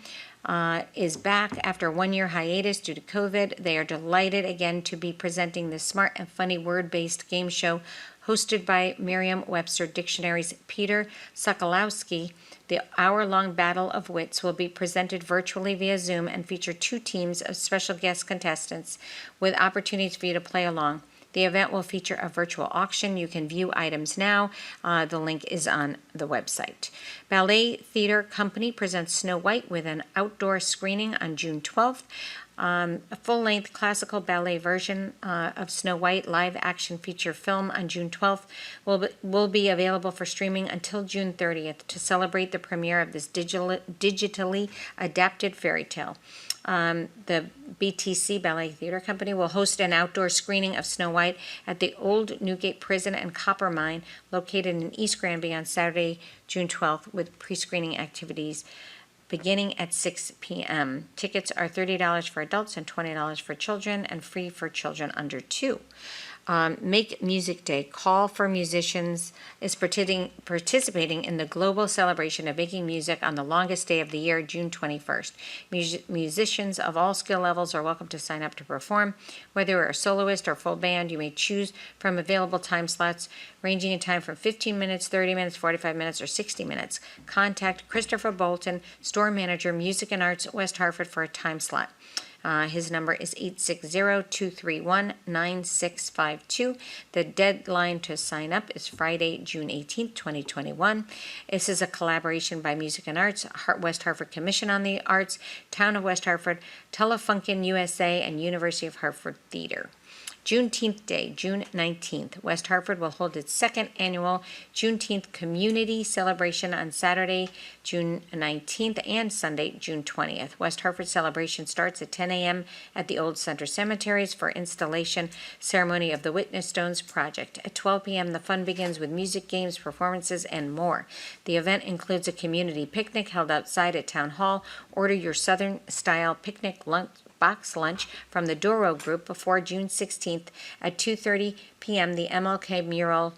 Is back after a one-year hiatus due to COVID. They are delighted again to be presenting this smart and funny word-based game show hosted by Merriam-Webster Dictionary's Peter Sokolowski. The hour-long Battle of Wits will be presented virtually via Zoom and feature 2 teams of special guest contestants with opportunities for you to play along. The event will feature a virtual auction. You can view items now. The link is on the website. Ballet Theater Company presents Snow White with an outdoor screening on June 12th. A full-length classical ballet version of Snow White live action feature film on June 12th will be available for streaming until June 30th to celebrate the premiere of this digitally adapted fairy tale. The BTC Ballet Theater Company will host an outdoor screening of Snow White at the Old Newgate Prison and Copper Mine located in East Granby on Saturday, June 12th with pre-screening activities beginning at 6 p.m. Tickets are $30 for adults and $20 for children and free for children under 2. Make Music Day. Call for Musicians is participating in the global celebration of making music on the longest day of the year, June 21st. Musicians of all skill levels are welcome to sign up to perform. Whether you're a soloist or full band, you may choose from available time slots ranging in time from 15 minutes, 30 minutes, 45 minutes, or 60 minutes. Contact Christopher Bolton, Store Manager, Music and Arts, West Hartford, for a time slot. His number is 860-231-9652. The deadline to sign up is Friday, June 18th, 2021. This is a collaboration by Music and Arts, West Hartford Commission on the Arts, Town of West Hartford, Telefunken USA, and University of Hartford Theater. Juneteenth Day, June 19th. West Hartford will hold its second annual Juneteenth community celebration on Saturday, June 19th and Sunday, June 20th. West Hartford celebration starts at 10 a.m. at the Old Center Cemeteries for installation ceremony of the Witness Stones project. At 12 p.m., the fun begins with music, games, performances, and more. The event includes a community picnic held outside at Town Hall. Order your Southern-style picnic box lunch from the Doro Group before June 16th at 2:30 p.m. The MLK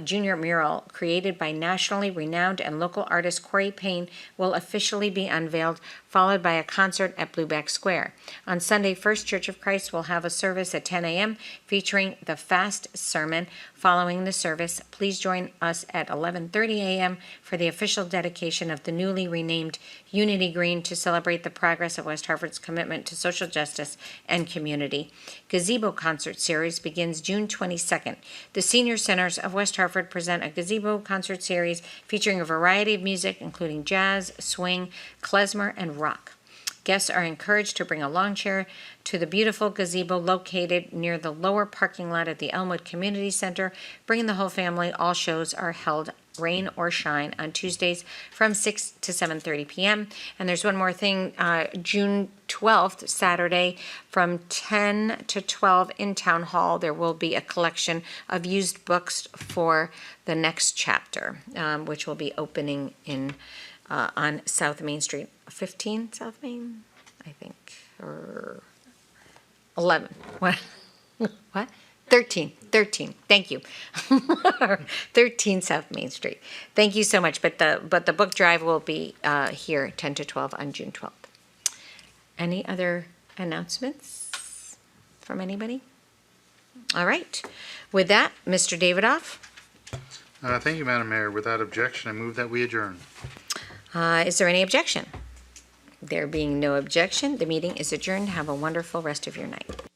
Junior mural created by nationally renowned and local artist Corey Payne will officially be unveiled, followed by a concert at Blueback Square. On Sunday, First Church of Christ will have a service at 10 a.m. featuring the Fast Sermon. Following the service, please join us at 11:30 a.m. for the official dedication of the newly renamed Unity Green to celebrate the progress of West Hartford's commitment to social justice and community. Gazebo Concert Series begins June 22nd. The Senior Centers of West Hartford present a gazebo concert series featuring a variety of music, including jazz, swing, klezmer, and rock. Guests are encouraged to bring a lawn chair to the beautiful gazebo located near the lower parking lot at the Elmwood Community Center. Bring the whole family. All shows are held, rain or shine, on Tuesdays from 6 to 7:30 p.m. And there's one more thing, June 12th, Saturday, from 10 to 12 in Town Hall, there will be a collection of used books for the next chapter, which will be opening on South Main Street. 15 South Main, I think, or 11. What? 13. Thank you. 13 South Main Street. Thank you so much. But the book drive will be here 10 to 12 on June 12th. Any other announcements from anybody? All right. With that, Mr. Davidoff. Thank you, Madam Mayor. Without objection, I move that we adjourn. Is there any objection? There being no objection, the meeting is adjourned. Have a wonderful rest of your night.